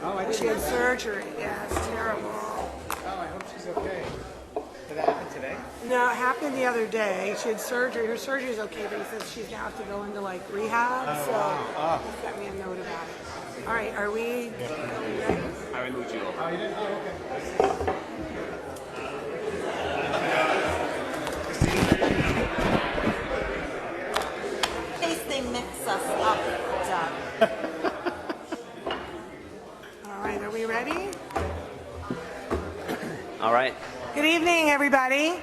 Oh, I didn't She had know that. surgery. Yeah, it's terrible. Oh, I hope she's okay. Did that happen today? No, it happened the other day. She had surgery. Her surgery is okay, but he says she's gonna have to go into like rehab. Oh, so wow. he sent me a note about it. All right, are we ready? Oh, you didn't? Oh, okay. In case they mix us up, Doug. All right, are we ready? All right. Good evening, everybody.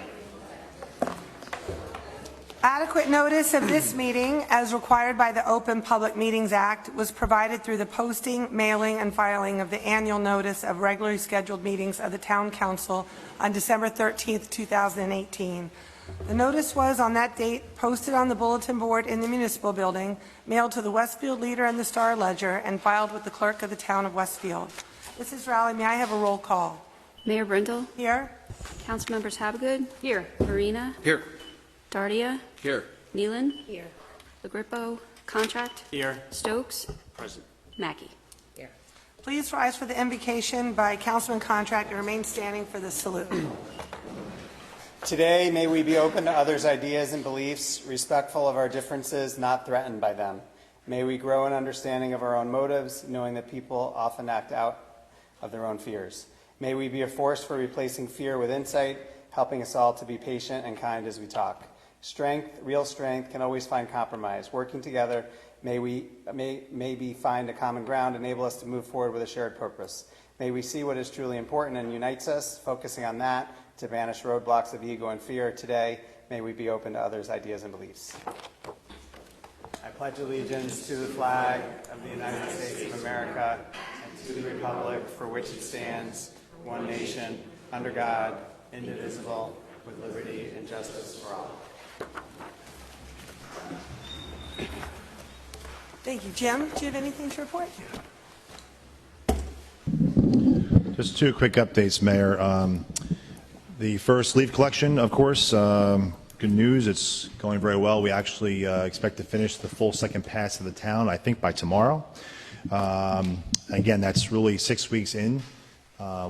Adequate notice of this meeting, as required by the Open Public Meetings Act, was provided through the posting, mailing, and filing of the annual notice of regularly scheduled meetings of the Town Council on December 13th, 2018. The notice was, on that date, posted on the bulletin board in the municipal building, mailed to the Westfield Leader and the Star Ledger, and filed with the clerk of the town of Westfield. Mrs. Rowley, may I have a roll call? Mayor Brindle, Here. Councilmembers Habagood. Here. Marina. Here. Dardia. Here. Nealon. Here. LaGrippo. Contract. Here. Stokes. Present. Mackey. Please rise for the invocation by Councilman Contract and remain standing for the salute. Today, may we be open to others' ideas and beliefs, respectful of our differences, not threatened by them. May we grow in understanding of our own motives, knowing that people often act out of their own fears. May we be a force for replacing fear with insight, helping us all to be patient and kind as we talk. Strength, real strength, can always find compromise. Working together, maybe find a common ground, enable us to move forward with a shared purpose. May we see what is truly important and unites us, focusing on that to banish roadblocks of ego and fear. Today, may we be open to others' ideas and beliefs. I pledge allegiance to the flag of the United States of America and to the republic for which it stands, one nation, under God, indivisible, with liberty and justice for all. Thank you. Jim, do you have anything to report? Just two quick updates, Mayor. The first leaf collection, of course, good news. It's going very well. We actually expect to finish the full second pass of the town, I think, by tomorrow. Again, that's really 6 weeks in,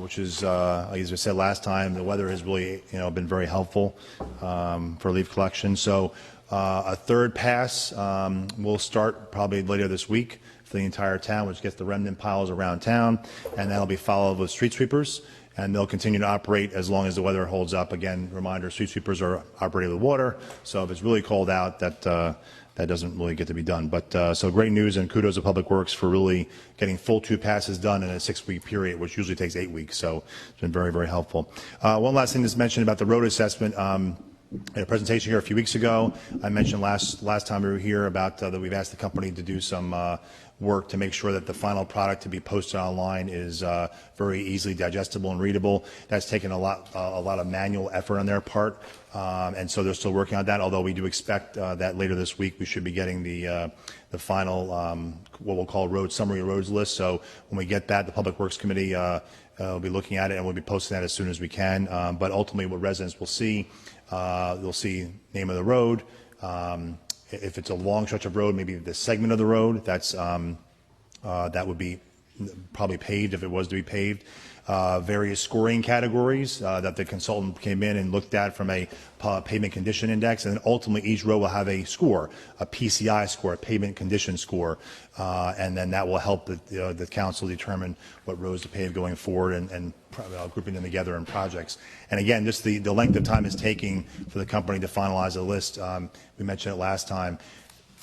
which is, as I said last time, the weather has really, been very helpful for leaf collection. So a third pass will start probably later this week for the entire town, which gets the remnant piles around town, and that'll be followed with street sweepers. And they'll continue to operate as long as the weather holds up. Again, reminder, street sweepers are operating with water, so if it's really cold out, that doesn't really get to be done. But so great news, and kudos to Public Works for really getting full 2 passes done in a 6-week period, which usually takes 8 weeks. So it's been very, very helpful. One last thing to mention about the road assessment. In a presentation here a few weeks ago, I mentioned last time we were here about that we've asked the company to do some work to make sure that the final product to be posted online is very easily digestible and readable. That's taken a lot of manual effort on their part, and so they're still working on that. Although we do expect that later this week we should be getting the final what we'll call summary roads list. So when we get that, the Public Works Committee will be looking at it, and we'll be posting that as soon as we can. But ultimately, what residents will see. They'll see name of the road. If it's a long stretch of road, maybe the segment of the road that would be probably paved if it was to be paved. Various scoring categories that the consultant came in and looked at from a pavement condition index, and then ultimately each row will have a score, a PCI score, a pavement condition score, and then that will help the council determine what roads to pave going forward and grouping them together in projects. And again, just the length of time it's taking for the company to finalize a list. We mentioned it last time.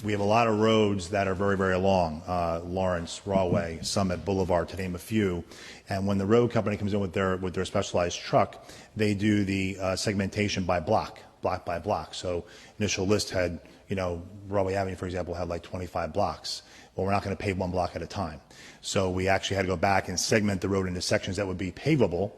We have a lot of roads that are very, very long, Lawrence, Rawway, Summit, Boulevard, to name a few. And when the road company comes in with their specialized truck, they do the segmentation by block by block. So initial list had, Rawway Avenue, for example, had like 25 blocks. Well, we're not going to pave one block at a time. So we actually had to go back and segment the road into sections that would be pavable.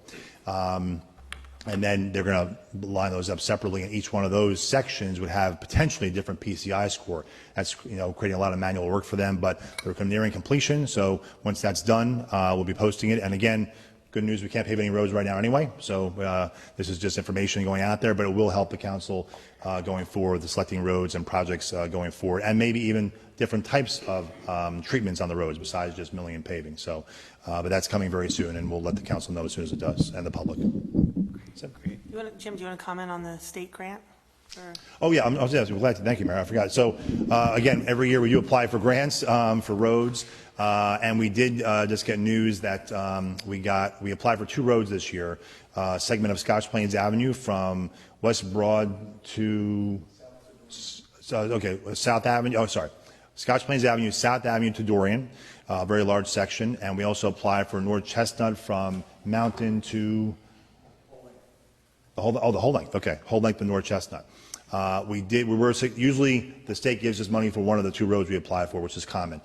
And then they're going to line those up separately, and each one of those sections would have potentially a different PCI score. That's creating a lot of manual work for them, but they're nearing completion. So once that's done, we'll be posting it. And again, good news, we can't pave any roads right now anyway, so this is just information going out there, but it will help the council going forward, the selecting roads and projects going forward, and maybe even different types of treatments on the roads besides just milling and paving. So, but that's coming very soon, and we'll let the council know as soon as it does, and the public. So, Jim, do you want to comment on the state grant? Or? oh yeah, I was glad to. Thank you, Mayor. I forgot. So again, every year we do apply for grants for roads, and we did just get news that we applied for 2 roads this year. Segment of Scotch Plains Avenue from West Broad to South Avenue. Oh, sorry, Scotch Plains Avenue, South Avenue to Dorian, a very large section, and we also applied for North Chestnut from Mountain to the whole length. Okay, whole length of North Chestnut. Usually the state gives us money for one of the 2 roads we apply for, which is common.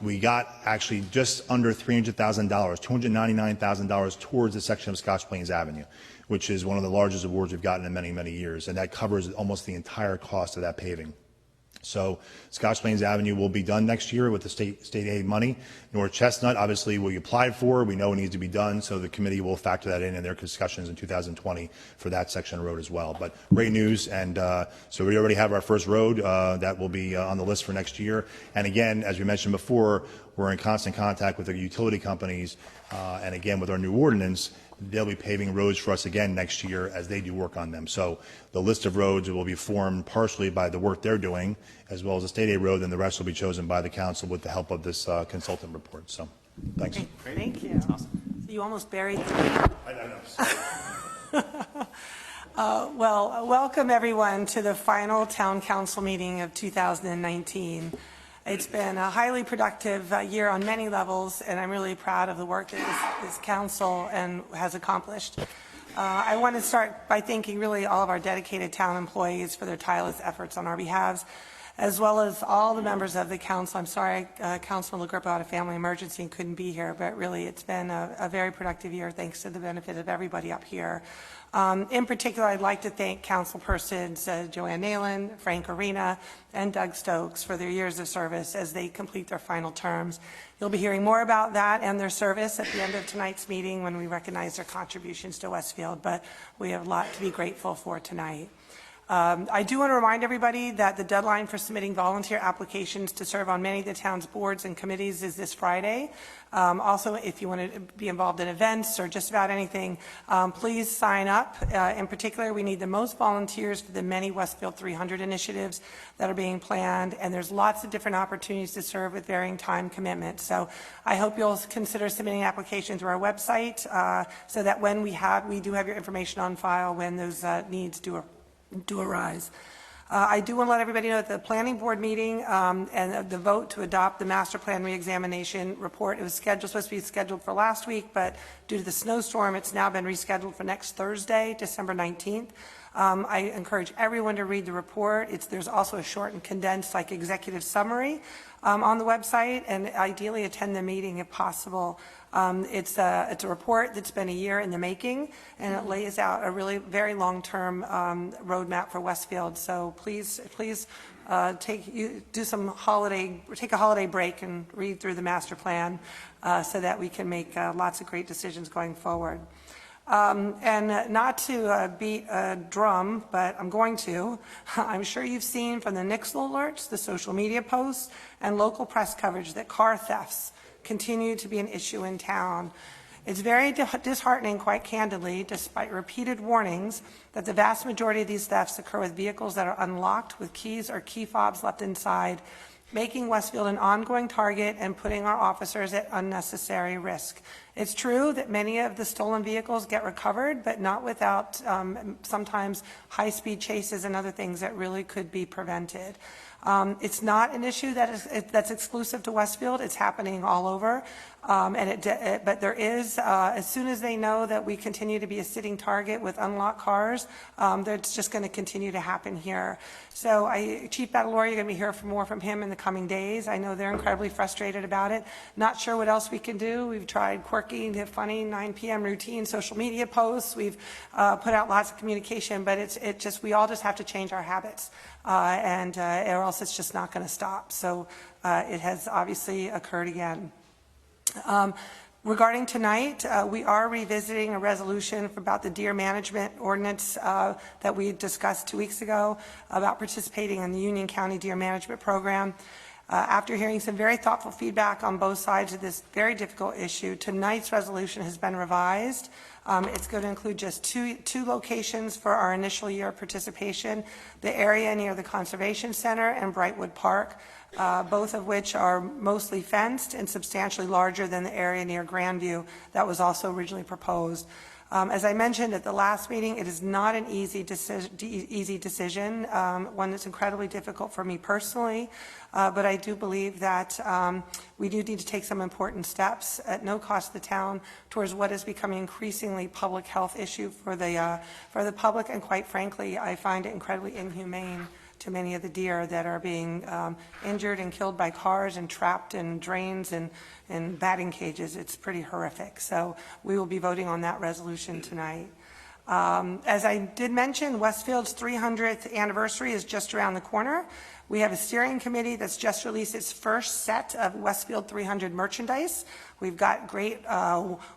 We got actually just under $300,000, $299,000 towards the section of Scotch Plains Avenue, which is one of the largest awards we've gotten in many, many years, and that covers almost the entire cost of that paving. So Scotch Plains Avenue will be done next year with the state aid money. North Chestnut, obviously, we applied for. We know it needs to be done, so the committee will factor that in their discussions in 2020 for that section of road as well. But great news, and so we already have our first road that will be on the list for next year. And again, as we mentioned before, we're in constant contact with the utility companies, and again, with our new ordinance, they'll be paving roads for us again next year as they do work on them. So the list of roads will be formed partially by the work they're doing, as well as the state aid road, and the rest will be chosen by the council with the help of this consultant report. So, thanks. Great. Thank you. That's awesome. So you almost buried the I know. Well, welcome everyone to the final town council meeting of 2019. It's been a highly productive year on many levels, and I'm really proud of the work that this council has accomplished. I want to start by thanking really all of our dedicated town employees for their tireless efforts on our behalves, as well as all the members of the council. I'm sorry, Councilman LaGrippo had a family emergency and couldn't be here, but really it's been a very productive year thanks to the benefit of everybody up here. In particular, I'd like to thank councilpersons Joanne Nalen, Frank Arena, and Doug Stokes for their years of service as they complete their final terms. You'll be hearing more about that and their service at the end of tonight's meeting when we recognize their contributions to Westfield, but we have a lot to be grateful for tonight. I do want to remind everybody that the deadline for submitting volunteer applications to serve on many of the town's boards and committees is this Friday. Also, if you want to be involved in events or just about anything, please sign up. In particular, we need the most volunteers for the many Westfield 300 initiatives that are being planned, and there's lots of different opportunities to serve with varying time commitments. So I hope you'll consider submitting an application through our website so that when we do have your information on file when those needs do arise. I do want to let everybody know that the planning board meeting and the vote to adopt the master plan reexamination report, it was supposed to be scheduled for last week, but due to the snowstorm, it's now been rescheduled for next Thursday, December 19th. I encourage everyone to read the report. There's also a short and condensed executive summary on the website, and ideally attend the meeting if possible. It's a report that's been a year in the making, and it lays out a really very long-term roadmap for Westfield. So please take a holiday break and read through the master plan so that we can make lots of great decisions going forward. And not to beat a drum, but I'm going to. I'm sure you've seen from the Nixle alerts, the social media posts, and local press coverage that car thefts continue to be an issue in town. It's very disheartening, quite candidly, despite repeated warnings that the vast majority of these thefts occur with vehicles that are unlocked with keys or key fobs left inside, making Westfield an ongoing target and putting our officers at unnecessary risk. It's true that many of the stolen vehicles get recovered, but not without sometimes high-speed chases and other things that really could be prevented. It's not an issue that's exclusive to Westfield. It's happening all over. But there is, as soon as they know that we continue to be a sitting target with unlocked cars, that's just going to continue to happen here. So Chief Batalore, you're going to be hearing more from him in the coming days. I know they're incredibly frustrated about it. Not sure what else we can do. We've tried quirky, funny 9 p.m. routine social media posts. We've put out lots of communication, but we all just have to change our habits, or else it's just not going to stop. So it has obviously occurred again. Regarding tonight, we are revisiting a resolution about the deer management ordinance that we discussed 2 weeks ago about participating in the Union County Deer Management Program. After hearing some very thoughtful feedback on both sides of this very difficult issue, tonight's resolution has been revised. It's going to include just two locations for our initial year of participation, the area near the Conservation Center and Brightwood Park, both of which are mostly fenced and substantially larger than the area near Grandview that was also originally proposed. As I mentioned at the last meeting, it is not an easy decision, one that's incredibly difficult for me personally, but I do believe that we do need to take some important steps at no cost to the town towards what is becoming increasingly public health issue for the public, and quite frankly, I find it incredibly inhumane to many of the deer that are being injured and killed by cars and trapped in drains and batting cages. It's pretty horrific. So we will be voting on that resolution tonight. As I did mention, Westfield's 300th anniversary is just around the corner. We have a steering committee that's just released its first set of Westfield 300 merchandise. We've got great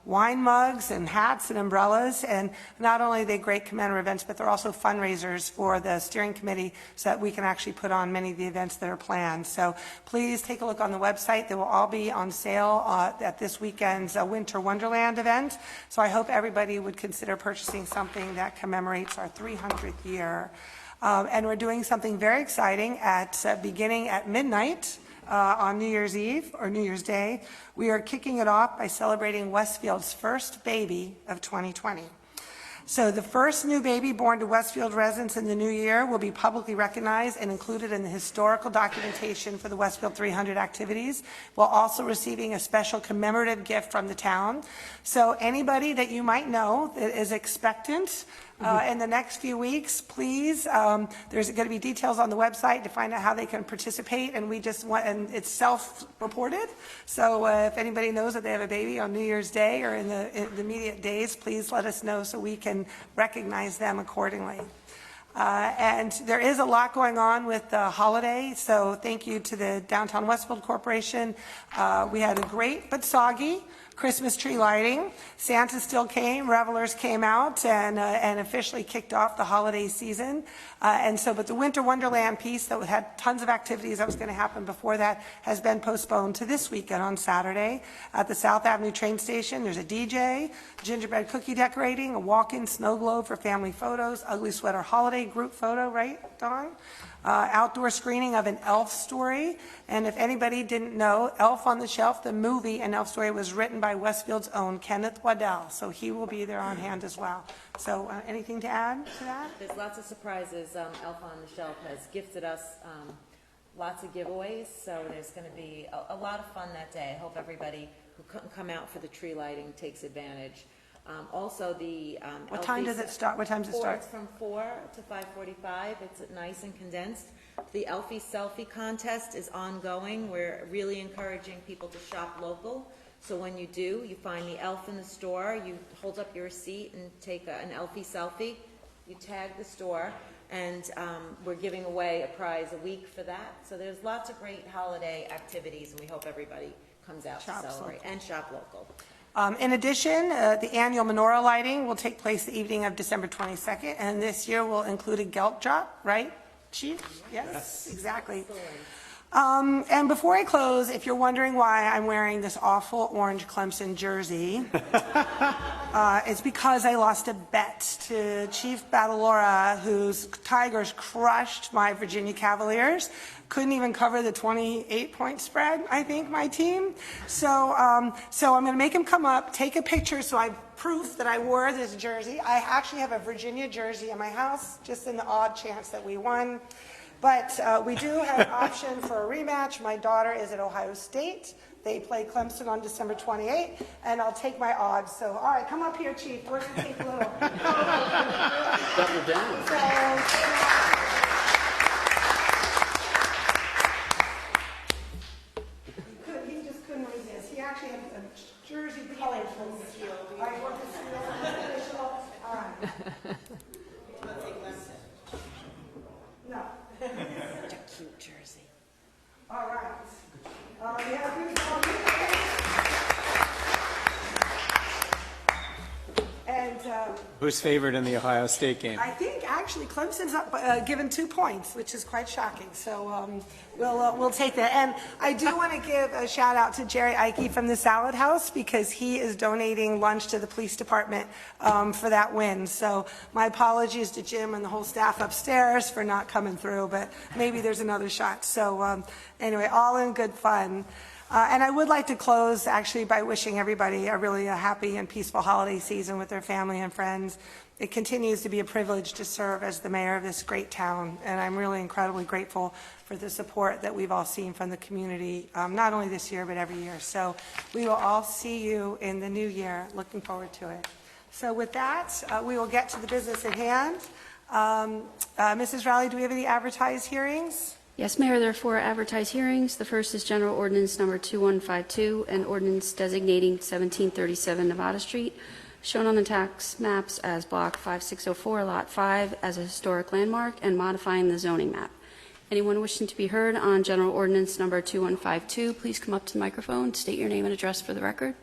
wine mugs and hats and umbrellas, and not only are they great commemorative events, but they're also fundraisers for the steering committee so that we can actually put on many of the events that are planned. So please take a look on the website. They will all be on sale at this weekend's Winter Wonderland event. So I hope everybody would consider purchasing something that commemorates our 300th year. And we're doing something very exciting beginning at midnight on New Year's Eve or New Year's Day. We are kicking it off by celebrating Westfield's first baby of 2020. So the first new baby born to Westfield residents in the new year will be publicly recognized and included in the historical documentation for the Westfield 300 activities, while also receiving a special commemorative gift from the town. So anybody that you might know that is expectant in the next few weeks, please, there's going to be details on the website to find out how they can participate, and it's self-reported. So if anybody knows that they have a baby on New Year's Day or in the immediate days, please let us know so we can recognize them accordingly. And there is a lot going on with the holiday, so thank you to the Downtown Westfield Corporation. We had a great but soggy Christmas tree lighting. Santa still came, revelers came out, and officially kicked off the holiday season. But the Winter Wonderland piece that had tons of activities that was going to happen before that has been postponed to this weekend on Saturday. At the South Avenue train station, there's a DJ, gingerbread cookie decorating, a walk-in snow globe for family photos, ugly sweater holiday group photo, right, Dawn? Outdoor screening of an Elf story. And if anybody didn't know, Elf on the Shelf, the movie, an Elf story, was written by Westfield's own Kenneth Waddell. So he will be there on hand as well. So anything to add to that? There's lots of surprises. Elf on the Shelf has gifted us lots of giveaways. So there's going to be a lot of fun that day. I hope everybody who couldn't come out for the tree lighting takes advantage. Also, the what time does it start? What time does it start? It's from 4 to 5:45. It's nice and condensed. The Elfie Selfie Contest is ongoing. We're really encouraging people to shop local. So when you do, you find the elf in the store, you hold up your receipt and take an Elfie selfie. You tag the store, and we're giving away a prize a week for that. So there's lots of great holiday activities, and we hope everybody comes out to celebrate and shop local. In addition, the annual menorah lighting will take place the evening of December 22nd, and this year will include a gelt drop, right, Chief? Yes. Exactly. And before I close, if you're wondering why I'm wearing this awful orange Clemson jersey, it's because I lost a bet to Chief Batalora, whose Tigers crushed my Virginia Cavaliers. Couldn't even cover the 28-point spread, I think, my team. So I'm going to make him come up, take a picture so I have proof that I wore this jersey. I actually have a Virginia jersey in my house, just in the odd chance that we won. But we do have an option for a rematch. My daughter is at Ohio State. They play Clemson on December 28th, and I'll take my odds. So, all right, come up here, Chief. We're going to take a little. Double down. He just couldn't resist. He actually had a jersey colored from the field. All right, work this field. All right. No. Such a cute jersey. All right. We have Who's favored in the Ohio State game? I think actually Clemson's up, given 2 points, which is quite shocking. So we'll take that. And I do want to give a shout out to Jerry Ike from the Salad House because he is donating lunch to the police department for that win. So my apologies to Jim and the whole staff upstairs for not coming through, but maybe there's another shot. So anyway, all in good fun. And I would like to close actually by wishing everybody a happy and peaceful holiday season with their family and friends. It continues to be a privilege to serve as the mayor of this great town, and I'm really incredibly grateful for the support that we've all seen from the community, not only this year but every year. So we will all see you in the new year. Looking forward to it. So with that, we will get to the business at hand. Mrs. Rowley, do we have any advertised hearings? Yes, Mayor, there are 4 advertised hearings. The first is General Ordinance Number 2152, an ordinance designating 1737 Nevada Street, shown on the tax maps as Block 5604, Lot 5, as a historic landmark, and modifying the zoning map. Anyone wishing to be heard on General Ordinance Number 2152, please come up to the microphone, state your name and address for the record.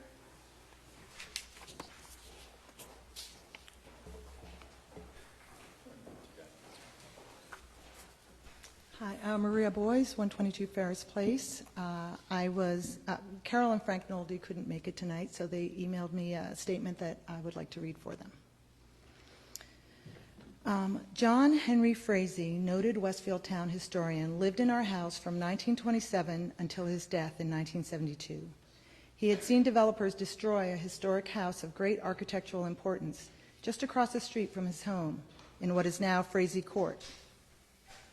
Hi, Maria Boyes, 122 Ferris Place. Carol and Frank Nolde couldn't make it tonight, so they emailed me a statement that I would like to read for them. John Henry Frazee, noted Westfield town historian, lived in our house from 1927 until his death in 1972. He had seen developers destroy a historic house of great architectural importance just across the street from his home in what is now Frazee Court.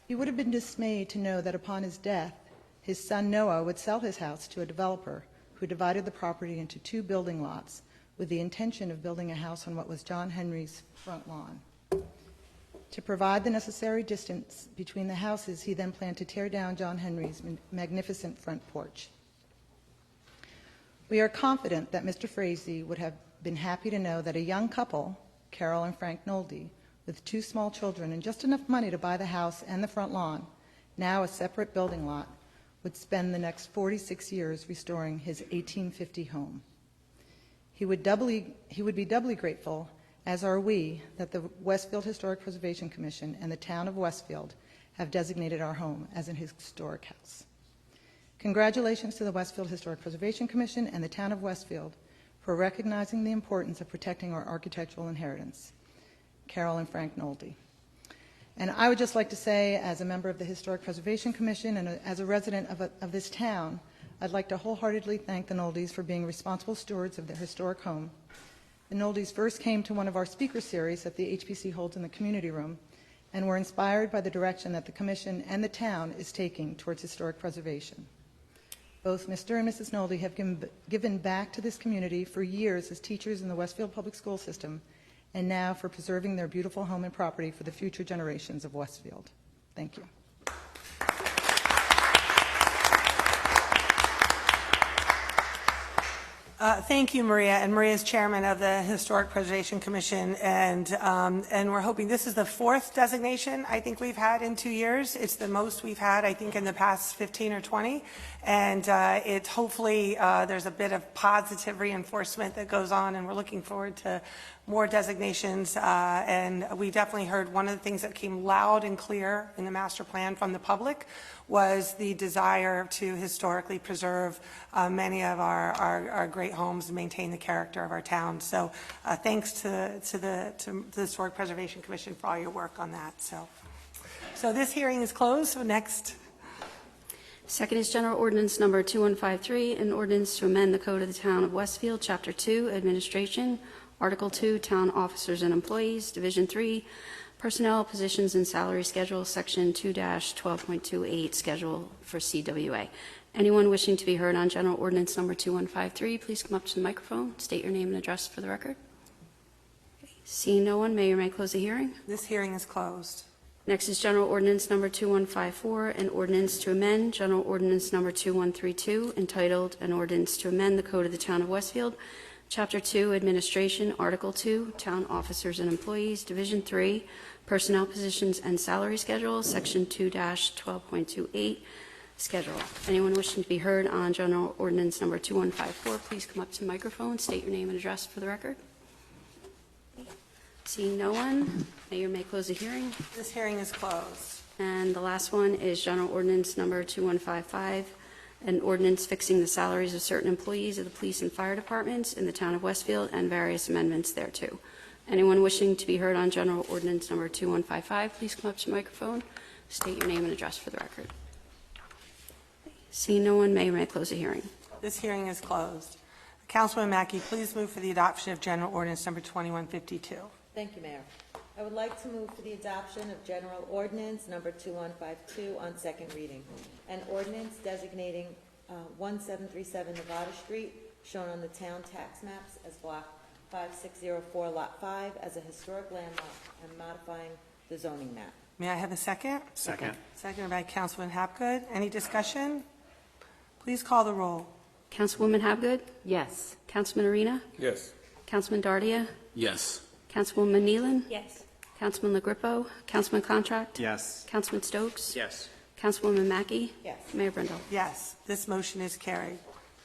He would have been dismayed to know that upon his death, his son Noah would sell his house to a developer who divided the property into 2 building lots with the intention of building a house on what was John Henry's front lawn. To provide the necessary distance between the houses, he then planned to tear down John Henry's magnificent front porch. We are confident that Mr. Frazee would have been happy to know that a young couple, Carol and Frank Nolde, with 2 small children and just enough money to buy the house and the front lawn, now a separate building lot, would spend the next 46 years restoring his 1850 home. He would be doubly grateful, as are we, that the Westfield Historic Preservation Commission and the town of Westfield have designated our home as an historic house. Congratulations to the Westfield Historic Preservation Commission and the town of Westfield for recognizing the importance of protecting our architectural inheritance. Carol and Frank Nolde. And I would just like to say, as a member of the Historic Preservation Commission and as a resident of this town, I'd like to wholeheartedly thank the Noldes for being responsible stewards of their historic home. The Noldes first came to one of our speaker series that the HPC holds in the community room and were inspired by the direction that the Commission and the town is taking towards historic preservation. Both Mr. and Mrs. Nolde have given back to this community for years as teachers in the Westfield Public School System, and now for preserving their beautiful home and property for the future generations of Westfield. Thank you. Thank you, Maria. And Maria is chairman of the Historic Preservation Commission, and we're hoping this is the 4th designation I think we've had in 2 years. It's the most we've had, I think, in the past 15 or 20. And it hopefully there's a bit of positive reinforcement that goes on, and we're looking forward to more designations. And we definitely heard one of the things that came loud and clear in the master plan from the public was the desire to historically preserve many of our great homes and maintain the character of our town. So thanks to the Historic Preservation Commission for all your work on that. So this hearing is closed. So next. Second is General Ordinance Number 2153, an ordinance to amend the Code of the Town of Westfield, Chapter 2, Administration, Article 2, Town Officers and Employees, Division 3, Personnel, Positions, and Salary Schedule, Section 2-12.28, Schedule for CWA. Anyone wishing to be heard on General Ordinance Number 2153, please come up to the microphone, state your name and address for the record. Okay. Seeing no one, Mayor may close the hearing. This hearing is closed. Next is General Ordinance Number 2154, an ordinance to amend General Ordinance Number 2132, entitled An Ordinance to Amend the Code of the Town of Westfield, Chapter 2, Administration, Article 2, Town Officers and Employees, Division 3, Personnel, Positions, and Salary Schedule, Section 2-12.28, Schedule. Anyone wishing to be heard on General Ordinance Number 2154, please come up to the microphone, state your name and address for the record. Seeing no one, Mayor may close the hearing. This hearing is closed. And the last one is General Ordinance Number 2155, an ordinance fixing the salaries of certain employees of the police and fire departments in the town of Westfield and various amendments thereto. Anyone wishing to be heard on General Ordinance Number 2155, please come up to the microphone, state your name and address for the record. Seeing no one, Mayor may close the hearing. This hearing is closed. Councilwoman Mackey, please move for the adoption of General Ordinance Number 2152. Thank you, Mayor. I would like to move for the adoption of General Ordinance Number 2152 on second reading. An ordinance designating 1737 Nevada Street, shown on the town tax maps as Block 5604, Lot 5, as a historic landmark and modifying the zoning map. May I have a second? Second. Seconded by Councilman Hapgood. Any discussion? Please call the roll. Councilwoman Habgood? Yes. Councilman Arena? Yes. Councilman Dardia? Yes. Councilwoman Nealon? Yes. Councilman LaGrippo? Councilman Contract? Yes. Councilman Stokes? Yes. Councilwoman Mackey? Yes. Mayor Brindle? Yes, this motion is carried.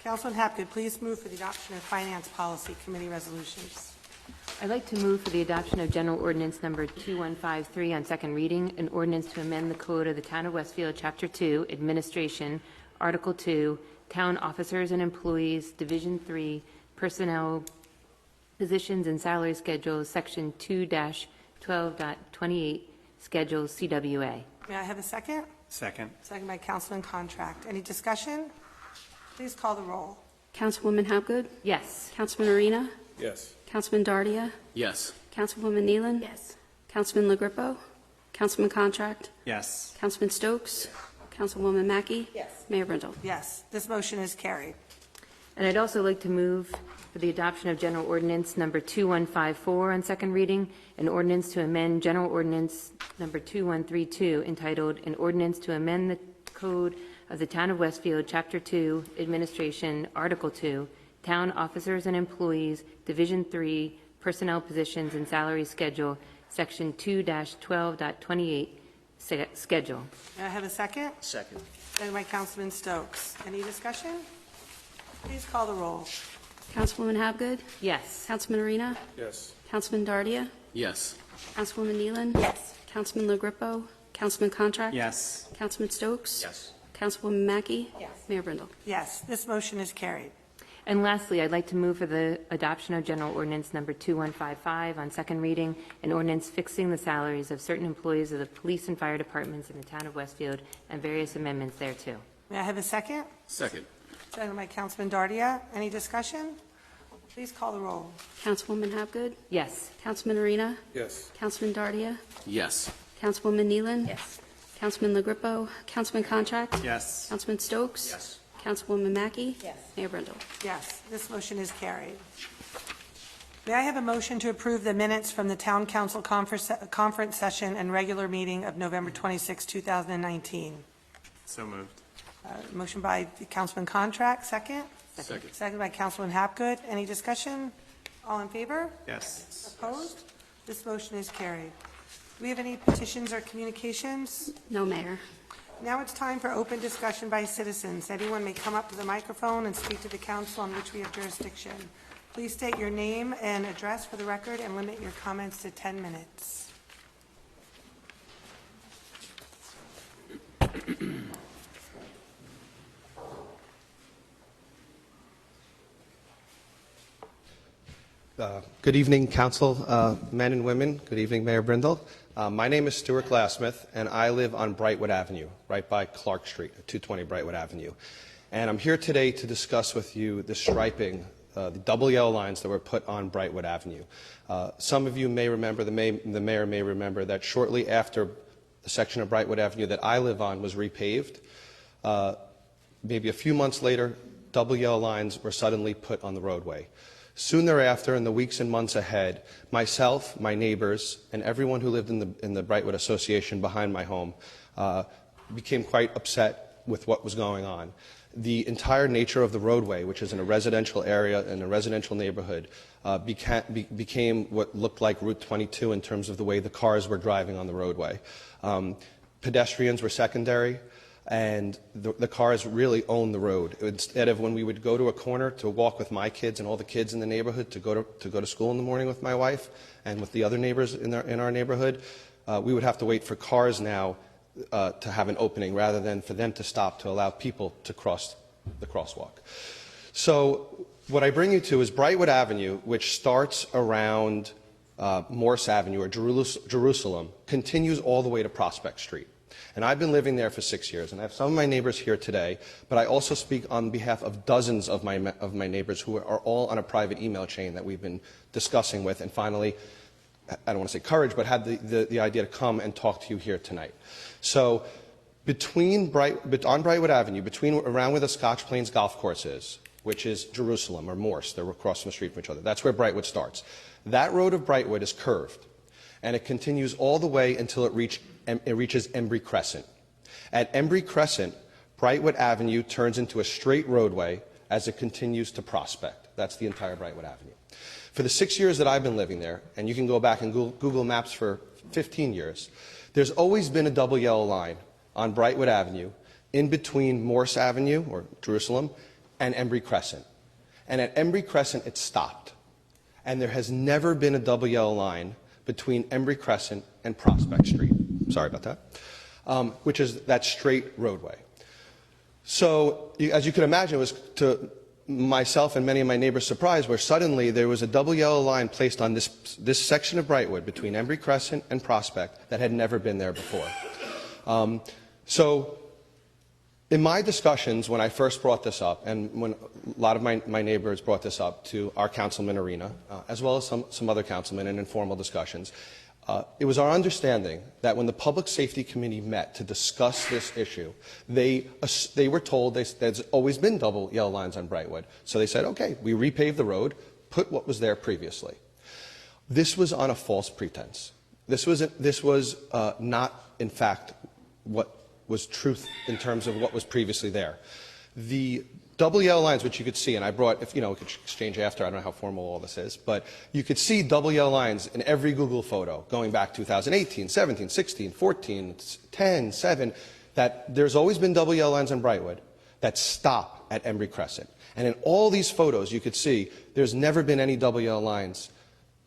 Councilman Hapgood, please move for the adoption of Finance Policy Committee resolutions. I'd like to move for the adoption of General Ordinance Number 2153 on second reading, an ordinance to amend the Code of the Town of Westfield, Chapter 2, Administration, Article 2, Town Officers and Employees, Division 3, Personnel, Positions and Salary Schedules, Section 2-12.28, Schedule CWA. May I have a second? Second. Second by Councilman Contract. Any discussion? Please call the roll. Councilwoman Habgood? Yes. Councilman Arena? Yes. Councilman Dardia? Yes. Councilwoman Nealon? Yes. Councilman LaGrippo? Councilman Contract? Yes. Councilman Stokes? Councilwoman Mackey? Yes. Mayor Brindle? Yes, this motion is carried. And I'd also like to move for the adoption of General Ordinance Number 2154 on second reading, an ordinance to amend General Ordinance Number 2132 entitled, An Ordinance to Amend the Code of the Town of Westfield, Chapter 2, Administration, Article 2, Town Officers and Employees, Division 3, Personnel Positions and Salary Schedule, Section 2-12.28, Schedule. May I have a second? Second. Second by Councilman Stokes. Any discussion? Please call the roll. Councilwoman Habgood? Yes. Councilman Arena? Yes. Councilman Dardia? Yes. Councilwoman Nealon? Yes. Councilman LaGrippo? Councilman Contract? Yes. Councilman Stokes? Yes. Councilwoman Mackey? Yes. Mayor Brindle? Yes, this motion is carried. And lastly, I'd like to move for the adoption of General Ordinance Number 2155 on second reading, an ordinance fixing the salaries of certain employees of the police and fire departments in the town of Westfield and various amendments thereto. May I have a second? Second. Second by Councilman Dardia. Any discussion? Please call the roll. Councilwoman Habgood? Yes. Councilman Arena? Yes. Councilman Dardia? Yes. Councilwoman Nealon? Yes. Councilman LaGrippo? Councilman Contract? Yes. Councilman Stokes? Yes. Councilwoman Mackey? Yes. Mayor Brindle? Yes, this motion is carried. May I have a motion to approve the minutes from the Town Council conference session and regular meeting of November 26, 2019? So moved. Motion by Councilman Contract, second? Second. Second by Councilman Hapgood. Any discussion? All in favor? Yes. Opposed? This motion is carried. Do we have any petitions or communications? No, Mayor. Now it's time for open discussion by citizens. Anyone may come up to the microphone and speak to the council on which we have jurisdiction. Please state your name and address for the record and limit your comments to 10 minutes. Good evening, council, men and women. Good evening, Mayor Brindle. My name is Stuart Glassmith, and I live on Brightwood Avenue, right by Clark Street, 220 Brightwood Avenue. And I'm here today to discuss with you the striping, the double yellow lines that were put on Brightwood Avenue. Some of you may remember, the mayor may remember, that shortly after the section of Brightwood Avenue that I live on was repaved, maybe a few months later, double yellow lines were suddenly put on the roadway. Soon thereafter, in the weeks and months ahead, myself, my neighbors, and everyone who lived in the Brightwood Association behind my home became quite upset with what was going on. The entire nature of the roadway, which is in a residential area, in a residential neighborhood, became what looked like Route 22 in terms of the way the cars were driving on the roadway. Pedestrians were secondary. and the cars really own the road. Instead of when we would go to a corner to walk with my kids and all the kids in the neighborhood to go to school in the morning with my wife and with the other neighbors in our neighborhood, we would have to wait for cars now to have an opening rather than for them to stop to allow people to cross the crosswalk. So what I bring you to is Brightwood Avenue, which starts around Morse Avenue or Jerusalem, continues all the way to Prospect Street. And I've been living there for 6 years, and I have some of my neighbors here today, but I also speak on behalf of dozens of my neighbors who are all on a private email chain that we've been discussing with, and finally, I don't want to say courage, but had the idea to come and talk to you here tonight. So on Brightwood Avenue, around where the Scotch Plains Golf Course is, which is Jerusalem or Morse, they're across the street from each other. That's where Brightwood starts. That road of Brightwood is curved, and it continues all the way until it reaches Embry Crescent. At Embry Crescent, Brightwood Avenue turns into a straight roadway as it continues to Prospect. That's the entire Brightwood Avenue. For the 6 years that I've been living there, and you can go back and Google Maps for 15 years, there's always been a double yellow line on Brightwood Avenue in between Morse Avenue, or Jerusalem, and Embry Crescent. And at Embry Crescent, it stopped. And there has never been a double yellow line between Embry Crescent and Prospect Street. Sorry about that. Which is that straight roadway. So, as you can imagine, it was to myself and many of my neighbors' surprise where suddenly there was a double yellow line placed on this section of Brightwood between Embry Crescent and Prospect that had never been there before. So in my discussions when I first brought this up, and when a lot of my neighbors brought this up to our Councilman Arena, as well as some other councilmen in informal discussions, it was our understanding that when the Public Safety Committee met to discuss this issue, they were told there's always been double yellow lines on Brightwood. So they said, okay, we repaved the road, put what was there previously. This was on a false pretense. This was not, in fact, what was truth in terms of what was previously there. The double yellow lines, which you could see, and I brought, we could exchange after, I don't know how formal all this is, but you could see double yellow lines in every Google photo going back 2018, 17, 16, 14, 10, 7, that there's always been double yellow lines on Brightwood that stop at Embry Crescent. And in all these photos, you could see there's never been any double yellow lines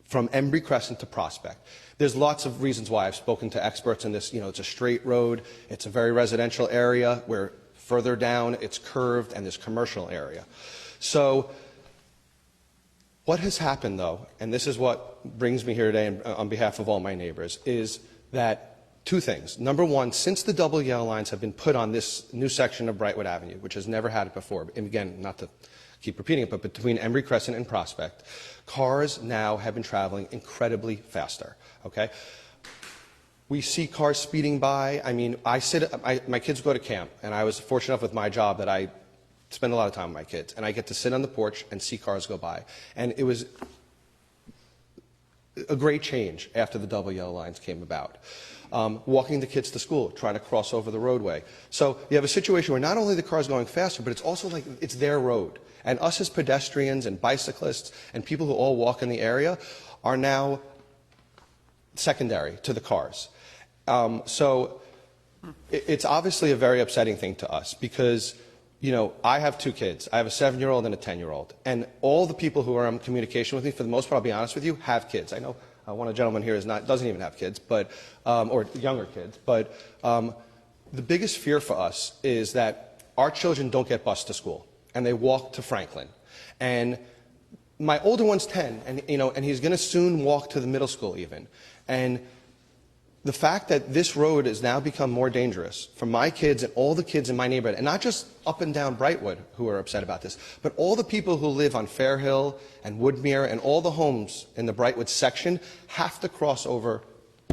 from Embry Crescent to Prospect. There's lots of reasons why. I've spoken to experts in this. It's a straight road. It's a very residential area where further down it's curved and there's commercial area. So what has happened, though, and this is what brings me here today on behalf of all my neighbors, is that two things. Number one, since the double yellow lines have been put on this new section of Brightwood Avenue, which has never had it before, and again, not to keep repeating it, but between Embry Crescent and Prospect, cars now have been traveling incredibly faster. Okay? We see cars speeding by. I mean, my kids go to camp, and I was fortunate enough with my job that I spend a lot of time with my kids, and I get to sit on the porch and see cars go by. And it was a great change after the double yellow lines came about. Walking the kids to school, trying to cross over the roadway. So you have a situation where not only the car's going faster, but it's also like it's their road. And us as pedestrians and bicyclists and people who all walk in the area are now secondary to the cars. So it's obviously a very upsetting thing to us because, I have two kids. I have a 7-year-old and a 10-year-old. And all the people who are in communication with me, for the most part, I'll be honest with you, have kids. I know one of the gentlemen here doesn't even have kids, but or younger kids. But the biggest fear for us is that our children don't get bused to school and they walk to Franklin. And my older one's 10, and he's going to soon walk to the middle school even. And the fact that this road has now become more dangerous for my kids and all the kids in my neighborhood, and not just up and down Brightwood who are upset about this, but all the people who live on Fairhill and Woodmere and all the homes in the Brightwood section have to cross over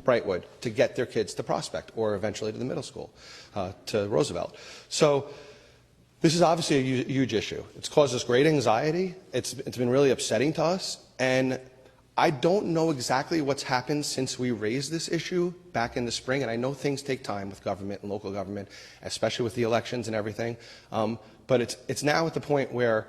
Brightwood to get their kids to Prospect or eventually to the middle school, to Roosevelt. So this is obviously a huge issue. It's caused us great anxiety. It's been really upsetting to us. And I don't know exactly what's happened since we raised this issue back in the spring, and I know things take time with government and local government, especially with the elections and everything. But it's now at the point where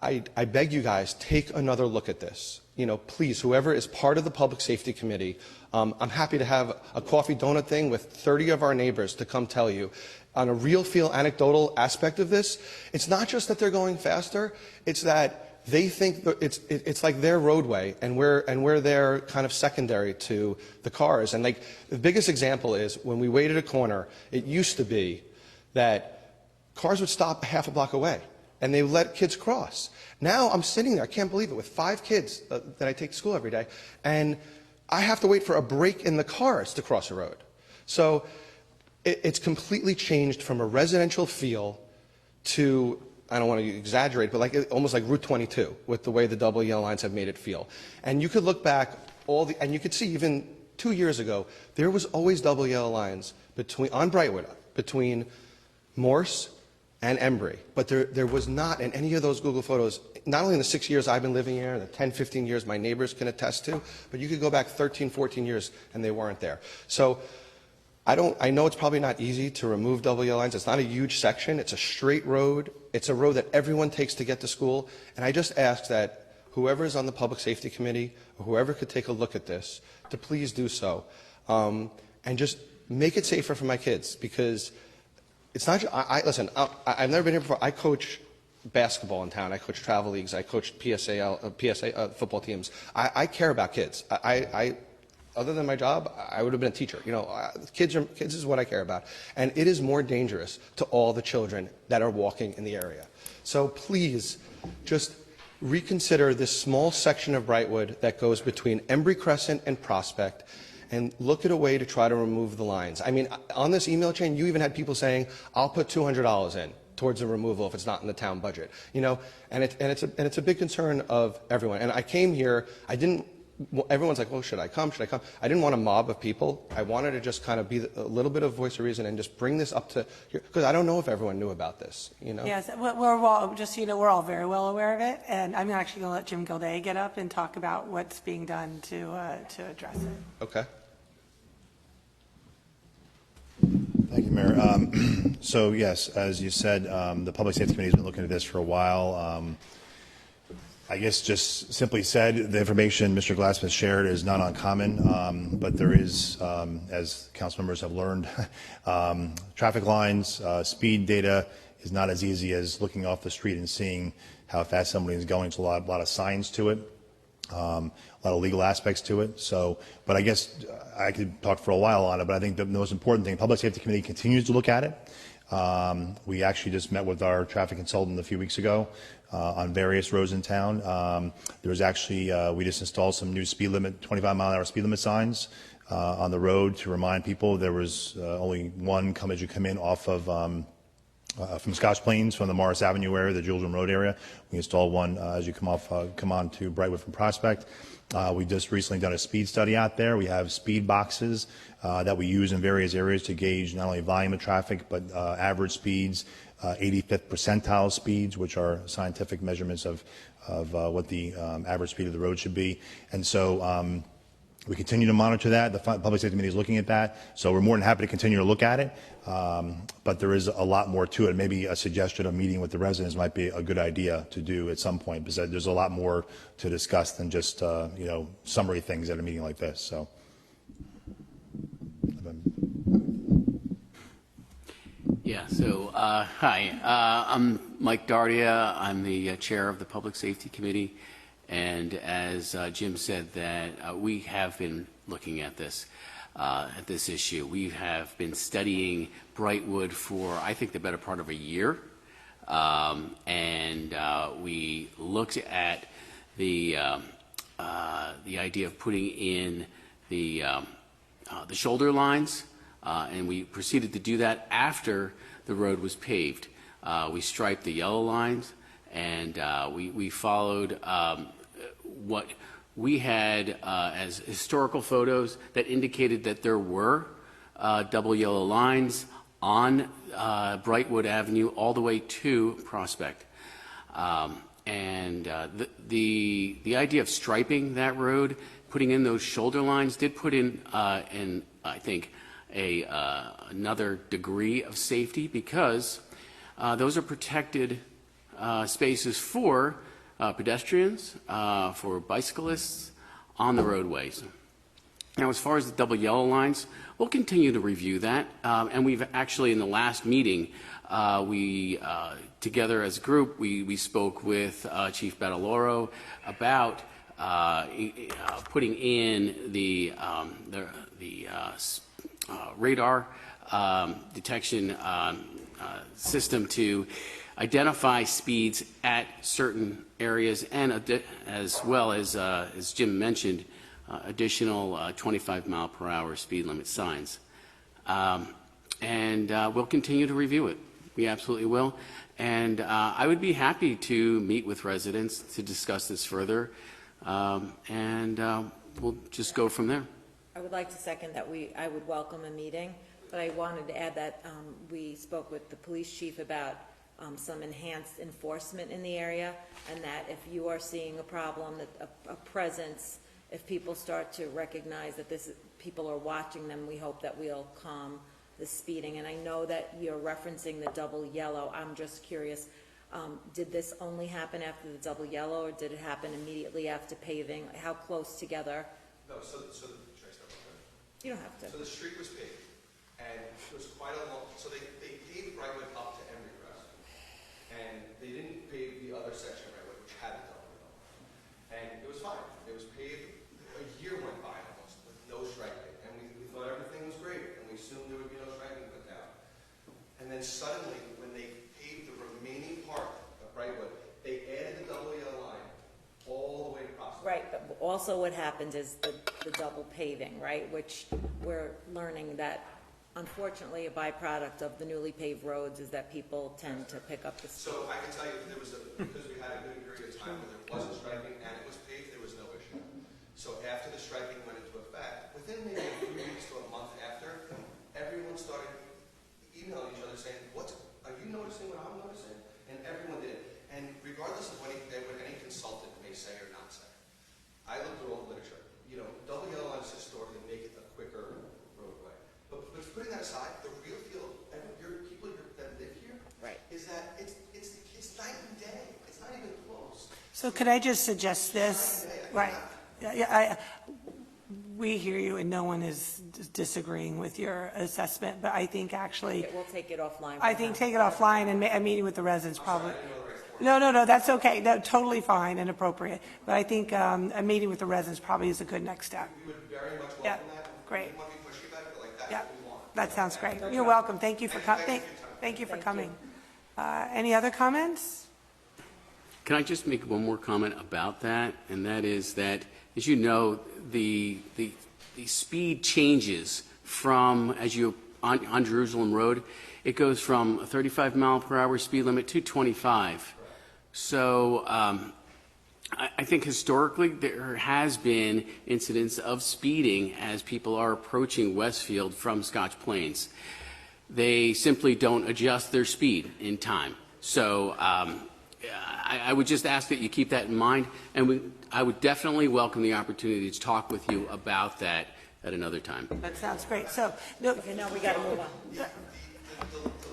I beg you guys, take another look at this. You know, please, whoever is part of the Public Safety Committee, I'm happy to have a coffee donut thing with 30 of our neighbors to come tell you. On a real feel anecdotal aspect of this, it's not just that they're going faster, it's that they think that it's like their roadway, and we're there kind of secondary to the cars. And like the biggest example is when we waited a corner, it used to be that cars would stop half a block away, and they let kids cross. Now I'm sitting there, I can't believe it, with 5 kids that I take to school every day, and I have to wait for a break in the cars to cross a road. So it's completely changed from a residential feel to, I don't want to exaggerate, but almost like Route 22 with the way the double yellow lines have made it feel. And you could look back and you could see even 2 years ago, there was always double yellow lines on Brightwood between Morse and Embry. But there was not in any of those Google photos, not only in the 6 years I've been living here, the 10, 15 years my neighbors can attest to, but you could go back 13, 14 years and they weren't there. So I know it's probably not easy to remove double yellow lines. It's not a huge section. It's a straight road. It's a road that everyone takes to get to school. And I just ask that whoever is on the Public Safety Committee or whoever could take a look at this to please do so, and just make it safer for my kids, because it's not. Listen, I've never been here before. I coach basketball in town. I coach travel leagues. I coach PSA football teams. I care about kids. Other than my job, I would have been a teacher. You know, kids is what I care about. And it is more dangerous to all the children that are walking in the area. So please, just reconsider this small section of Brightwood that goes between Embry Crescent and Prospect, and look at a way to try to remove the lines. I mean, on this email chain, you even had people saying, I'll put $200 in towards the removal if it's not in the town budget. You know, and it's a big concern of everyone. And I came here, everyone's like, well, should I come? Should I come? I didn't want a mob of people. I wanted to just kind of be a little bit of voice of reason and just bring this up to here, because I don't know if everyone knew about this, you know? Yes, we're all, just so you know, we're all very well aware of it, and I'm actually going to let Jim Gilday get up and talk about what's being done to address it. Okay. Thank you, Mayor. So yes, as you said, the Public Safety Committee has been looking at this for a while. I guess just simply said, the information Mr. Glassman shared is not uncommon, but there is, as council members have learned, traffic lines, speed data is not as easy as looking off the street and seeing how fast somebody is going. There's a lot of signs to it, a lot of legal aspects to it. So, but I guess I could talk for a while on it, but I think the most important thing, the Public Safety Committee continues to look at it. We actually just met with our traffic consultant a few weeks ago on various roads in town. There was actually, we just installed some new speed limit, 25-mile-an-hour speed limit signs on the road to remind people. There was only one as you come in off of from Scotch Plains, from the Morris Avenue area, the Jules Room Road area. We installed one as you come on to Brightwood from Prospect. We just recently done a speed study out there. We have speed boxes that we use in various areas to gauge not only volume of traffic, but average speeds, 85th percentile speeds, which are scientific measurements of what the average speed of the road should be. And so we continue to monitor that. The Public Safety Committee is looking at that. So we're more than happy to continue to look at it. But there is a lot more to it. Maybe a suggestion of meeting with the residents might be a good idea to do at some point, because there's a lot more to discuss than just summary things at a meeting like this. So. Yeah, so hi, I'm Mike Dardia. I'm the chair of the Public Safety Committee, and as Jim said, that we have been looking at this issue. We have been studying Brightwood for, I think, the better part of a year, and we looked at the idea of putting in the shoulder lines. And we proceeded to do that after the road was paved. We striped the yellow lines, and we followed what we had as historical photos that indicated that there were double yellow lines on Brightwood Avenue all the way to Prospect. And the idea of striping that road, putting in those shoulder lines, did put in I think, another degree of safety, because those are protected spaces for pedestrians, for bicyclists on the roadways. Now, as far as the double yellow lines, we'll continue to review that, and we've actually, in the last meeting, together as a group, we spoke with Chief Bataloro about putting in the radar detection system to identify speeds at certain areas, and as well as Jim mentioned, additional 25-mile-per-hour speed limit signs. And we'll continue to review it. We absolutely will. And I would be happy to meet with residents to discuss this further, and we'll just go from there. I would like to second that I would welcome a meeting, but I wanted to add that we spoke with the police chief about some enhanced enforcement in the area, and that if you are seeing a problem, that a presence, if people start to recognize that people are watching them, we hope that we'll calm the speeding. And I know that you're referencing the double yellow. I'm just curious, did this only happen after the double yellow, or did it happen immediately after paving? How close together? No, should I start with that? You don't have to. So the street was paved, and it was quite a long, so they paved Brightwood up to Emery Crest, and they didn't pave the other section of Brightwood, which had the double yellow. And it was fine. It was paved, a year went by almost, with no striping, and we thought everything was great, and we assumed there would be no striping put down. And then suddenly, when they paved the remaining part of Brightwood, they added the double yellow line all the way across. Right, but also what happened is the double paving, right, which we're learning that unfortunately a byproduct of the newly paved roads is that people tend to pick up the speed. So I can tell you, because we had a good period of time where there wasn't striping and it was paved, there was no issue. So after the striping went into effect, within maybe a few weeks to a month after, everyone started emailing each other saying, are you noticing what I'm noticing? And everyone did. And regardless of what any consultant may say or not say, I looked through all the literature. You know, double yellow lines historically make it a quicker roadway. But putting that aside, the real feel, people that live here, right, is that it's night and day. It's not even close. So could I just suggest this? Right. Yeah, we hear you, and no one is disagreeing with your assessment, but I think actually... Okay, we'll take it offline. I think take it offline, and a meeting with the residents probably... No, that's okay. That's totally fine and appropriate. But I think a meeting with the residents probably is a good next step. We would very much welcome that. Great. We want to be pushy about it, but like that's Yeah, what we want. that sounds great. You're welcome. Thank you for thank you for coming. Any other comments? Can I just make one more comment about that? And that is that, as you know, the speed changes from, as you on Jerusalem Road, it goes from a 35-mile-per-hour speed limit to 25. So I think historically there has been incidents of speeding as people are approaching Westfield from Scotch Plains. They simply don't adjust their speed in time. So I would just ask that you keep that in mind, and I would definitely welcome the opportunity to talk with you about that at another time. That sounds great. So, Okay, now we got to move on. The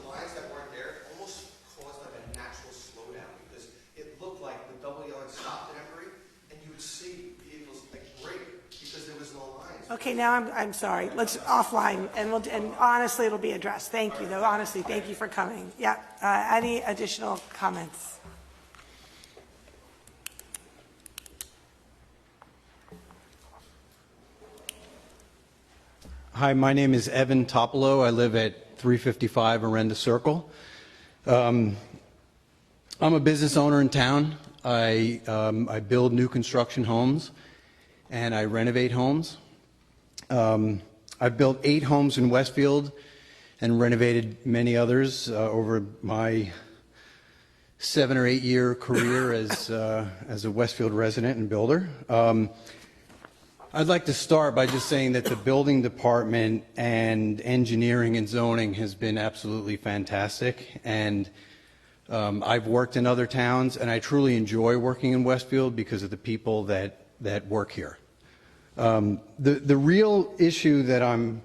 lines that weren't there almost caused like a natural slowdown because it looked like the double yellow stopped at Emery, and you would see vehicles like brake because there was no lines. okay, now I'm sorry. Let's offline, and honestly, it'll be addressed. Thank you, though. Honestly, thank you for coming. Yeah. Any additional comments? Hi, my name is Evan Topolo. I live at 355 Arenda Circle. I'm a business owner in town. I build new construction homes and I renovate homes. I've built 8 homes in Westfield and renovated many others over my 7 or 8 year career as a Westfield resident and builder. I'd like to start by just saying that the building department and engineering and zoning has been absolutely fantastic, and I've worked in other towns, and I truly enjoy working in Westfield because of the people that work here. The real issue that I'm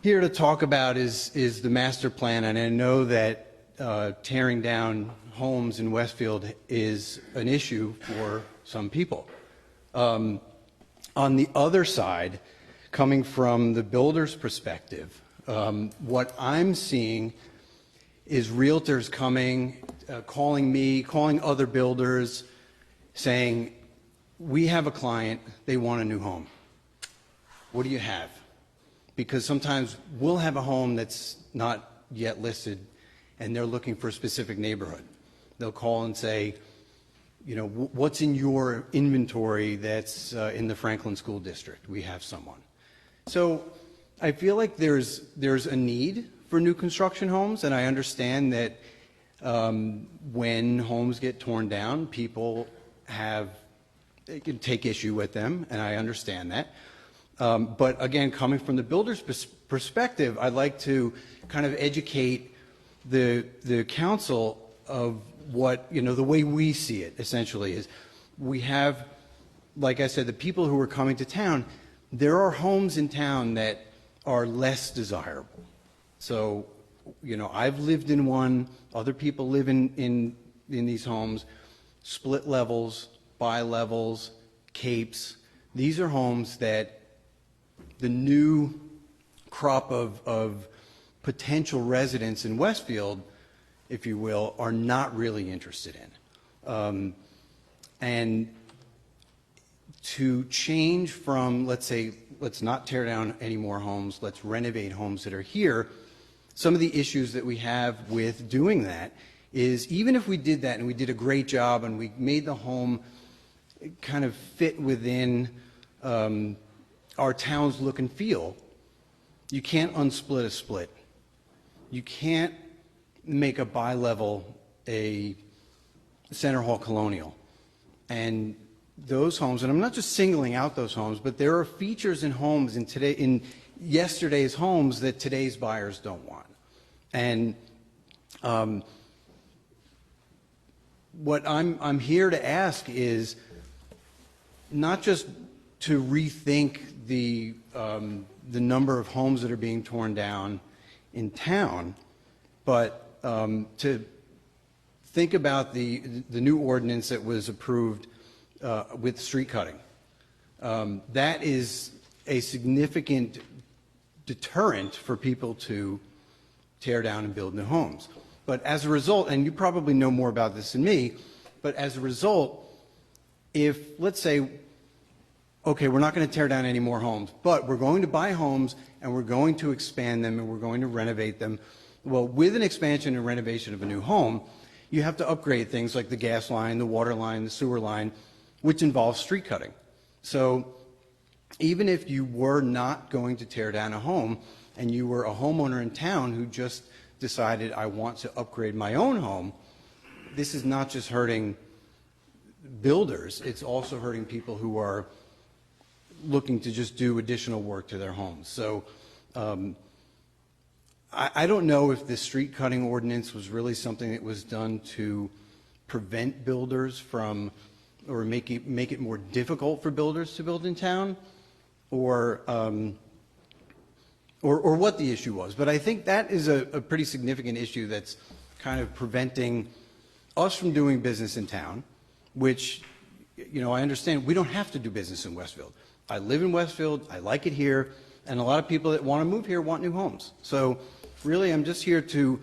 here to talk about is the master plan, and I know that tearing down homes in Westfield is an issue for some people. On the other side, coming from the builder's perspective, what I'm seeing is realtors coming, calling me, calling other builders, saying, we have a client, they want a new home. What do you have? Because sometimes we'll have a home that's not yet listed and they're looking for a specific neighborhood. They'll call and say, you know, what's in your inventory that's in the Franklin School District? We have someone. So I feel like there's a need for new construction homes, and I understand that when homes get torn down, people can take issue with them, and I understand that. But again, coming from the builder's perspective, I'd like to kind of educate the council of what, you know, the way we see it essentially is we have, like I said, the people who are coming to town, there are homes in town that are less desirable. So, you know, I've lived in one, other people live in these homes, split levels, bi-levels, capes. These are homes that the new crop of potential residents in Westfield, if you will, are not really interested in. And to change from, let's say, let's not tear down any more homes, let's renovate homes that are here, some of the issues that we have with doing that is even if we did that and we did a great job and we made the home kind of fit within our town's look and feel, you can't unsplit a split. You can't make a bi-level a Center Hall Colonial. And those homes, and I'm not just singling out those homes, but there are features in homes in yesterday's homes that today's buyers don't want. And what I'm here to ask is not just to rethink the number of homes that are being torn down in town, but to think about the new ordinance that was approved with street cutting. That is a significant deterrent for people to tear down and build new homes. But as a result, and you probably know more about this than me, but as a result, if, let's say, okay, we're not going to tear down any more homes, but we're going to buy homes and we're going to expand them and we're going to renovate them. Well, with an expansion and renovation of a new home, you have to upgrade things like the gas line, the water line, the sewer line, which involves street cutting. So even if you were not going to tear down a home and you were a homeowner in town who just decided, I want to upgrade my own home, this is not just hurting builders, it's also hurting people who are looking to just do additional work to their homes. So I don't know if the street cutting ordinance was really something that was done to prevent builders from, or make it more difficult for builders to build in town, or what the issue was. But I think that is a pretty significant issue that's kind of preventing us from doing business in town, which, you know, I understand we don't have to do business in Westfield. I live in Westfield, I like it here, and a lot of people that want to move here want new homes. So really, I'm just here to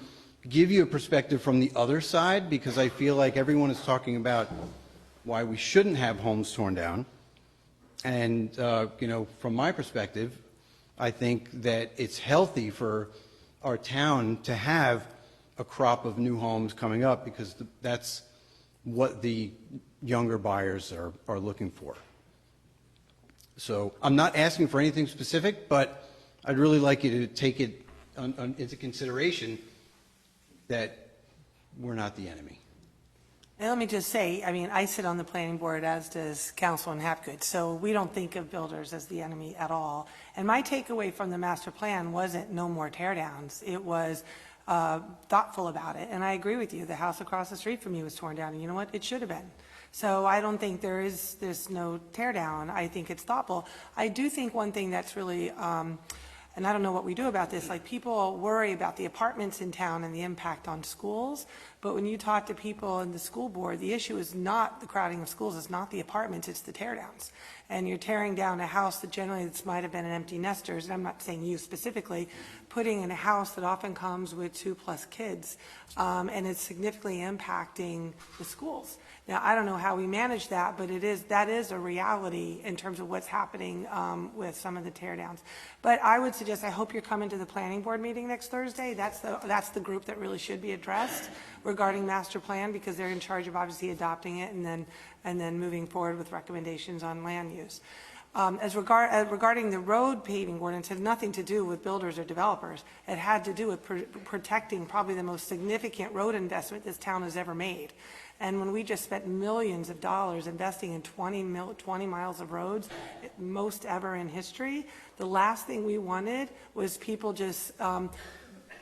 give you a perspective from the other side, because I feel like everyone is talking about why we shouldn't have homes torn down. And, you know, from my perspective, I think that it's healthy for our town to have a crop of new homes coming up, because that's what the younger buyers are looking for. So I'm not asking for anything specific, but I'd really like you to take it into consideration that we're not the enemy. And let me just say, I mean, I sit on the planning board, as does Councilman Hapgood, so we don't think of builders as the enemy at all. And my takeaway from the master plan wasn't no more tear downs. It was thoughtful about it. And I agree with you. The house across the street from you was torn down, and you know what? It should have been. So I don't think there's no tear down. I think it's thoughtful. I do think one thing that's really, and I don't know what we do about this, like people worry about the apartments in town and the impact on schools, But when you talk to people in the school board, the issue is not the crowding of schools, it's not the apartments, it's the tear downs. And you're tearing down a house that generally this might have been an empty nesters, and I'm not saying you specifically, putting in a house that often comes with 2+ kids, and it's significantly impacting the schools. Now, I don't know how we manage that, but that is a reality in terms of what's happening with some of the tear downs. But I would suggest, I hope you're coming to the planning board meeting next Thursday. That's the group that really should be addressed regarding master plan, because they're in charge of obviously adopting it and then moving forward with recommendations on land use. Regarding the road paving ordinance, it had nothing to do with builders or developers. It had to do with protecting probably the most significant road investment this town has ever made. And when we just spent millions of dollars investing in 20 miles of roads, most ever in history, the last thing we wanted was people just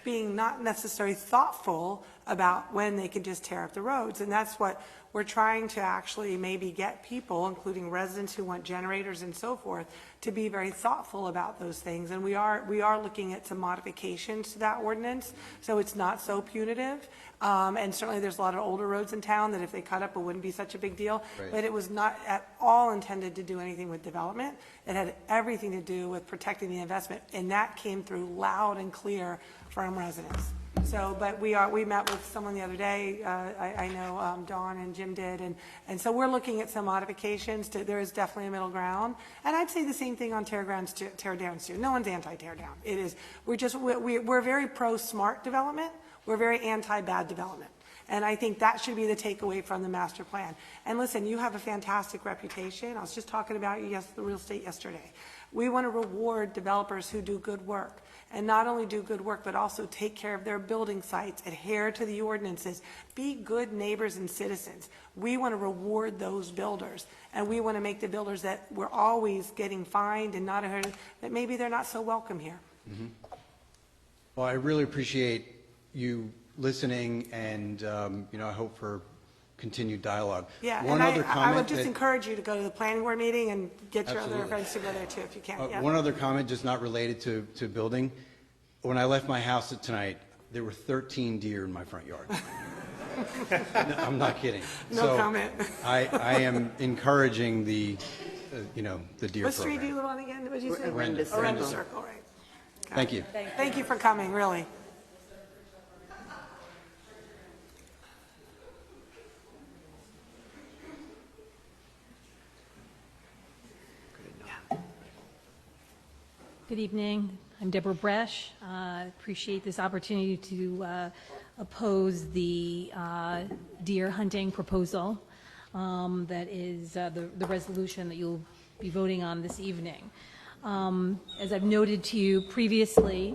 being not necessarily thoughtful about when they could just tear up the roads. And that's what we're trying to actually maybe get people, including residents who want generators and so forth, to be very thoughtful about those things. And we are looking at some modifications to that ordinance, so it's not so punitive. And certainly there's a lot of older roads in town that if they cut up, it wouldn't be such a big deal. Right. But it was not at all intended to do anything with development. It had everything to do with protecting the investment, and that came through loud and clear from residents. So, but we met with someone the other day, I know Dawn and Jim did, and so we're looking at some modifications. There is definitely a middle ground, and I'd say the same thing on tear downs too. No one's anti-tear down. It is, we're very pro-smart development. We're very anti-bad development. And I think that should be the takeaway from the master plan. And listen, you have a fantastic reputation. I was just talking about you, the real estate yesterday. We want to reward developers who do good work. And not only do good work, but also take care of their building sites, adhere to the ordinances, be good neighbors and citizens. We want to reward those builders, and we want to make the builders that we're always getting fined and not heard, that maybe they're not so welcome here. Mm-hmm. Well, I really appreciate you listening, and I hope for continued dialogue. Yeah, One and other I comment would just that- encourage you to go to the planning board meeting and get your Absolutely. other friends to go there too, if you can. Yeah. One other comment, just not related to building. When I left my house tonight, there were 13 deer in my front yard. No, I'm not kidding. No comment. I am encouraging the deer What street program. do you live on again? What did you say? Arenda Circle. Arenda Circle, right. Thank you. Thank you for coming, really. Good evening. I'm Deborah Bresch. Appreciate this opportunity to oppose the deer hunting proposal that is the resolution that you'll be voting on this evening. As I've noted to you previously,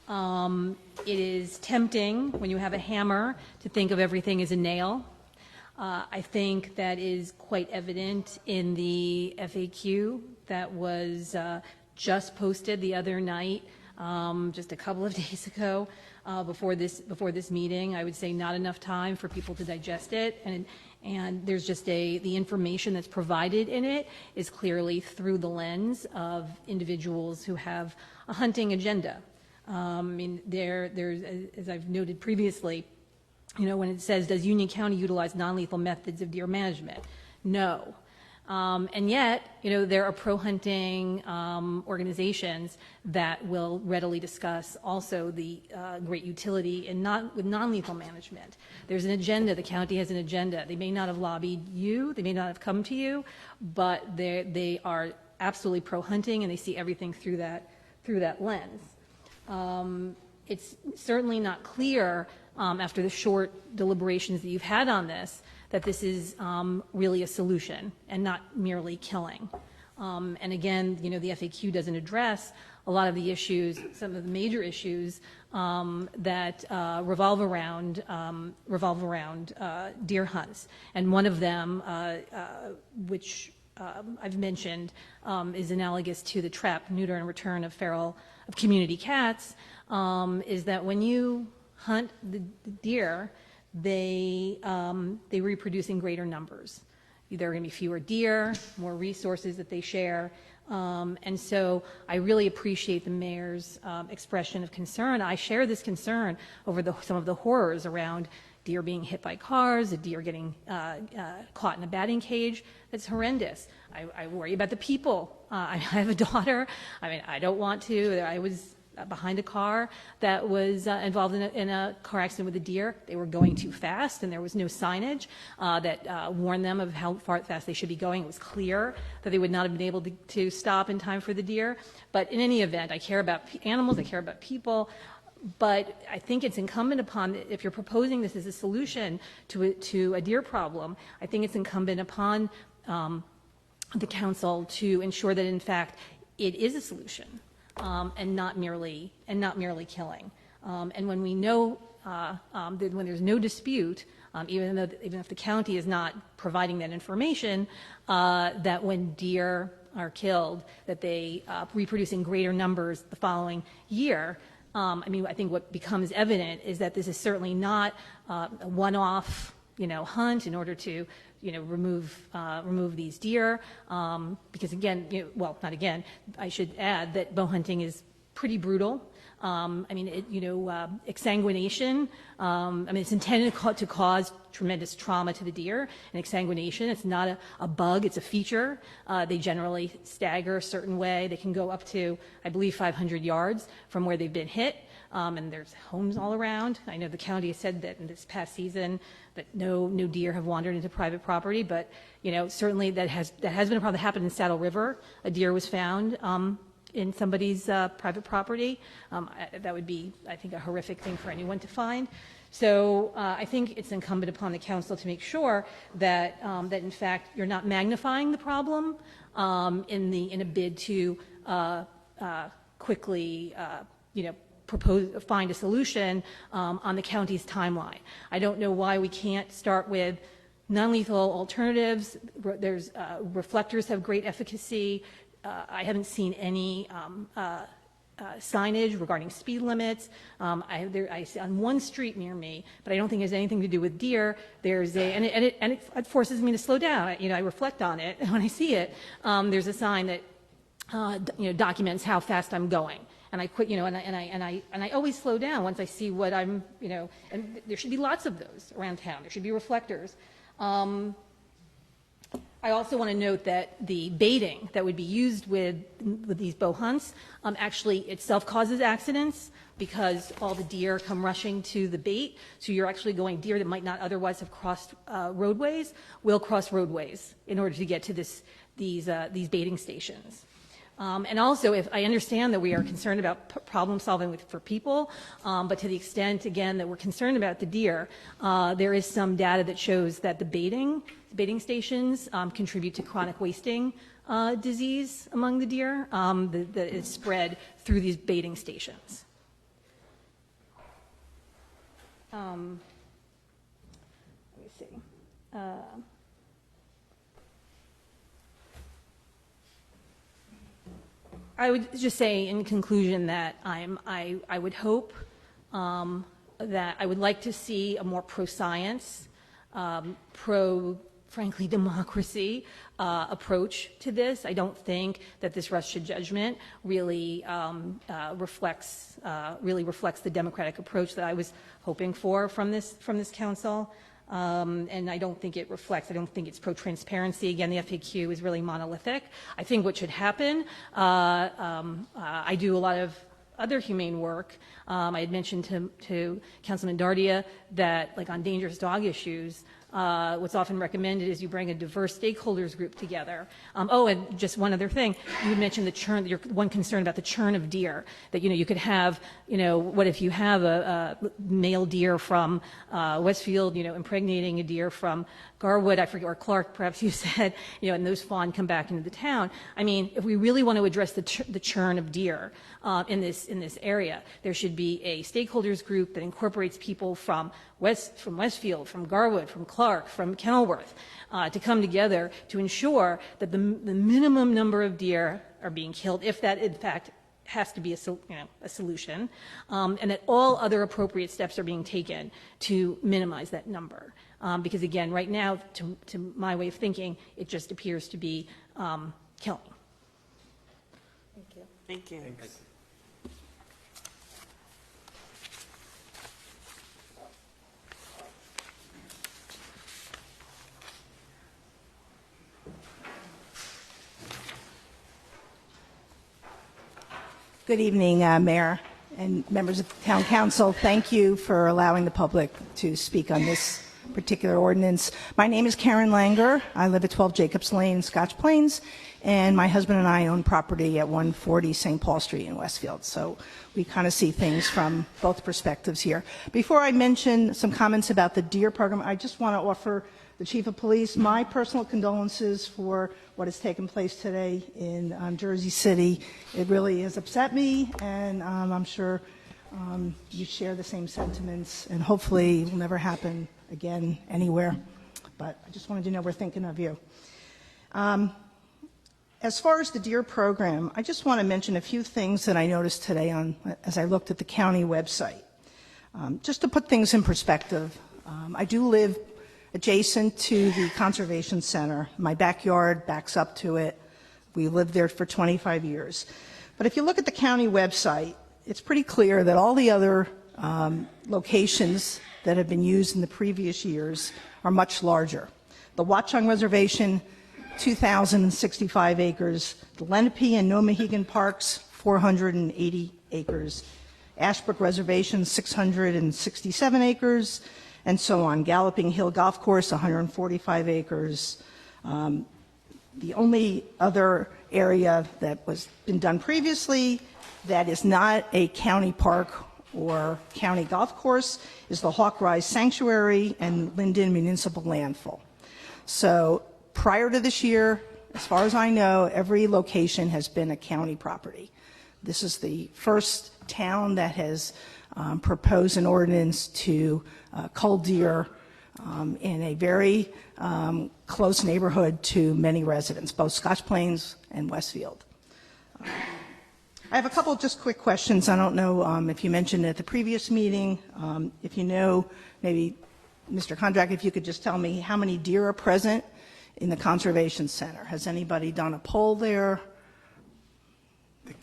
it is tempting when you have a hammer to think of everything as a nail. I think that is quite evident in the FAQ that was just posted the other night, just a couple of days ago, before this meeting. I would say not enough time for people to digest it, and there's just the information that's provided in it is clearly through the lens of individuals who have a hunting agenda. I mean, there's, as I've noted previously, when it says, does Union County utilize non-lethal methods of deer management? No. And yet, there are pro-hunting organizations that will readily discuss also the great utility with non-lethal management. There's an agenda. The county has an agenda. They may not have lobbied you. They may not have come to you, but they are absolutely pro-hunting, and they see everything through that lens. It's certainly not clear after the short deliberations that you've had on this that this is really a solution and not merely killing. And again, the FAQ doesn't address a lot of the issues, some of the major issues that revolve around deer hunts. And one of them, which I've mentioned, is analogous to the trap, neuter, and return of community cats, is that when you hunt the deer, they reproduce in greater numbers. There are going to be fewer deer, more resources that they share. And so I really appreciate the mayor's expression of concern. I share this concern over some of the horrors around, deer being hit by cars, a deer getting caught in a batting cage. It's horrendous. I worry about the people. I have a daughter. I mean, I don't want to. I was behind a car that was involved in a car accident with a deer. They were going too fast, and there was no signage that warned them of how fast they should be going. It was clear that they would not have been able to stop in time for the deer. But in any event, I care about animals, I care about people, but I think it's incumbent upon, if you're proposing this as a solution to a deer problem, I think it's incumbent upon the council to ensure that, in fact, it is a solution. And not merely killing. And when we know that when there's no dispute, even if the county is not providing that information, that when deer are killed, that they reproduce in greater numbers the following year. I mean, I think what becomes evident is that this is certainly not a one-off, hunt in order to remove these deer, because again, well, not again, I should add that bow hunting is pretty brutal. I mean, exsanguination, I mean, it's intended to cause tremendous trauma to the deer. And exsanguination, it's not a bug, it's a feature. They generally stagger a certain way. They can go up to, I believe, 500 yards from where they've been hit. And there's homes all around. I know the county has said that in this past season that no deer have wandered into private property, but certainly that has been a problem that happened in Saddle River. A deer was found in somebody's private property. That would be, I think, a horrific thing for anyone to find. So I think it's incumbent upon the council to make sure that that in fact you're not magnifying the problem in a bid to quickly find a solution on the county's timeline. I don't know why we can't start with non-lethal alternatives. There's reflectors have great efficacy. I haven't seen any signage regarding speed limits. I see on one street near me, but I don't think it has anything to do with deer. There's and it forces me to slow down. I reflect on it, and when I see it, there's a sign that documents how fast I'm going. And I quit, and I always slow down once I see what I'm, and there should be lots of those around town. There should be reflectors. I also want to note that the baiting that would be used with these bow hunts actually itself causes accidents because all the deer come rushing to the bait. So you're actually deer that might not otherwise have crossed roadways will cross roadways in order to get to these baiting stations. And also, if I understand that we are concerned about problem solving for people, but to the extent, again, that we're concerned about the deer, there is some data that shows that the baiting stations contribute to chronic wasting disease among the deer that is spread through these baiting stations. Let me see. I would just say in conclusion that I would hope that I would like to see a more pro-science, frankly, democracy approach to this. I don't think that this rush to judgment really reflects the democratic approach that I was hoping for from this council. And I don't think it's pro-transparency. Again, the FAQ is really monolithic. I think what should happen, I do a lot of other humane work. I had mentioned to Councilman Dardia that, like on dangerous dog issues, what's often recommended is you bring a diverse stakeholders group together. And just one other thing, you mentioned the churn, your one concern about the churn of deer, that, you could have, what if you have a male deer from Westfield, impregnating a deer from Garwood, I forget, or Clark, perhaps you said, and those fawn come back into the town. I mean, if we really want to address the churn of deer in this area, there should be a stakeholders group that incorporates people from Westfield, from Garwood, from Clark, from Kenilworth, to come together to ensure that the minimum number of deer are being killed, if that in fact has to be a solution, and that all other appropriate steps are being taken to minimize that number. Because again, right now, to my way of thinking, it just appears to be killing. Thank you. Thank you. Thanks. Good evening, Mayor and members of the Town Council. Thank you for allowing the public to speak on this particular ordinance. My name is Karen Langer. I live at 12 Jacobs Lane, Scotch Plains, and my husband and I own property at 140 St. Paul Street in Westfield. So we kind of see things from both perspectives here. Before I mention some comments about the DEER program, I just want to offer the Chief of Police my personal condolences for what has taken place today in Jersey City. It really has upset me, and I'm sure you share the same sentiments, and hopefully it will never happen again anywhere. But I just wanted to know we're thinking of you. As far as the DEER program, I just want to mention a few things that I noticed today as I looked at the county website. Just to put things in perspective, I do live adjacent to the Conservation Center. My backyard backs up to it. We lived there for 25 years. But if you look at the county website, it's pretty clear that all the other locations that have been used in the previous years are much larger. The Watchung Reservation, 2,065 acres. The Lenape and Nomahegan Parks, 480 acres. Ashbrook Reservation, 667 acres, and so on. Galloping Hill Golf Course, 145 acres. The only other area that was been done previously that is not a county park or county golf course is the Hawk Rise Sanctuary and Linden Municipal Landfill. So prior to this year, as far as I know, every location has been a county property. This is the first town that has proposed an ordinance to cull deer in a very close neighborhood to many residents, both Scotch Plains and Westfield. I have a couple just quick questions. I don't know if you mentioned at the previous meeting. If you know, maybe Mr. Kondrak, if you could just tell me how many deer are present in the Conservation Center. Has anybody done a poll there?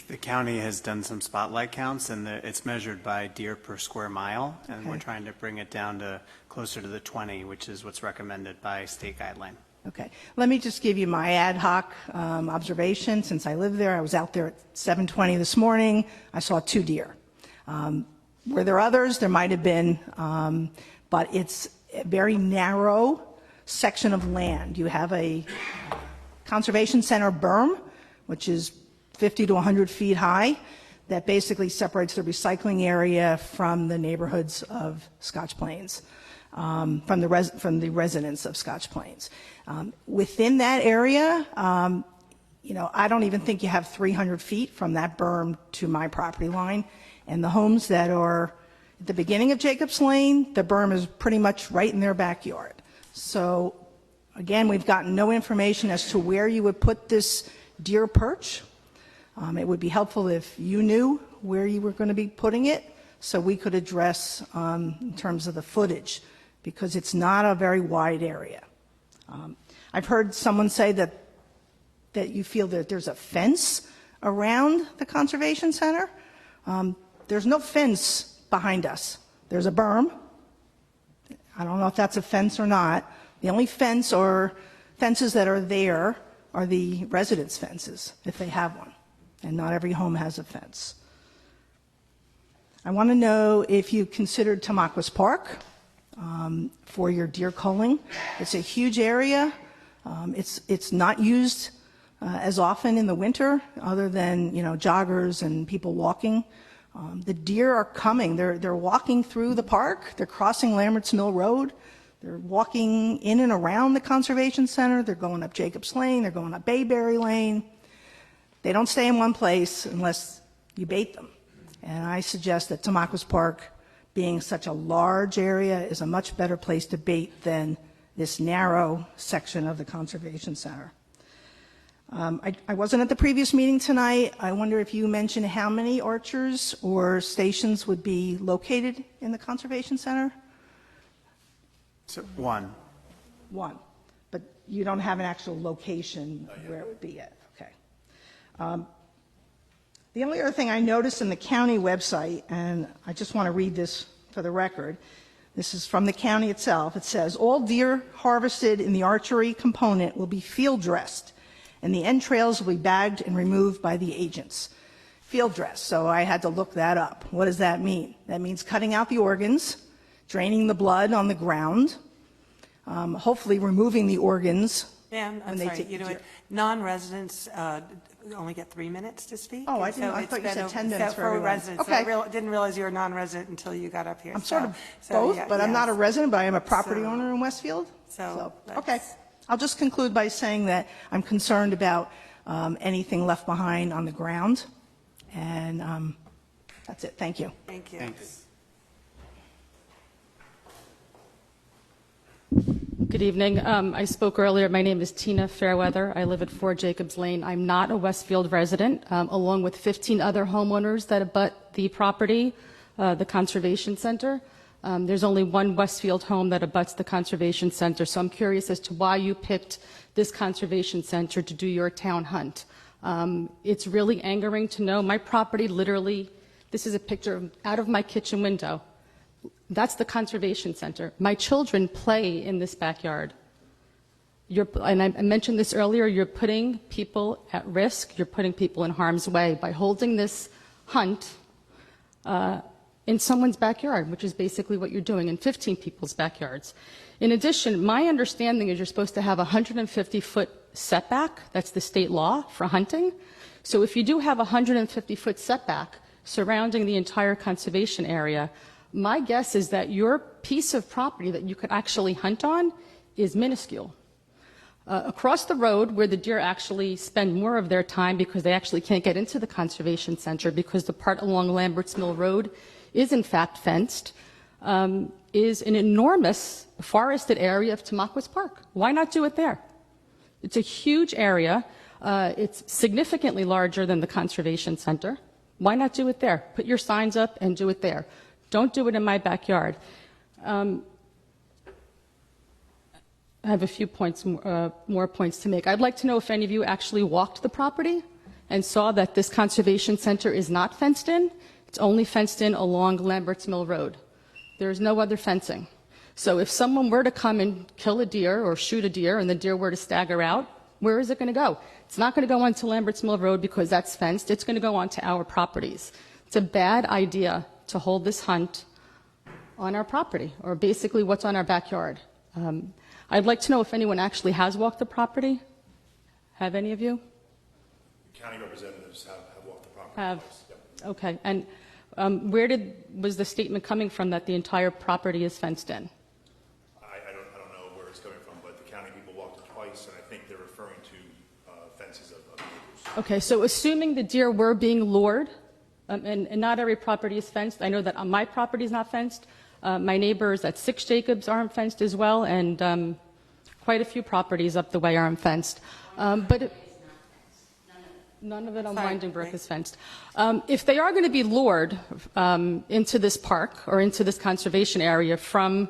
The county has done some spotlight counts, and it's measured by deer per square mile, and we're trying to bring it down to closer to the 20, which is what's recommended by state guideline. Okay. Let me just give you my ad hoc observation. Since I live there, I was out there at 7:20 this morning. I saw 2 deer. Were there others? There might have been, but it's a very narrow section of land. You have a Conservation Center berm, which is 50 to 100 feet high, that basically separates the recycling area from the neighborhoods of Scotch Plains, from the residents of Scotch Plains. Within that area, I don't even think you have 300 feet from that berm to my property line. And the homes that are at the beginning of Jacobs Lane, the berm is pretty much right in their backyard. So, again, we've gotten no information as to where you would put this deer perch. It would be helpful if you knew where you were going to be putting it so we could address in terms of the footage, because it's not a very wide area. I've heard someone say that you feel that there's a fence around the Conservation Center. There's no fence behind us. There's a berm. I don't know if that's a fence or not. The only fence or fences that are there are the residents' fences, if they have one. And not every home has a fence. I want to know if you considered Tamaqua Park for your deer culling. It's a huge area. It's not used as often in the winter, other than joggers and people walking. The deer are coming. They're walking through the park. They're crossing Lambert's Mill Road. They're walking in and around the Conservation Center. They're going up Jacobs Lane. They're going up Bayberry Lane. They don't stay in one place unless you bait them. And I suggest that Tamaqua Park, being such a large area, is a much better place to bait than this narrow section of the Conservation Center. I wasn't at the previous meeting tonight. I wonder if you mentioned how many archers or stations would be located in the Conservation Center? So, 1. 1. But you don't have an actual location where it would be yet. The only other thing I noticed in the county website, and I just want to read this for the record, this is from the county itself. It says, all deer harvested in the archery component will be field dressed, and the entrails will be bagged and removed by the agents. field dress. So I had to look that up. What does that mean? That means cutting out the organs, draining the blood on the ground, hopefully removing the organs. Ma'am, I'm when they sorry, take you the know deer. what, non-residents only get 3 minutes to speak. Oh, I and didn't- I it's thought you been said 10 a- minutes for everyone. residents. Okay. I didn't realize you were a non-resident until you got up here. I'm sort of So, both, yeah, but I'm not a yes. resident, but I am a property So- owner in Westfield. So, Okay. let's- I'll just conclude by saying that I'm concerned about anything left behind on the ground. And that's it. Thank you. Thank you. Thanks. Good evening. I spoke earlier. My name is Tina Fairweather. I live at 4 Jacobs Lane. I'm not a Westfield resident, along with 15 other homeowners that abut the property, the Conservation Center. There's only one Westfield home that abuts the Conservation Center, so I'm curious as to why you picked this Conservation Center to do your town hunt. It's really angering to know my property literally, this is a picture out of my kitchen window. That's the Conservation Center. My children play in this backyard. And I mentioned this earlier, you're putting people at risk, you're putting people in harm's way by holding this hunt in someone's backyard, which is basically what you're doing in 15 people's backyards. In addition, my understanding is you're supposed to have a 150-foot setback. That's the state law for hunting. So if you do have a 150-foot setback surrounding the entire conservation area, my guess is that your piece of property that you could actually hunt on is minuscule. Across the road, where the deer actually spend more of their time because they actually can't get into the Conservation Center because the part along Lambert's Mill Road is in fact fenced, is an enormous forested area of Tamaquas Park. Why not do it there? It's a huge area. It's significantly larger than the Conservation Center. Why not do it there? Put your signs up and do it there. Don't do it in my backyard. I have a few points, more points to make. I'd like to know if any of you actually walked the property and saw that this Conservation Center is not fenced in. It's only fenced in along Lambert's Mill Road. There's no other fencing. So if someone were to come and kill a deer or shoot a deer and the deer were to stagger out, where is it going to go? It's not going to go onto Lambert's Mill Road because that's fenced. It's going to go onto our properties. It's a bad idea to hold this hunt on our property, or basically what's on our backyard. I'd like to know if anyone actually has walked the property. Have any of you? County representatives have walked the property. Have. twice. Yep. Okay. And where was the statement coming from that the entire property is fenced in? I don't know where it's coming from, but the county people walked it twice, and I think they're referring to fences of neighbors. Okay, so assuming the deer were being lured, and not every property is fenced. I know that on my property is not fenced. My neighbors at 6 Jacobs aren't fenced as well, and quite a few properties up the way aren't fenced. But none of it on Winding Brook is fenced. If they are going to be lured into this park or into this conservation area from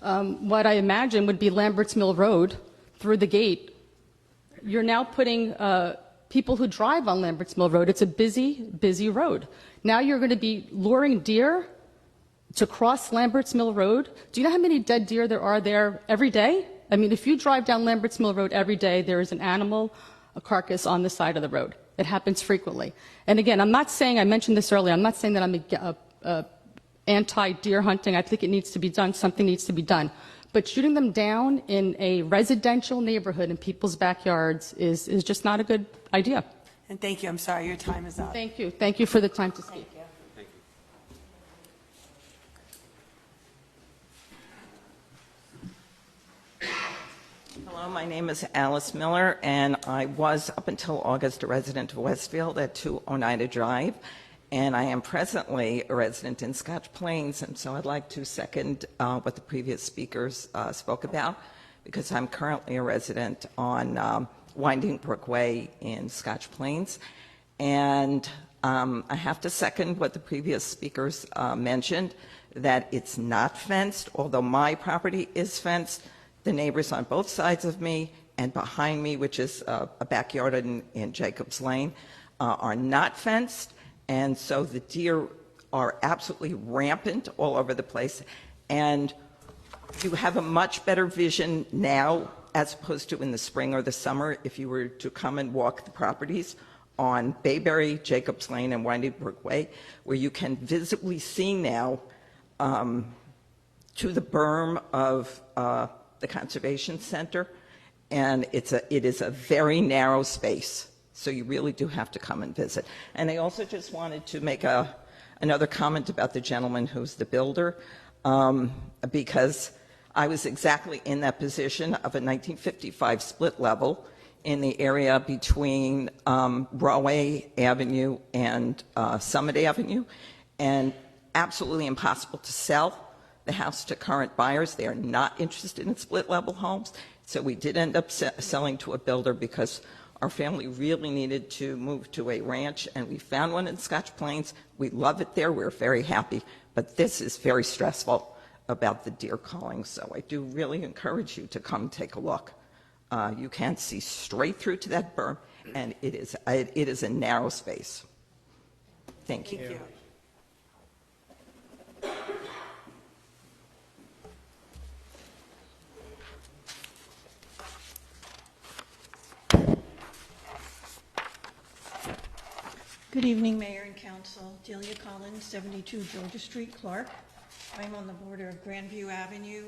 what I imagine would be Lambert's Mill Road through the gate, you're now putting people who drive on Lambert's Mill Road. It's a busy, busy road. Now you're going to be luring deer to cross Lambert's Mill Road. Do you know how many dead deer there are there every day? I mean, if you drive down Lambert's Mill Road every day, there is an animal, a carcass on the side of the road. It happens frequently. And again, I'm not saying, I mentioned this earlier, I'm not saying that I'm anti-deer hunting. I think it needs to be done. Something needs to be done. But shooting them down in a residential neighborhood in people's backyards is just not a good idea. And thank you. I'm sorry, your time is up. Thank you. Thank you for the time to speak. Hello, my name is Alice Miller, and I was, up until August, a resident of Westfield at 2 Oneida Drive, and I am presently a resident in Scotch Plains, and so I'd like to second what the previous speakers spoke about, because I'm currently a resident on Winding Brook Way in Scotch Plains, and I have to second what the previous speakers mentioned, that it's not fenced, although my property is fenced. The neighbors on both sides of me and behind me, which is a backyard in Jacobs Lane, are not fenced, and so the deer are absolutely rampant all over the place, and you have a much better vision now as opposed to in the spring or the summer if you were to come and walk the properties on Bayberry, Jacobs Lane, and Windingbrook Way, where you can visibly see now to the berm of the Conservation Center, and it is a very narrow space, so you really do have to come and visit. And I also just wanted to make another comment about the gentleman who's the builder, because I was exactly in that position of a 1955 split level in the area between Broadway Avenue and Summit Avenue, and absolutely impossible to sell the house to current buyers. They are not interested in split level homes, so we did end up selling to a builder because our family really needed to move to a ranch, and we found one in Scotch Plains. We love it there. We're very happy, but this is very stressful about the deer calling, so I do really encourage you to come take a look. You can see straight through to that berm, and it is a narrow space. Thank you. Thank you. Good evening, Mayor and Council. Delia Collins, 72 Georgia Street, Clark. I'm on the border of Grandview Avenue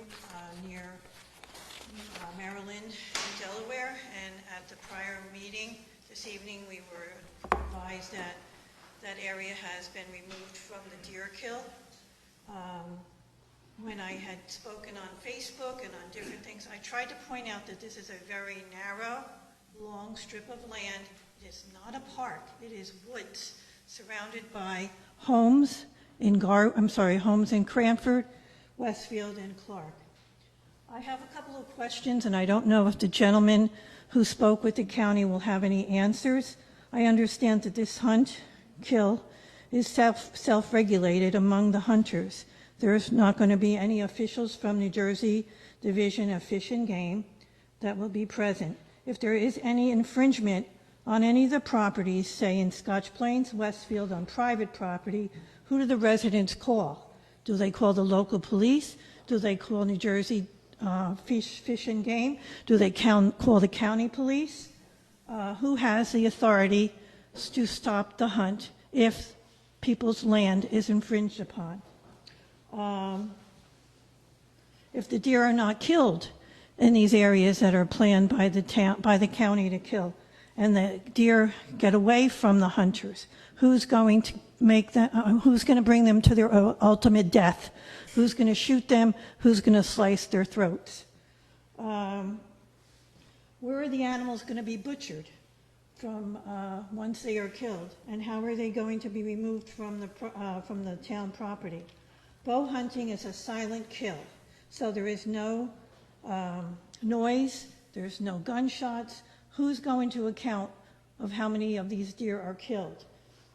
near Maryland and Delaware, and at the prior meeting this evening we were advised that that area has been removed from the deer kill. When I had spoken on Facebook and on different things, I tried to point out that this is a very narrow, long strip of land. It is not a park. It is woods surrounded by homes in homes in Cranford, Westfield, and Clark. I have a couple of questions, and I don't know if the gentleman who spoke with the county will have any answers. I understand that this kill is self-regulated among the hunters. There's not going to be any officials from New Jersey Division of Fish and Game that will be present. If there is any infringement on any of the properties, say in Scotch Plains, Westfield, on private property, who do the residents call? Do they call the local police? Do they call New Jersey Fish and Game? Do they call the county police? Who has the authority to stop the hunt if people's land is infringed upon? If the deer are not killed in these areas that are planned by the county to kill, and the deer get away from the hunters, who's going to make that? Who's going to bring them to their ultimate death? Who's going to shoot them? Who's going to slice their throats? Where are the animals going to be butchered from once they are killed, and how are they going to be removed from the town property? Bow hunting is a silent kill, so there is no noise. There's no gunshots. Who's going to account of how many of these deer are killed?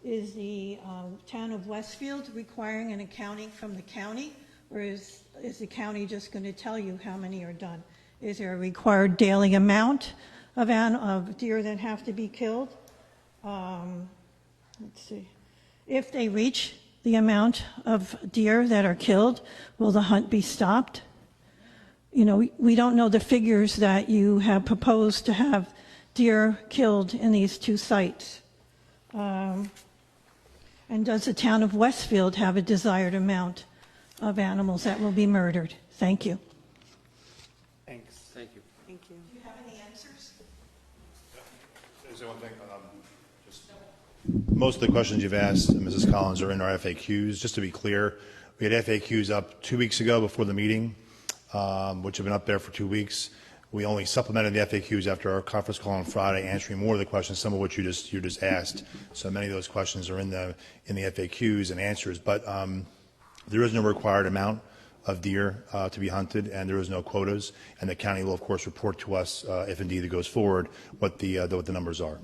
Is the town of Westfield requiring an accounting from the county, or is the county just going to tell you how many are done? Is there a required daily amount of deer that have to be killed? Let's see. If they reach the amount of deer that are killed, will the hunt be stopped? You know, we don't know the figures that you have proposed to have deer killed in these two sites. And does the town of Westfield have a desired amount of animals that will be murdered? Thank you. Thanks. Thank you. Thank you. Do you have any answers? Is there one thing? Most of the questions you've asked, Mrs. Collins, are in our FAQs. Just to be clear, we had FAQs up 2 weeks ago before the meeting, which have been up there for 2 weeks. We only supplemented the FAQs after our conference call on Friday, answering more of the questions, some of which you just asked. So many of those questions are in the FAQs and answers. But there is no required amount of deer to be hunted, and there is no quotas. And the county will, of course, report to us if indeed it goes forward what the numbers are.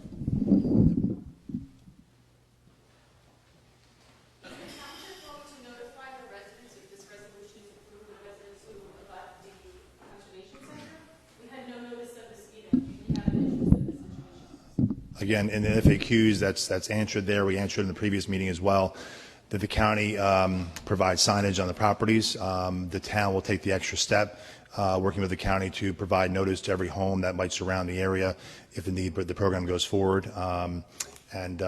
Again, in the FAQs, that's answered there. We answered in the previous meeting as well, that the county provides signage on the properties. The town will take the extra step, working with the county, to provide notice to every home that might surround the area if indeed the program goes forward. and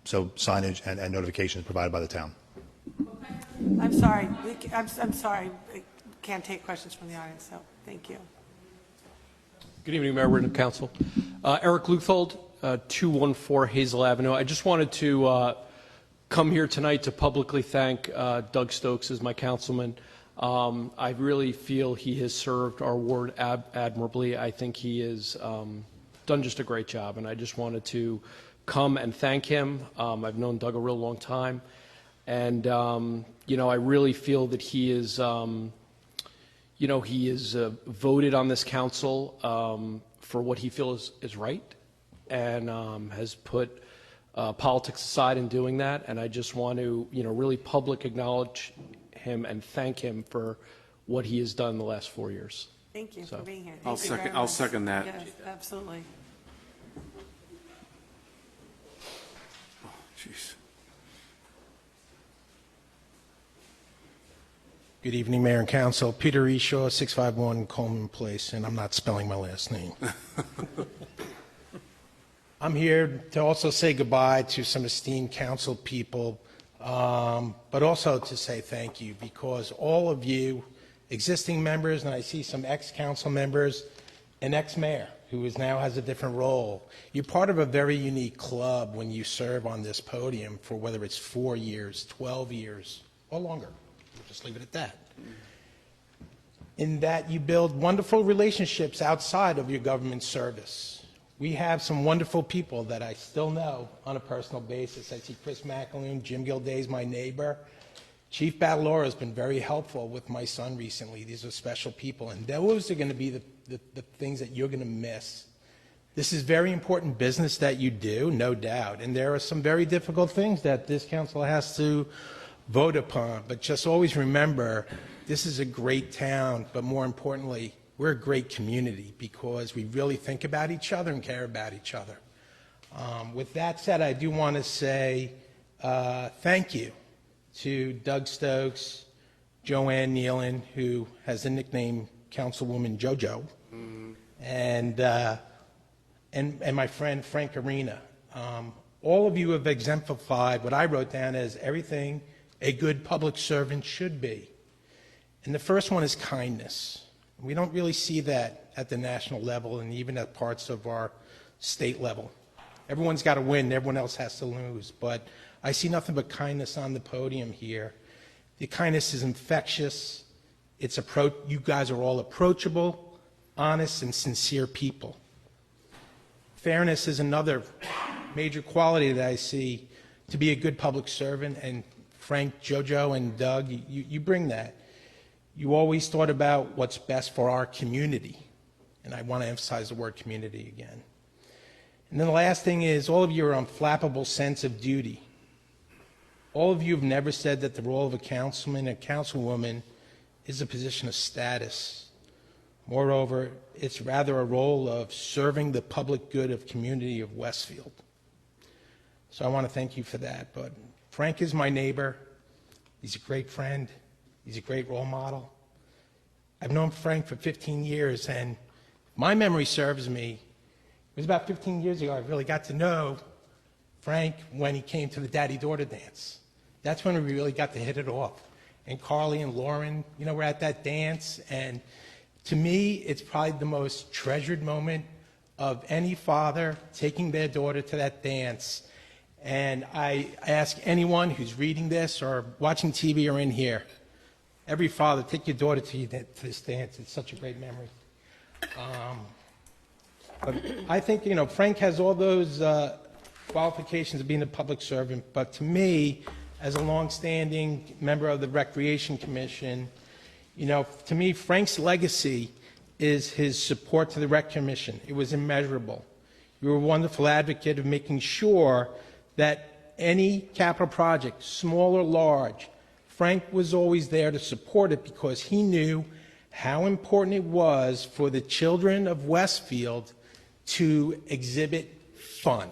so signage and notifications provided by the town. I'm sorry. I'm sorry. I can't take questions from the audience, so thank you. Good evening, Mayor and Council. Eric Luthold, 214 Hazel Avenue. I just wanted to come here tonight to publicly thank Doug Stokes as my councilman. I really feel he has served our ward admirably. I think he has done just a great job, and I just wanted to come and thank him. I've known Doug a real long time, and I really feel that he is, he is voted on this council for what he feels is right, and has put politics aside in doing that. And I just want to, really public acknowledge him and thank him for what he has done the last 4 years. Thank you for being here. I'll second that. Yes, absolutely. Jeez. Good evening, Mayor and Council. Peter Eshaw, 651 Coleman Place, and I'm not spelling my last name. I'm here to also say goodbye to some esteemed council people, but also to say thank you, because all of you, existing members, and I see some ex-council members, an ex-mayor who now has a different role. You're part of a very unique club when you serve on this podium for whether it's 4 years, 12 years, or longer. We'll just leave it at that. In that you build wonderful relationships outside of your government service. We have some wonderful people that I still know on a personal basis. I see Chris McAloon, Jim Gilday's my neighbor. Chief Batalora has been very helpful with my son recently. These are special people, and those are going to be the things that you're going to miss. This is very important business that you do, no doubt, and there are some very difficult things that this council has to vote upon, but just always remember, this is a great town, but more importantly, we're a great community because we really think about each other and care about each other. With that said, I do want to say thank you to Doug Stokes, Joanne Nealon, who has the nickname Councilwoman JoJo, and my friend Frank Arena. All of you have exemplified what I wrote down as everything a good public servant should be. And the first one is kindness. We don't really see that at the national level and even at parts of our state level. Everyone's got to win, everyone else has to lose. But I see nothing but kindness on the podium here. The kindness is infectious. You guys are all approachable, honest, and sincere people. Fairness is another major quality that I see to be a good public servant, and Frank, JoJo, and Doug, you bring that. You always thought about what's best for our community, and I want to emphasize the word community again. And then the last thing is, all of you are unflappable sense of duty. All of you have never said that the role of a councilman and councilwoman is a position of status. Moreover, it's rather a role of serving the public good of community of Westfield. So I want to thank you for that. But Frank is my neighbor. He's a great friend. He's a great role model. I've known Frank for 15 years, and my memory serves me. It was about 15 years ago I really got to know Frank when he came to the daddy-daughter dance. That's when we really got to hit it off. And Carly and Lauren, were at that dance, and to me, it's probably the most treasured moment of any father taking their daughter to that dance. And I ask anyone who's reading this or watching TV or in here, every father, take your daughter to this dance. It's such a great memory. But I think, Frank has all those qualifications of being a public servant, but to me, as a longstanding member of the Recreation Commission, to me, Frank's legacy is his support to the Rec Commission. It was immeasurable. You were a wonderful advocate of making sure that any capital project, small or large, Frank was always there to support it because he knew how important it was for the children of Westfield to exhibit fun.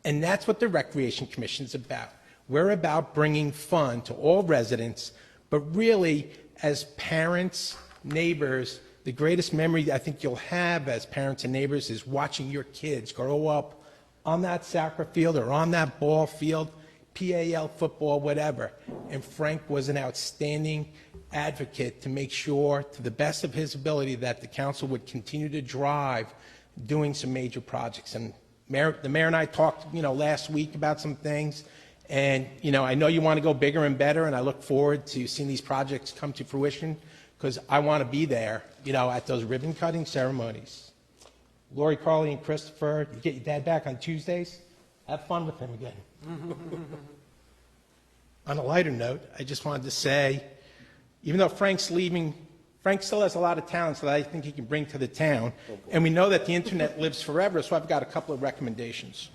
And that's what the Recreation Commission is about. We're about bringing fun to all residents, but really, as parents, neighbors, the greatest memory I think you'll have as parents and neighbors is watching your kids grow up on that soccer field or on that ball field, PAL football, whatever. And Frank was an outstanding advocate to make sure, to the best of his ability, that the council would continue to drive doing some major projects. And the mayor and I talked, last week about some things. And, I know you want to go bigger and better, and I look forward to seeing these projects come to fruition because I want to be there, at those ribbon-cutting ceremonies. Lori, Carly, and Christopher, you get your dad back on Tuesdays. Have fun with him again. On a lighter note, I just wanted to say, even though Frank's leaving, Frank still has a lot of talents that I think he can bring to the town. And we know that the internet lives forever, so I've got a couple of recommendations.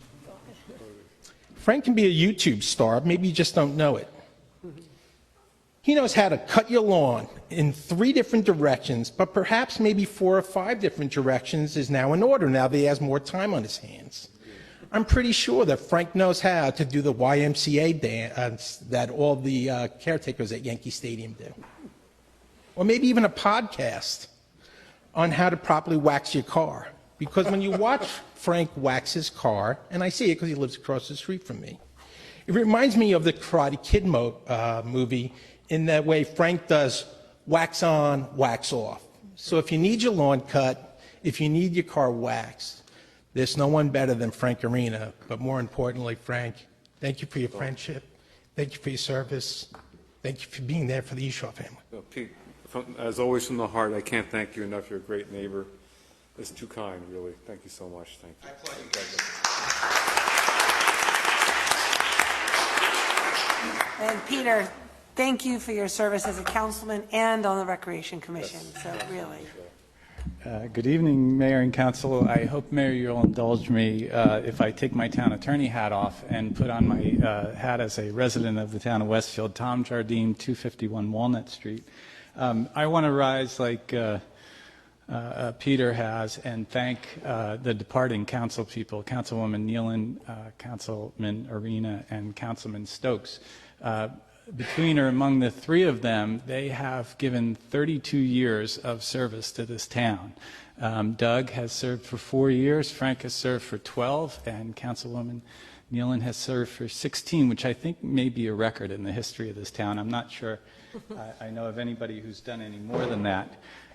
Frank can be a YouTube star, maybe you just don't know it. He knows how to cut your lawn in 3 different directions, but perhaps maybe 4 or 5 different directions is now in order now that he has more time on his hands. I'm pretty sure that Frank knows how to do the YMCA dance that all the caretakers at Yankee Stadium do. Or maybe even a podcast on how to properly wax your car. Because when you watch Frank wax his car, and I see it because he lives across the street from me, it reminds me of the Karate Kid movie in that way Frank does wax on, wax off. So if you need your lawn cut, if you need your car waxed, there's no one better than Frank Arena. But more importantly, Frank, thank you for your friendship. Thank you for your service. Thank you for being there for the Eshaw family. Well, Pete, as always from the heart, I can't thank you enough. You're a great neighbor. It's too kind, really. Thank you so much. Thank you. And Peter, thank you for your service as a councilman and on the Recreation Commission. So really. Good evening, Mayor and Council. I hope, Mayor, you'll indulge me if I take my town attorney hat off and put on my hat as a resident of the town of Westfield, Tom Jardine, 251 Walnut Street. I want to rise like Peter has and thank the departing council people, Councilwoman Nealon, Councilman Arena, and Councilman Stokes. Between or among the 3 of them, they have given 32 years of service to this town. Doug has served for 4 years, Frank has served for 12, and Councilwoman Nealon has served for 16, which I think may be a record in the history of this town. I'm not sure I know of anybody who's done any more than that.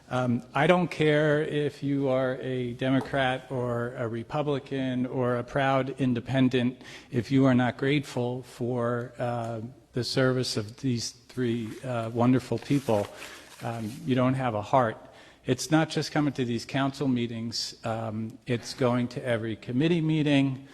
I don't care if you are a Democrat or a Republican or a proud independent, if you are not grateful for the service of these 3 wonderful people, you don't have a heart. It's not just coming to these council meetings, it's going to every committee meeting,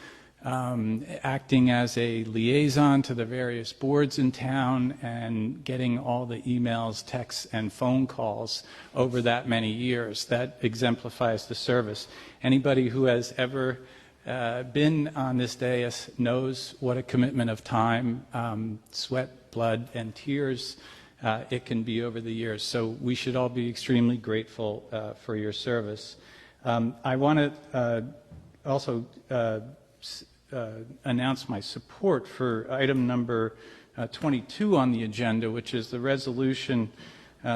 acting as a liaison to the various boards in town and getting all the emails, texts, and phone calls over that many years. That exemplifies the service. Anybody who has ever been on this dais knows what a commitment of time, sweat, blood, and tears it can be over the years. So we should all be extremely grateful for your service. I want to also announce my support for item number 22 on the agenda, which is the resolution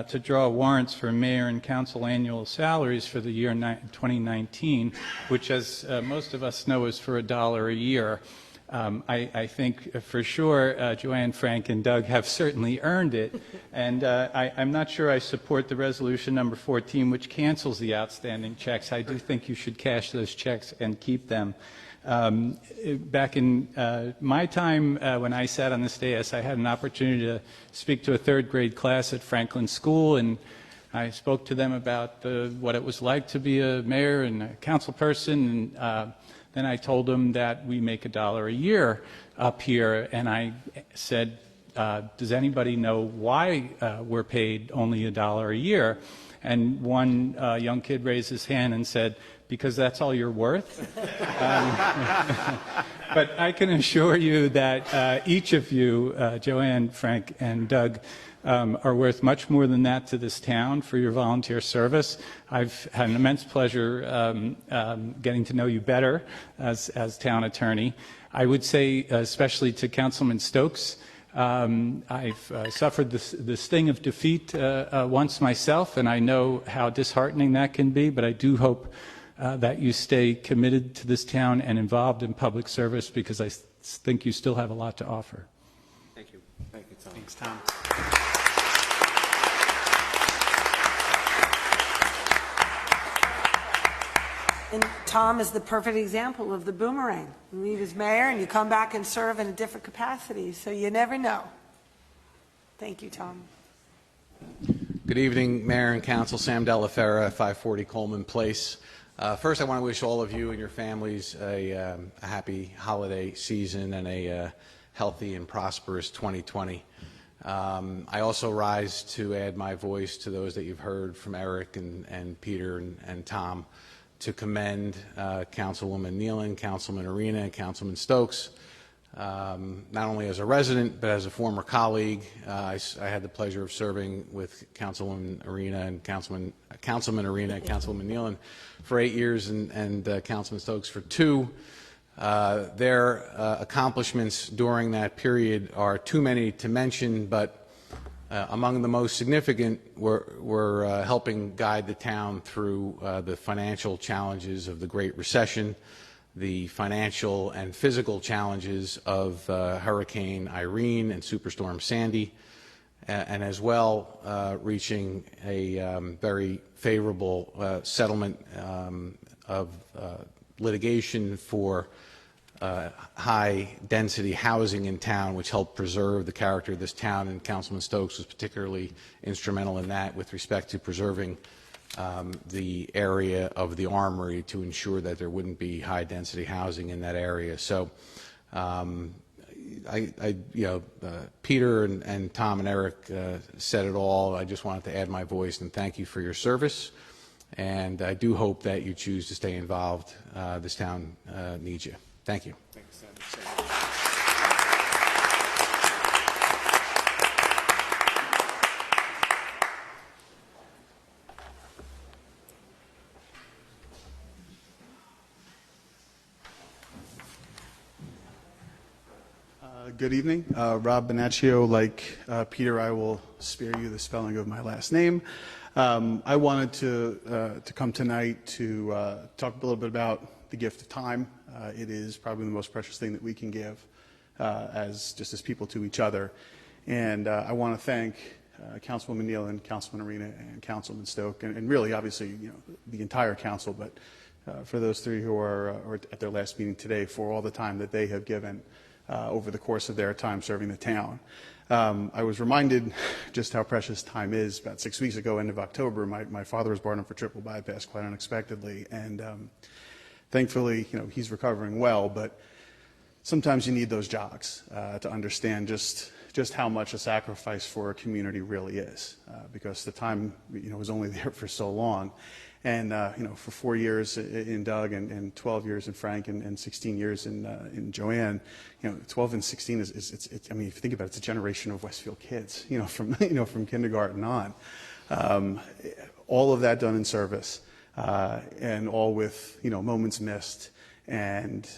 to draw warrants for mayor and council annual salaries for the year 2019, which, as most of us know, is for $1 a year. I think for sure Joanne, Frank, and Doug have certainly earned it, and I'm not sure I support the resolution number 14, which cancels the outstanding checks. I do think you should cash those checks and keep them. Back in my time when I sat on this dais, I had an opportunity to speak to a 3rd grade class at Franklin School, and I spoke to them about what it was like to be a mayor and a council person, and then I told them that we make $1 a year up here, and I said, does anybody know why we're paid only $1 a year? And one young kid raised his hand and said, because that's all you're worth. But I can assure you that each of you, Joanne, Frank, and Doug, are worth much more than that to this town for your volunteer service. I've had an immense pleasure getting to know you better as town attorney. I would say, especially to Councilman Stokes, I've suffered the sting of defeat once myself, and I know how disheartening that can be, but I do hope that you stay committed to this town and involved in public service, because I think you still have a lot to offer. Thank you. Thank you, Tom. Thanks, Tom. And Tom is the perfect example of the boomerang. You leave as mayor and you come back and serve in a different capacity, so you never know. Thank you, Tom. Good evening, Mayor and Council. Sam Delaferra, 540 Coleman Place. First, I want to wish all of you and your families a happy holiday season and a healthy and prosperous 2020. I also rise to add my voice to those that you've heard from Eric and Peter and Tom to commend Councilwoman Nealon, Councilman Arena, and Councilman Stokes. Not only as a resident, but as a former colleague. I had the pleasure of serving with Councilwoman Arena and Councilman Arena and Councilwoman Nealon for 8 years and Councilman Stokes for 2. Their accomplishments during that period are too many to mention, but among the most significant were helping guide the town through the financial challenges of the Great Recession, the financial and physical challenges of Hurricane Irene and Superstorm Sandy, and as well reaching a very favorable settlement of litigation for high-density housing in town, which helped preserve the character of this town, and Councilman Stokes was particularly instrumental in that with respect to preserving the area of the Armory to ensure that there wouldn't be high-density housing in that area. So, Peter and Tom and Eric said it all. I just wanted to add my voice and thank you for your service. And I do hope that you choose to stay involved. This town needs you. Thank you. Thanks, Good evening. Rob Bonaccio. Like Peter, I will spare you the spelling of my last name. I wanted to come tonight to talk a little bit about the gift of time. It is probably the most precious thing that we can give as people to each other. And I want to thank Councilwoman Nealon, Councilman Arena, and Councilman Stoke, and really, obviously, the entire council, but for those three who are at their last meeting today, for all the time that they have given over the course of their time serving the town. I was reminded just how precious time is. About 6 weeks ago, end of October, my father was brought in for triple bypass quite unexpectedly, and thankfully, he's recovering well. But sometimes you need those jogs to understand just how much a sacrifice for a community really is, because the time was only there for so long. And for 4 years in Doug and 12 years in Frank and 16 years in Joanne, 12 and 16 is I mean, if you think about it, it's a generation of Westfield kids, from kindergarten on. All of that done in service, and all with moments missed, and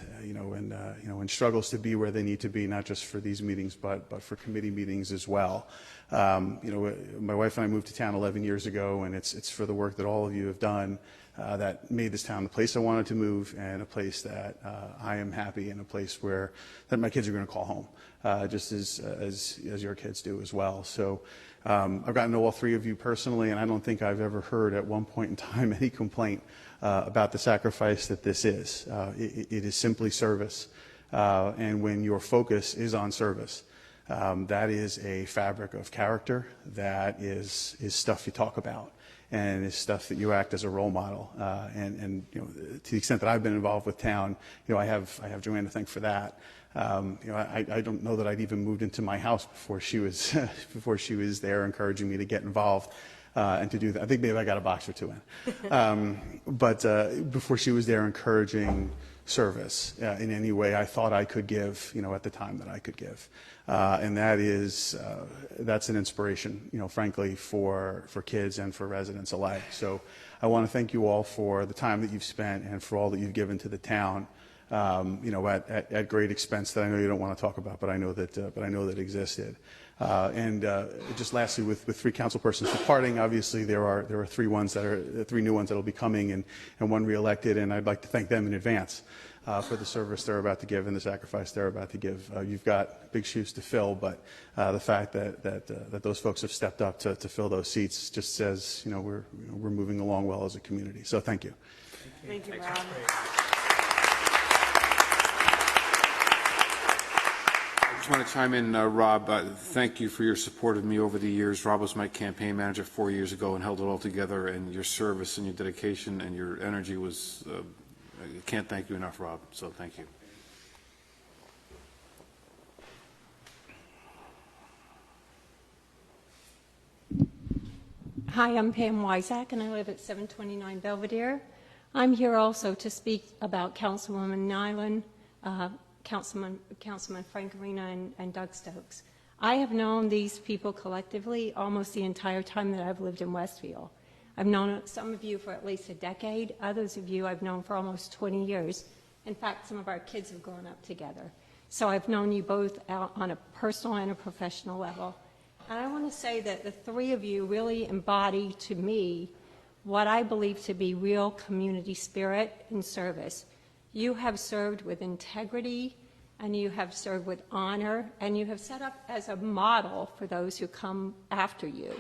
and struggles to be where they need to be, not just for these meetings, but for committee meetings as well. My wife and I moved to town 11 years ago, and it's for the work that all of you have done that made this town the place I wanted to move, and a place that I am happy, and a place that my kids are going to call home, just as your kids do as well. So I've gotten to all three of you personally, and I don't think I've ever heard at one point in time any complaint about the sacrifice that this is. It is simply service, and when your focus is on service, that is a fabric of character. That is stuff you talk about, and is stuff that you act as a role model. And to the extent that I've been involved with town, I have Joanne to thank for that. I don't know that I'd even moved into my house before she was there encouraging me to get involved. And to do that, I think maybe I got a box or two in. But before she was there encouraging service in any way I thought I could give, at the time that I could give. And that's an inspiration, frankly, for kids and for residents alike. So I want to thank you all for the time that you've spent and for all that you've given to the town. at great expense that I know you don't want to talk about, but I know that existed. And just lastly, with three council persons departing, obviously there are three new ones that will be coming and one reelected, and I'd like to thank them in advance for the service they're about to give and the sacrifice they're about to give. You've got big shoes to fill, but the fact that those folks have stepped up to fill those seats just says we're moving along well as a community. So thank you. Thank you, Rob. I just want to chime in, Rob. Thank you for your support of me over the years. Rob was my campaign manager 4 years ago and held it all together, and your service and your dedication and your energy was, I can't thank you enough, Rob, so thank you. Hi, I'm Pam Wysack, and I live at 729 Belvedere. I'm here also to speak about Councilwoman Nyland, Councilman Frank Arena, and Doug Stokes. I have known these people collectively almost the entire time that I've lived in Westfield. I've known some of you for at least a decade. Others of you I've known for almost 20 years. In fact, some of our kids have grown up together. So I've known you both on a personal and a professional level. And I want to say that the three of you really embody to me what I believe to be real community spirit and service. You have served with integrity, and you have served with honor, and you have set up as a model for those who come after you.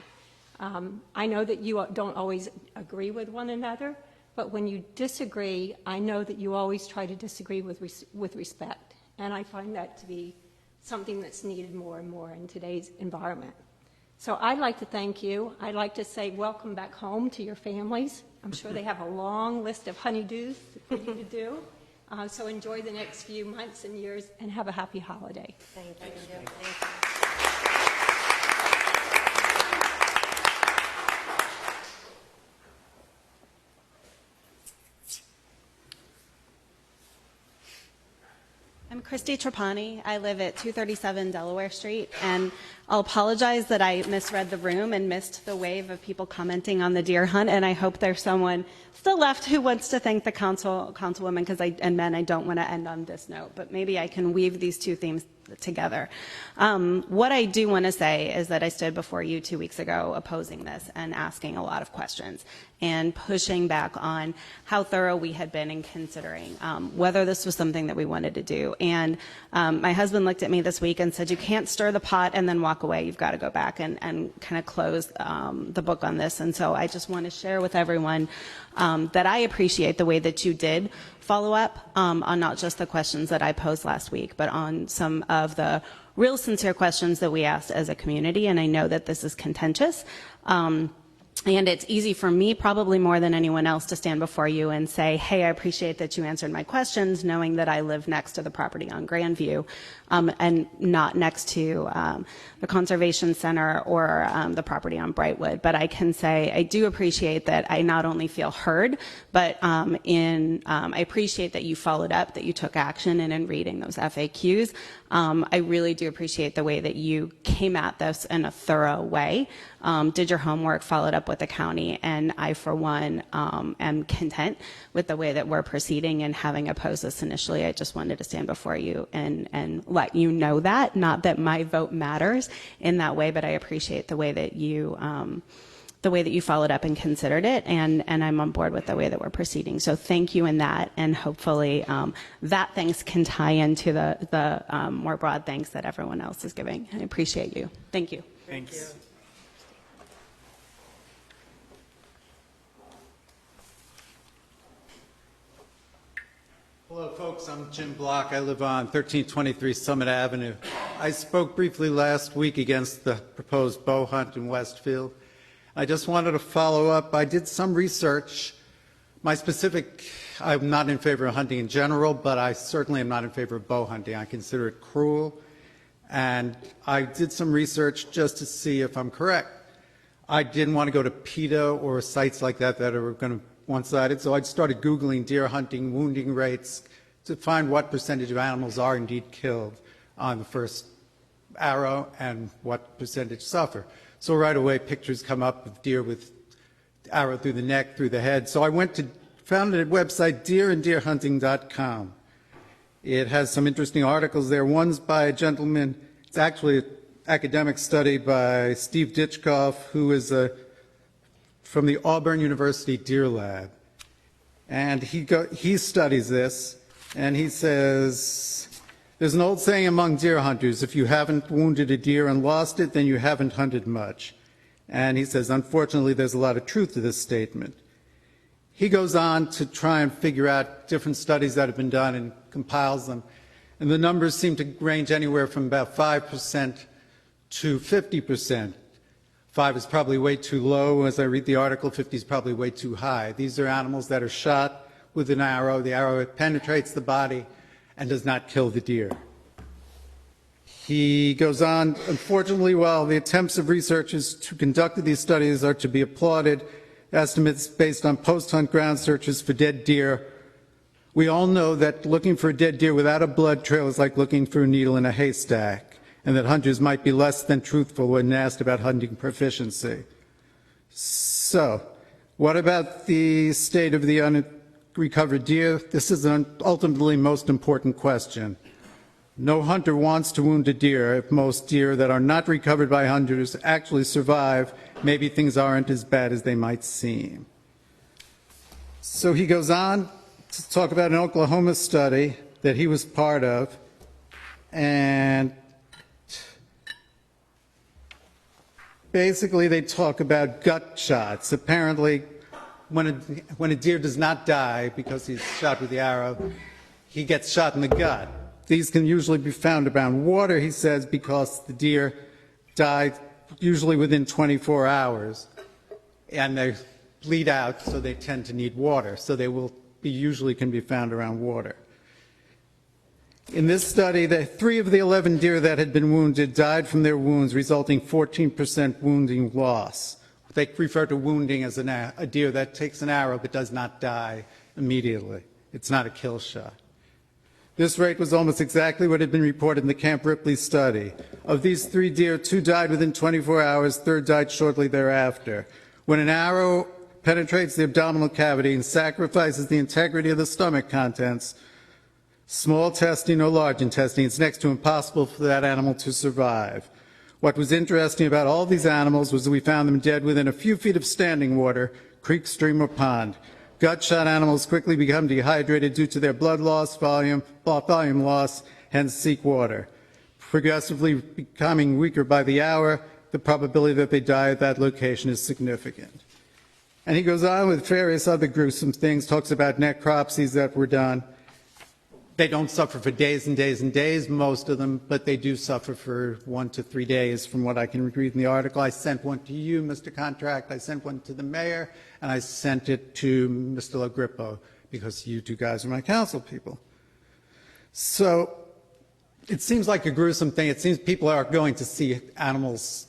I know that you don't always agree with one another, but when you disagree, I know that you always try to disagree with respect. And I find that to be something that's needed more and more in today's environment. So I'd like to thank you. I'd like to say welcome back home to your families. I'm sure they have a long list of honeydews for you to do. So enjoy the next few months and years, and have a happy holiday. Thank you. Thank you. I'm Christy Trapani. I live at 237 Delaware Street, and I'll apologize that I misread the room and missed the wave of people commenting on the deer hunt, and I hope there's someone still left who wants to thank the councilwoman, and men, I don't want to end on this note, but maybe I can weave these two themes together. What I do want to say is that I stood before you 2 weeks ago opposing this and asking a lot of questions and pushing back on how thorough we had been in considering whether this was something that we wanted to do. And my husband looked at me this week and said, you can't stir the pot and then walk away. You've got to go back and kind of close the book on this. And so I just want to share with everyone that I appreciate the way that you did follow up on not just the questions that I posed last week, but on some of the real sincere questions that we asked as a community. And I know that this is contentious. And it's easy for me, probably more than anyone else, to stand before you and say, hey, I appreciate that you answered my questions, knowing that I live next to the property on Grandview and not next to the Conservation Center or the property on Brightwood. But I can say I do appreciate that I not only feel heard, but I appreciate that you followed up, that you took action, and in reading those FAQs, I really do appreciate the way that you came at this in a thorough way, did your homework, followed up with the county, and I, for one, am content with the way that we're proceeding and having opposed this initially. I just wanted to stand before you and let you know that, not that my vote matters in that way, but I appreciate the way that you followed up and considered it, and I'm on board with the way that we're proceeding. So thank you in that, and hopefully that thanks can tie into the more broad thanks that everyone else is giving. I appreciate you. Thank you. Thanks. Hello, folks. I'm Jim Block. I live on 1323 Summit Avenue. I spoke briefly last week against the proposed bow hunt in Westfield. I just wanted to follow up. I did some research. I'm not in favor of hunting in general, but I certainly am not in favor of bow hunting. I consider it cruel. And I did some research just to see if I'm correct. I didn't want to go to PETA or sites like that that are going to one-sided, so I started Googling deer hunting wounding rates to find what percentage of animals are indeed killed on the first arrow and what percentage suffer. So right away, pictures come up of deer with arrow through the neck, through the head. So I found a website, deeranddeerhunting.com. It has some interesting articles there. One's by a gentleman, it's actually an academic study by Steve Ditchkoff, who is from the Auburn University Deer Lab. And he studies this, and he says, there's an old saying among deer hunters, if you haven't wounded a deer and lost it, then you haven't hunted much. And he says, unfortunately, there's a lot of truth to this statement. He goes on to try and figure out different studies that have been done and compiles them. And the numbers seem to range anywhere from about 5% to 50%. 5 is probably way too low. As I read the article, 50 is probably way too high. These are animals that are shot with an arrow. The arrow penetrates the body and does not kill the deer. He goes on, unfortunately, while the attempts of researchers to conduct these studies are to be applauded, estimates based on post-hunt ground searches for dead deer, we all know that looking for a dead deer without a blood trail is like looking for a needle in a haystack, and that hunters might be less than truthful when asked about hunting proficiency. So, what about the state of the unrecovered deer? This is an ultimately most important question. No hunter wants to wound a deer if most deer that are not recovered by hunters actually survive. Maybe things aren't as bad as they might seem. So he goes on to talk about an Oklahoma study that he was part of, and basically they talk about gut shots. Apparently, when a deer does not die because he's shot with the arrow, he gets shot in the gut. These can usually be found around water, he says, because the deer die usually within 24 hours, and they bleed out, so they tend to need water. So they usually can be found around water. In this study, 3 of the 11 deer that had been wounded died from their wounds, resulting 14% wounding loss. They refer to wounding as a deer that takes an arrow but does not die immediately. It's not a kill shot. This rate was almost exactly what had been reported in the Camp Ripley study. Of these 3 deer, 2 died within 24 hours, 3rd died shortly thereafter. When an arrow penetrates the abdominal cavity and sacrifices the integrity of the stomach contents, small intestine or large intestine, it's next to impossible for that animal to survive. What was interesting about all these animals was that we found them dead within a few feet of standing water, creek, stream, or pond. Gut-shot animals quickly become dehydrated due to their blood loss, volume loss, hence seek water. Progressively becoming weaker by the hour, the probability that they die at that location is significant. And he goes on with various other gruesome things, talks about necropsies that were done. They don't suffer for days and days and days, most of them, but they do suffer for 1 to 3 days from what I can read in the article. I sent one to you, Mr. Contract. I sent one to the mayor, and I sent it to Mr. LaGrippo, because you 2 guys are my council people. So it seems like a gruesome thing. It seems people are going to see animals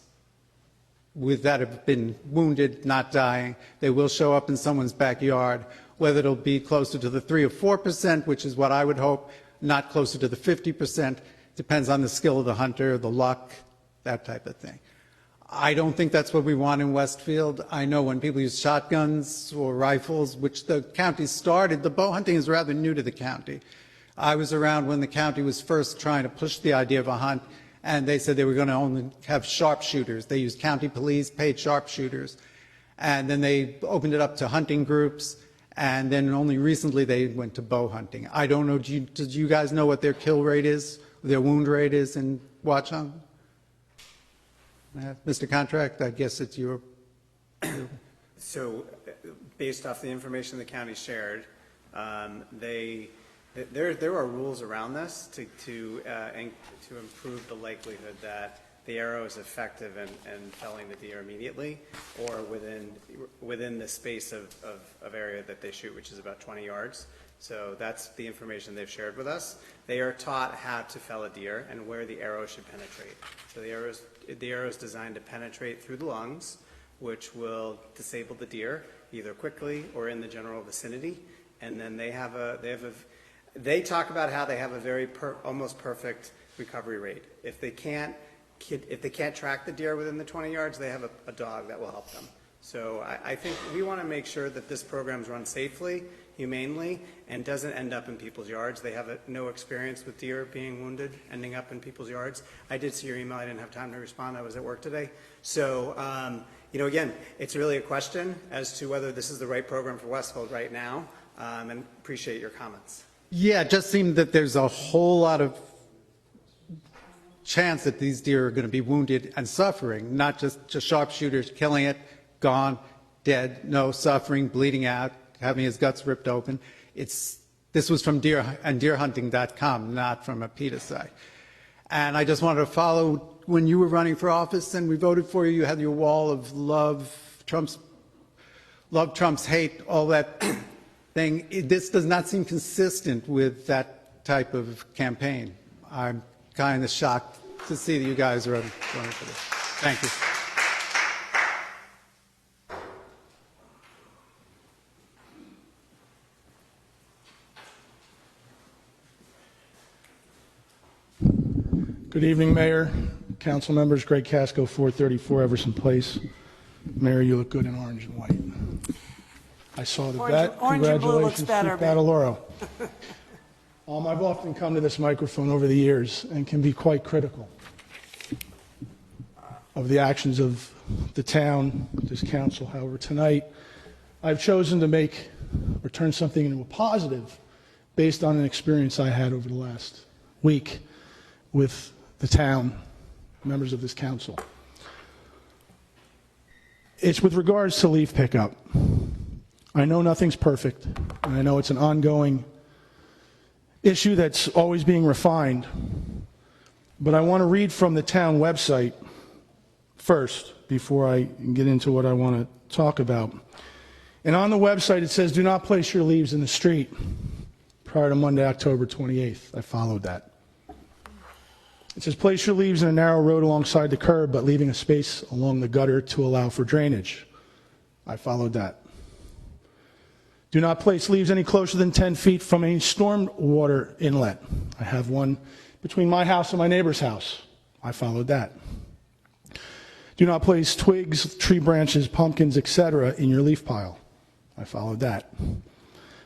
that have been wounded, not dying. They will show up in someone's backyard. Whether it'll be closer to the 3 or 4%, which is what I would hope, not closer to the 50%, depends on the skill of the hunter, the luck, that type of thing. I don't think that's what we want in Westfield. I know when people use shotguns or rifles, which the county started, the bow hunting is rather new to the county. I was around when the county was first trying to push the idea of a hunt, and they said they were going to only have sharpshooters. They used county police, paid sharpshooters, and then they opened it up to hunting groups. And then only recently they went to bow hunting. I don't know, did you guys know what their kill rate is, their wound rate is in Watchung? Mr. Contract, I guess it's your... So, based off the information the county shared, there are rules around this to improve the likelihood that the arrow is effective in felling the deer immediately, or within the space of area that they shoot, which is about 20 yards. So that's the information they've shared with us. They are taught how to fell a deer and where the arrow should penetrate. So the arrow is designed to penetrate through the lungs, which will disable the deer either quickly or in the general vicinity. And then they talk about how they have a very almost perfect recovery rate. If they can't track the deer within the 20 yards, they have a dog that will help them. So I think we want to make sure that this program's run safely, humanely, and doesn't end up in people's yards. They have no experience with deer being wounded, ending up in people's yards. I did see your email. I didn't have time to respond. I was at work today. So, again, it's really a question as to whether this is the right program for Westfield right now, and appreciate your comments. Yeah, it just seemed that there's a whole lot of chance that these deer are going to be wounded and suffering, not just sharpshooters killing it, gone, dead, no suffering, bleeding out, having his guts ripped open. This was from deerhunting.com, not from a PETA site. And I just wanted to follow, when you were running for office and we voted for you, you had your wall of love Trump's hate, all that thing. This does not seem consistent with that type of campaign. I'm kind of shocked to see that you guys are running for this. Thank you. Good evening, Mayor, council members. Greg Casco, 434 Everson Place. Mayor, you look good in orange and white. I saw the bet. Orange and blue looks Congratulations, better, Chief Badaloro. I've often come to this microphone over the years and can be quite critical of the actions of the town, this council. However, tonight I've chosen to turn something into a positive based on an experience I had over the last week with the town, members of this council. It's with regards to leaf pickup. I know nothing's perfect, and I know it's an ongoing issue that's always being refined, but I want to read from the town website first before I get into what I want to talk about. And on the website it says, do not place your leaves in the street prior to Monday, October 28th. I followed that. It says, place your leaves in a narrow road alongside the curb, but leaving a space along the gutter to allow for drainage. I followed that. Do not place leaves any closer than 10 feet from any storm water inlet. I have one between my house and my neighbor's house. I followed that. Do not place twigs, tree branches, pumpkins, etc. in your leaf pile. I followed that.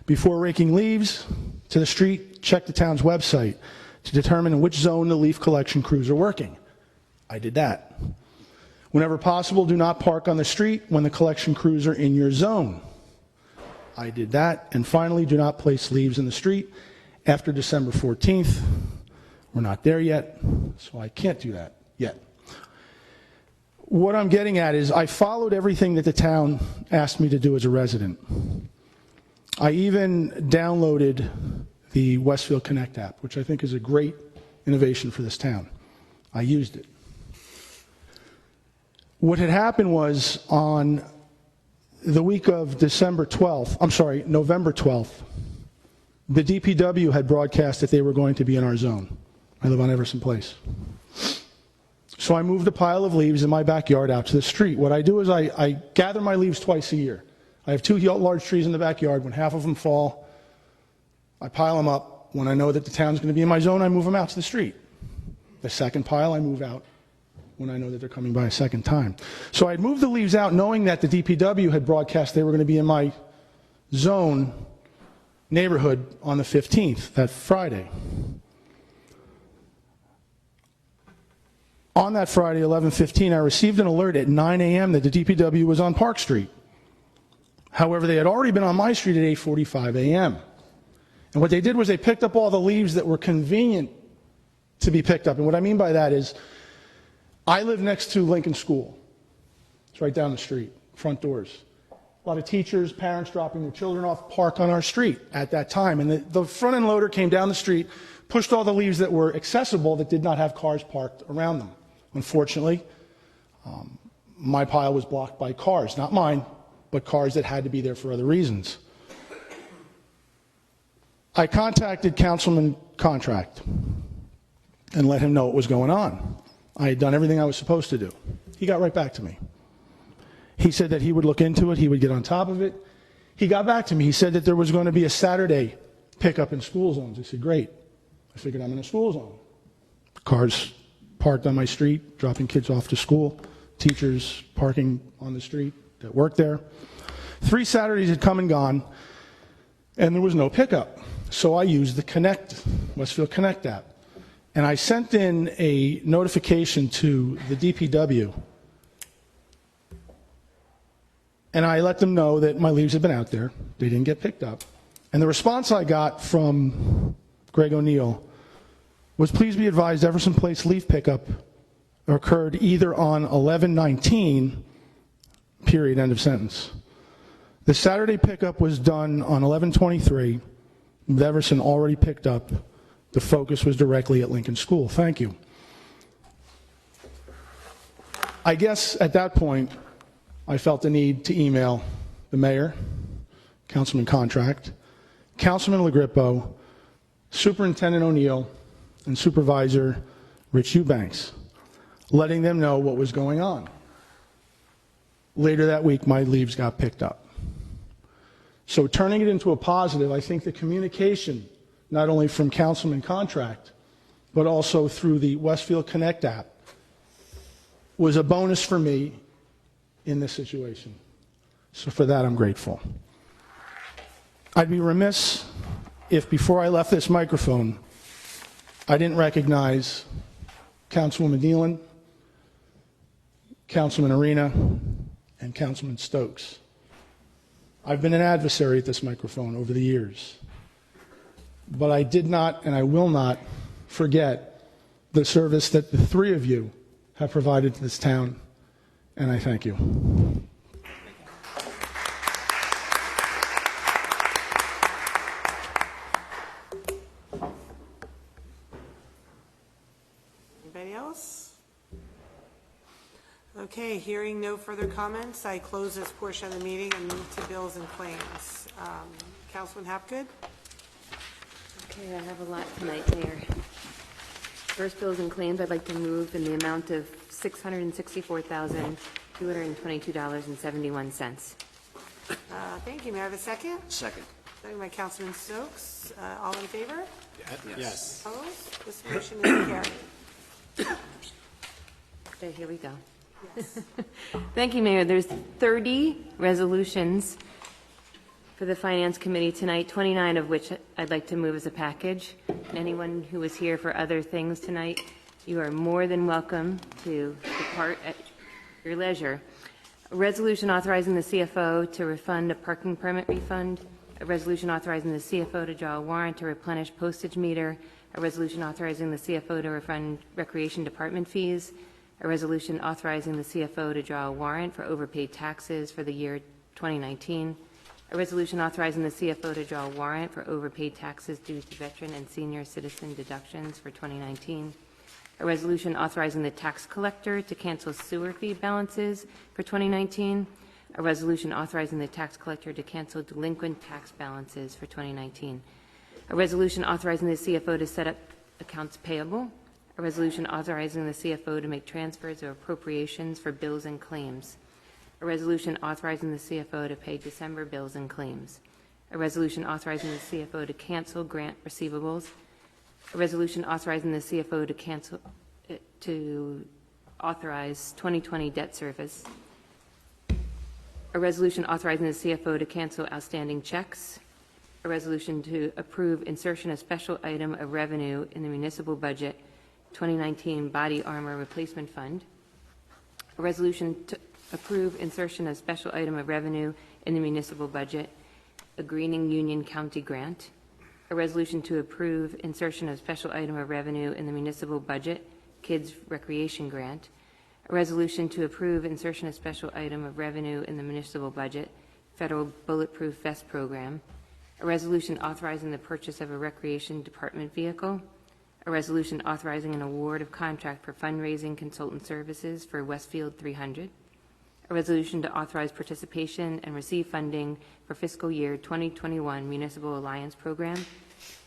Before raking leaves to the street, check the town's website to determine in which zone the leaf collection crews are working. I did that. Whenever possible, do not park on the street when the collection crews are in your zone. I did that. And finally, do not place leaves in the street after December 14th. We're not there yet, so I can't do that yet. What I'm getting at is I followed everything that the town asked me to do as a resident. I even downloaded the Westfield Connect app, which I think is a great innovation for this town. I used it. What had happened was on the week of November 12th, the DPW had broadcast that they were going to be in our zone. I live on Everson Place. So I moved a pile of leaves in my backyard out to the street. What I do is I gather my leaves twice a year. I have two large trees in the backyard. When half of them fall, I pile them up. When I know that the town's going to be in my zone, I move them out to the street. The second pile I move out when I know that they're coming by a second time. So I'd moved the leaves out knowing that the DPW had broadcast they were going to be in my zone neighborhood on the 15th, that Friday. On that Friday, 11:15, I received an alert at 9 a.m. that the DPW was on Park Street. However, they had already been on my street at 8:45 a.m. And what they did was they picked up all the leaves that were convenient to be picked up. And what I mean by that is I live next to Lincoln School. It's right down the street, front doors. A lot of teachers, parents dropping their children off park on our street at that time. And the front end loader came down the street, pushed all the leaves that were accessible that did not have cars parked around them. Unfortunately, my pile was blocked by cars, not mine, but cars that had to be there for other reasons. I contacted Councilman Contract and let him know what was going on. I had done everything I was supposed to do. He got right back to me. He said that he would look into it, he would get on top of it. He got back to me. He said that there was going to be a Saturday pickup in school zones. I said, great. I figured I'm in a school zone. Cars parked on my street, dropping kids off to school, teachers parking on the street, that worked there. 3 Saturdays had come and gone, and there was no pickup. So I used the Westfield Connect app. And I sent in a notification to the DPW. And I let them know that my leaves had been out there. They didn't get picked up. And the response I got from Greg O'Neill was, please be advised Everson Place leaf pickup occurred either on 11/19, period, end of sentence. The Saturday pickup was done on 11/23, with Everson already picked up. The focus was directly at Lincoln School. Thank you. I guess at that point, I felt the need to email the mayor, Councilman Contract, Councilman LaGrippo, Superintendent O'Neill, and Supervisor Rich Eubanks, letting them know what was going on. Later that week, my leaves got picked up. So turning it into a positive, I think the communication, not only from Councilman Contract, but also through the Westfield Connect app, was a bonus for me in this situation. So for that, I'm grateful. I'd be remiss if before I left this microphone, I didn't recognize Councilwoman Nealon, Councilman Arena, and Councilman Stokes. I've been an adversary at this microphone over the years, but I did not and I will not forget the service that the 3 of you have provided to this town, and I thank you. Anybody else? Okay, hearing no further comments, I close this portion of the meeting and move to bills and claims. Councilman Hapgood? Okay, I have a lot tonight, Mayor. First, bills and claims, I'd like to move in the amount of $664,222.71. Thank you. May I have a second? Second. Second by Councilman Stokes. All in favor? Yes. Opposed? This motion is carried. Okay, here we go. Yes. Thank you, Mayor. There's 30 resolutions for the Finance Committee tonight, 29 of which I'd like to move as a package. And anyone who is here for other things tonight, you are more than welcome to depart at your leisure. A resolution authorizing the CFO to refund a parking permit refund, a resolution authorizing the CFO to draw a warrant to replenish postage meter, a resolution authorizing the CFO to refund Recreation Department fees, a resolution authorizing the CFO to draw a warrant for overpaid taxes for the year 2019, a resolution authorizing the CFO to draw a warrant for overpaid taxes due to veteran and senior citizen deductions for 2019, a resolution authorizing the tax collector to cancel sewer fee balances for 2019, a resolution authorizing the tax collector to cancel delinquent tax balances for 2019, a resolution authorizing the CFO to set up accounts payable, a resolution authorizing the CFO to make transfers or appropriations for bills and claims, a resolution authorizing the CFO to pay December bills and claims, a resolution authorizing the CFO to cancel grant receivables, a resolution authorizing the CFO to authorize 2020 debt service, a resolution authorizing the CFO to cancel outstanding checks, a resolution to approve insertion of special item of revenue in the municipal budget 2019 Body Armor Replacement Fund, a resolution to approve insertion of special item of revenue in the municipal budget, a Greening Union County grant, a resolution to approve insertion of special item of revenue in the municipal budget, Kids Recreation Grant, a resolution to approve insertion of special item of revenue in the municipal budget, Federal Bulletproof Vest Program, a resolution authorizing the purchase of a Recreation Department vehicle, a resolution authorizing an award of contract for fundraising consultant services for Westfield 300, a resolution to authorize participation and receive funding for fiscal year 2021 Municipal Alliance Program,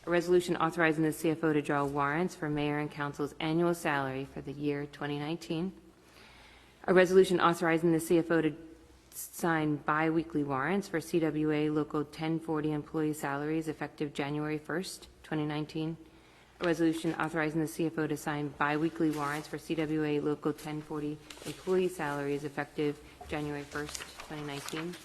a resolution authorizing the CFO to draw warrants for mayor and council's annual salary for the year 2019, a resolution authorizing the CFO to sign bi-weekly warrants for CWA Local 1040 employee salaries effective January 1st, 2019, a resolution authorizing the CFO to sign bi-weekly warrants for CWA Local 1040 employee salaries effective January 1st, 2019.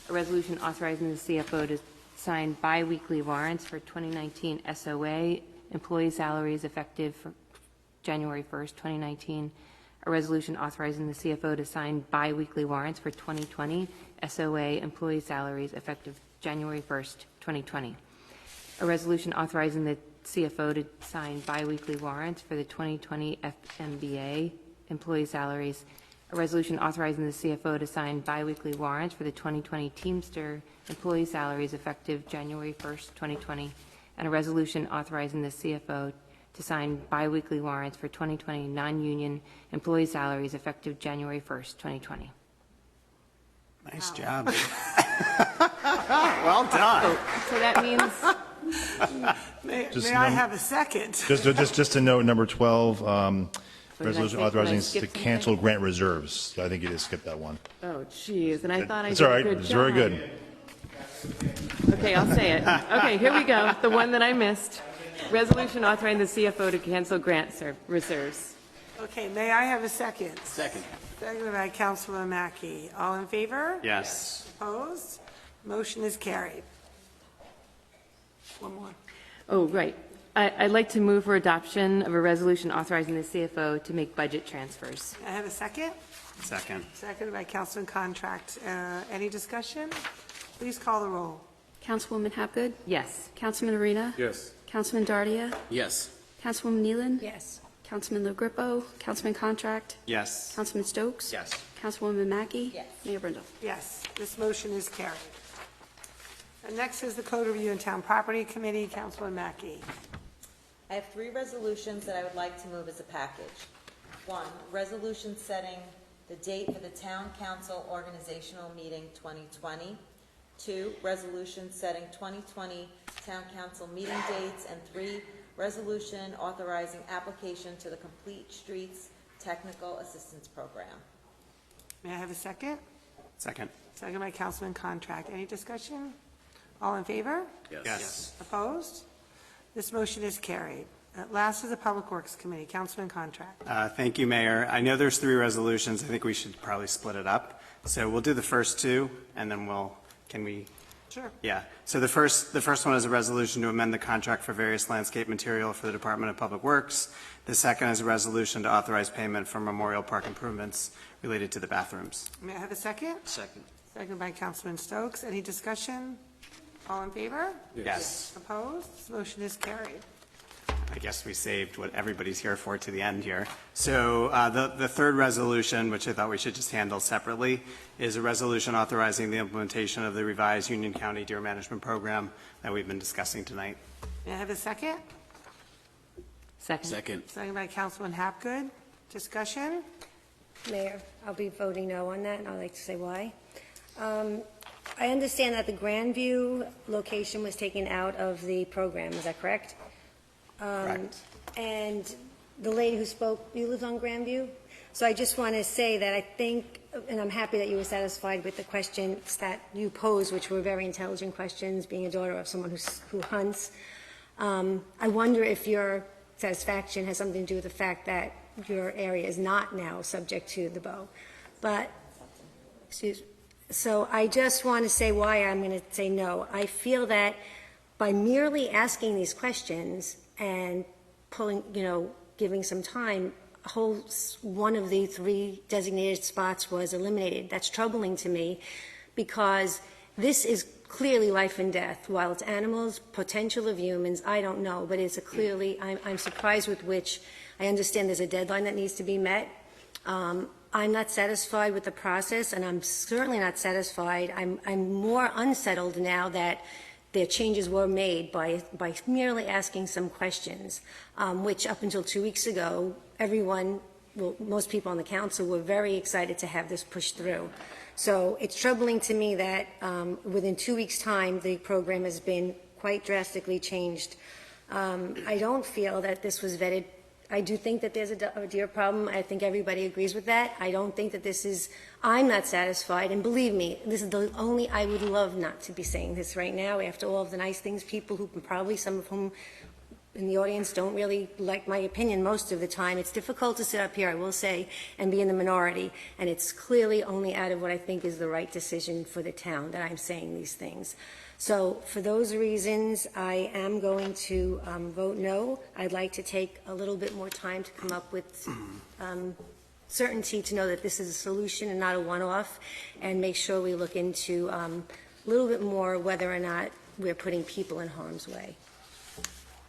A resolution authorizing the CFO to sign biweekly warrants for 2019 SOA employee salaries effective for January 1st, 2019. A resolution authorizing the CFO to sign biweekly warrants for 2020 SOA employee salaries effective January 1st, 2020. A resolution authorizing the CFO to sign biweekly warrants for the 2020 FMBA employee salaries. A resolution authorizing the CFO to sign biweekly warrants for the 2020 Teamster employee salaries effective January 1st, 2020. And a resolution authorizing the CFO to sign biweekly warrants for 2020 non-union employee salaries effective January 1st, 2020. Nice job. Well done. So that means May Just I num- have a second? Just to note, number 12, resolution did I authorizing skip to something? cancel grant reserves. I think you just skipped that one. Oh, geez, and I thought I It's did all a right. good It's job. very good. Okay, I'll say it. Okay, here we go. The one that I missed. Resolution authorizing the CFO to cancel grant reserves. Okay, may I have a second? Second. Seconded by Councilman Mackey. All in favor? Yes. Opposed? Motion is carried. One more. Oh, right. I'd like to move for adoption of a resolution authorizing the CFO to make budget transfers. May I have a second? Second. Seconded by Councilman Contract. Any discussion? Please call the roll. Councilwoman Hapgood? Yes. Councilman Arena? Yes. Councilman Dardia? Yes. Councilwoman Nealon? Yes. Councilman LaGrippo? Councilman Contract? Yes. Councilman Stokes? Yes. Councilwoman Mackey? Yes. Mayor Brindle? Yes, this motion is carried. And next is the Code Review and Town Property Committee. Councilman Mackey. I have 3 resolutions that I would like to move as a package. 1, resolution setting the date for the Town Council Organizational Meeting 2020. 2, resolution setting 2020 Town Council meeting dates. And 3, resolution authorizing application to the Complete Streets Technical Assistance Program. May I have a second? Second. Second by Councilman Contract. Any discussion? All in favor? Yes. Opposed? This motion is carried. Last is the Public Works Committee. Councilman Contract. Thank you, Mayor. I know there's 3 resolutions. I think we should probably split it up. So we'll do the first 2, and then can we? Sure. Yeah. So the first one is a resolution to amend the contract for various landscape material for the Department of Public Works. The second is a resolution to authorize payment for Memorial Park improvements related to the bathrooms. May I have a second? Second. Second by Councilman Stokes. Any discussion? All in favor? Yes. Opposed? This motion is carried. I guess we saved what everybody's here for to the end here. So the third resolution, which I thought we should just handle separately, is a resolution authorizing the implementation of the revised Union County Deer Management Program that we've been discussing tonight. May I have a second? Second. Second. Second by Councilman Hapgood. Discussion? Mayor, I'll be voting no on that, and I'd like to say why. I understand that the Grandview location was taken out of the program, is that correct? Correct. And the lady who spoke, you live on Grandview? So I just want to say that I think, and I'm happy that you were satisfied with the questions that you posed, which were very intelligent questions, being a daughter of someone who hunts. I wonder if your satisfaction has something to do with the fact that your area is not now subject to the bow. But, so I just want to say why I'm going to say no. I feel that by merely asking these questions and giving some time, one of the 3 designated spots was eliminated. That's troubling to me because this is clearly life and death. While it's animals, potential of humans, I don't know, but it's clearly, I'm surprised with which I understand there's a deadline that needs to be met. I'm not satisfied with the process, and I'm certainly not satisfied. I'm more unsettled now that the changes were made by merely asking some questions, which up until 2 weeks ago, most people on the council were very excited to have this pushed through. So it's troubling to me that within 2 weeks' time, the program has been quite drastically changed. I don't feel that this was vetted. I do think that there's a deer problem. I think everybody agrees with that. I don't think that I'm not satisfied. And believe me, this is I would love not to be saying this right now after all of the nice things people who probably some of whom in the audience don't really like my opinion most of the time. It's difficult to sit up here, I will say, and be in the minority, and it's clearly only out of what I think is the right decision for the town that I'm saying these things. So for those reasons, I am going to vote no. I'd like to take a little bit more time to come up with certainty to know that this is a solution and not a one-off, and make sure we look into a little bit more whether or not we're putting people in harm's way.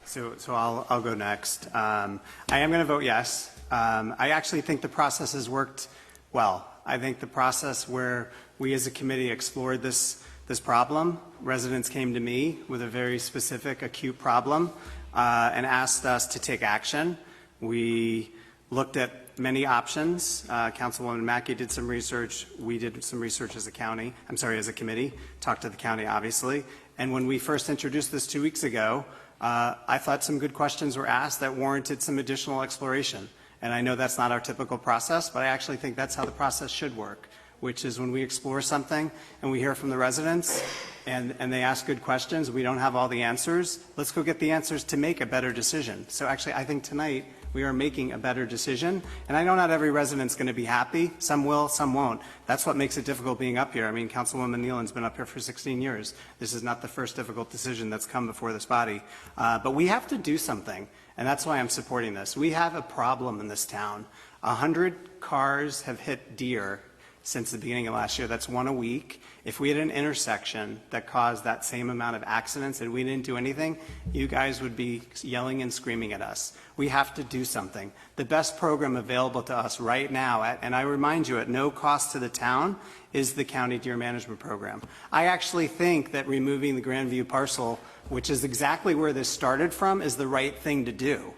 So I'll go next. I am going to vote yes. I actually think the process has worked well. I think the process where we as a committee explored this problem, residents came to me with a very specific, acute problem and asked us to take action. We looked at many options. Councilwoman Mackey did some research. We did some research as a county. I'm sorry, as a committee. Talked to the county, obviously. And when we first introduced this 2 weeks ago, I thought some good questions were asked that warranted some additional exploration. And I know that's not our typical process, but I actually think that's how the process should work, which is when we explore something and we hear from the residents and they ask good questions, we don't have all the answers, let's go get the answers to make a better decision. So actually, I think tonight we are making a better decision. And I know not every resident's going to be happy. Some will, some won't. That's what makes it difficult being up here. I mean, Councilwoman Nealon's been up here for 16 years. This is not the first difficult decision that's come before this body. But we have to do something, and that's why I'm supporting this. We have a problem in this town. 100 cars have hit deer since the beginning of last year. That's one a week. If we had an intersection that caused that same amount of accidents and we didn't do anything, you guys would be yelling and screaming at us. We have to do something. The best program available to us right now, and I remind you, at no cost to the town, is the county deer management program. I actually think that removing the Grandview parcel, which is exactly where this started from, is the right thing to do.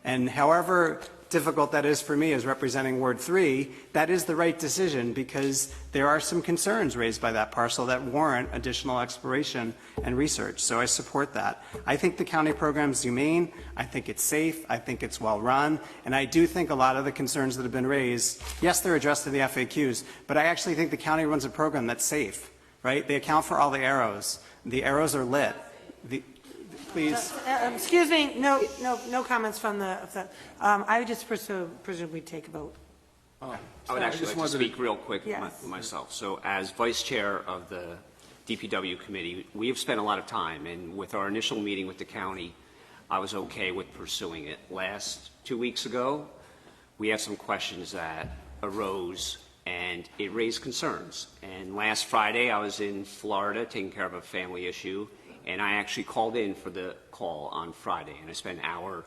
And however difficult that is for me as representing Ward 3, that is the right decision because there are some concerns raised by that parcel that warrant additional exploration and research. So I support that. I think the county program is humane. I think it's safe. I think it's well run. And I do think a lot of the concerns that have been raised, yes, they're addressed in the FAQs, but I actually think the county runs a program that's safe, right? They account for all the arrows. The arrows are lit. Please. Excuse me, no comments from the, I would just presume we'd take a vote. I would actually like to speak real quick myself. So as vice chair of the DPW committee, we have spent a lot of time, and with our initial meeting with the county, I was okay with pursuing it. Last 2 weeks ago, we had some questions that arose, and it raised concerns. And last Friday, I was in Florida taking care of a family issue, and I actually called in for the call on Friday, and I spent an hour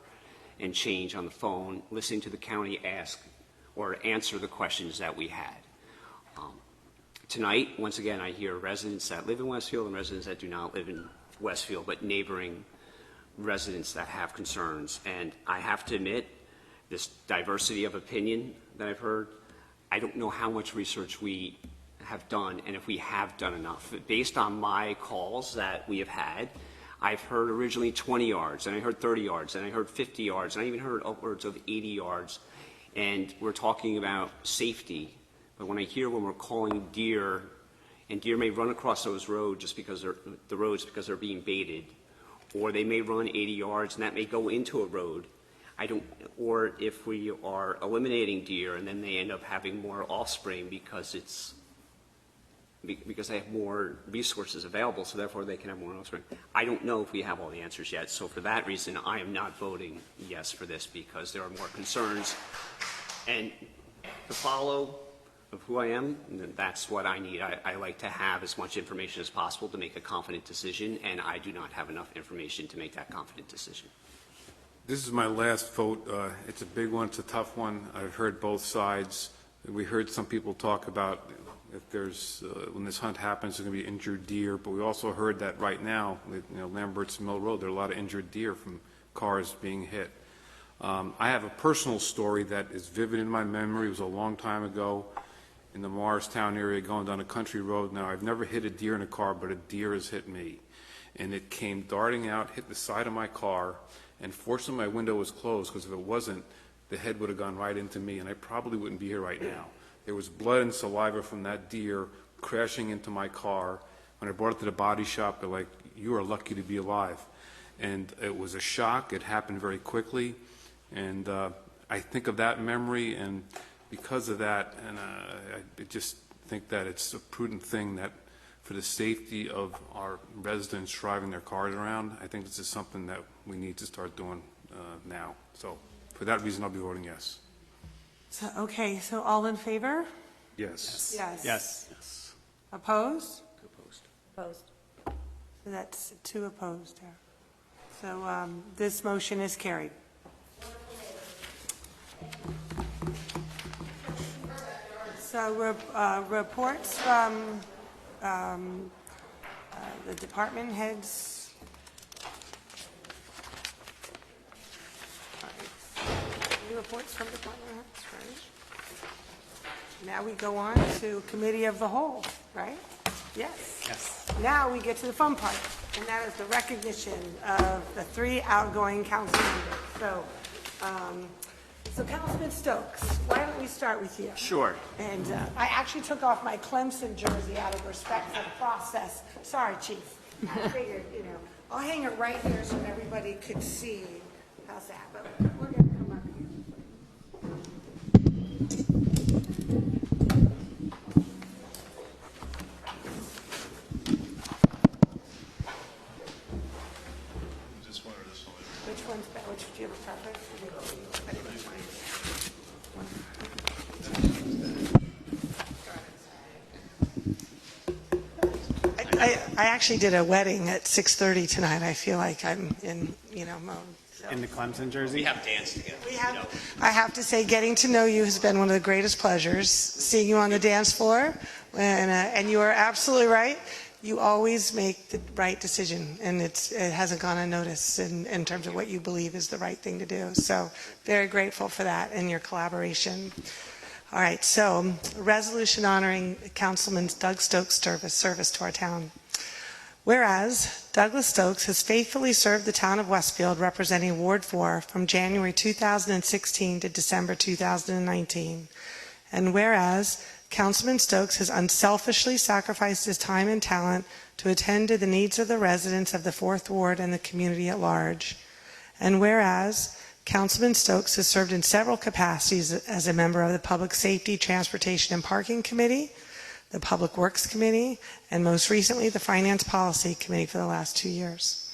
and change on the phone listening to the county ask or answer the questions that we had. Tonight, once again, I hear residents that live in Westfield and residents that do not live in Westfield, but neighboring residents that have concerns. And I have to admit, this diversity of opinion that I've heard, I don't know how much research we have done and if we have done enough. Based on my calls that we have had, I've heard originally 20 yards, and I heard 30 yards, and I heard 50 yards, and I even heard upwards of 80 yards. And we're talking about safety. But when I hear when we're calling deer, and deer may run across those roads just because they're being baited, or they may run 80 yards and that may go into a road. Or if we are eliminating deer and then they end up having more offspring because they have more resources available, so therefore they can have more offspring. I don't know if we have all the answers yet, so for that reason, I am not voting yes for this because there are more concerns. And to follow of who I am, that's what I need. I like to have as much information as possible to make a confident decision, and I do not have enough information to make that confident decision. This is my last vote. It's a big one. It's a tough one. I've heard both sides. We heard some people talk about if there's, when this hunt happens, there's going to be injured deer, but we also heard that right now, Lambert's Mill Road, there are a lot of injured deer from cars being hit. I have a personal story that is vivid in my memory. It was a long time ago in the Morristown area going down a country road. Now, I've never hit a deer in a car, but a deer has hit me. And it came darting out, hit the side of my car, and fortunately my window was closed because if it wasn't, the head would have gone right into me, and I probably wouldn't be here right now. There was blood and saliva from that deer crashing into my car. When I brought it to the body shop, they're like, "You are lucky to be alive." and it was a shock. It happened very quickly, and I think of that memory, and because of that, and I just think that it's a prudent thing that for the safety of our residents driving their cars around, I think this is something that we need to start doing now. So for that reason, I'll be voting yes. So, okay, so all in favor? Yes. Yes. Yes. Opposed? Opposed. So that's 2 opposed there. So this motion is carried. So reports from the department heads. Any reports from department heads, right? Now we go on to committee of the whole, right? Yes. Yes. Now we get to the fun part, and that is the recognition of the 3 outgoing council members. So Councilman Stokes, why don't we start with you? Sure. And I actually took off my Clemson jersey out of respect for the process. Sorry, Chief. I figured, I'll hang it right here so everybody could see. How's that? But we're going to come up here. Which one's better? Which do you have a preference? I didn't find it. I actually did a wedding at 6:30 tonight. I feel like I'm in, mode. So. In the Clemson jersey? We have danced together. I have to say, getting to know you has been one of the greatest pleasures. Seeing you on the dance floor, and you are absolutely right. You always make the right decision, and it hasn't gone unnoticed in terms of what you believe is the right thing to do. So very grateful for that and your collaboration. All right, so resolution honoring Councilman Doug Stokes' service to our town. Whereas Douglas Stokes has faithfully served the town of Westfield representing Ward 4 from January 2016 to December 2019. And whereas Councilman Stokes has unselfishly sacrificed his time and talent to attend to the needs of the residents of the 4th Ward and the community at large. And whereas Councilman Stokes has served in several capacities as a member of the Public Safety, Transportation, and Parking Committee, the Public Works Committee, and most recently the Finance Policy Committee for the last 2 years.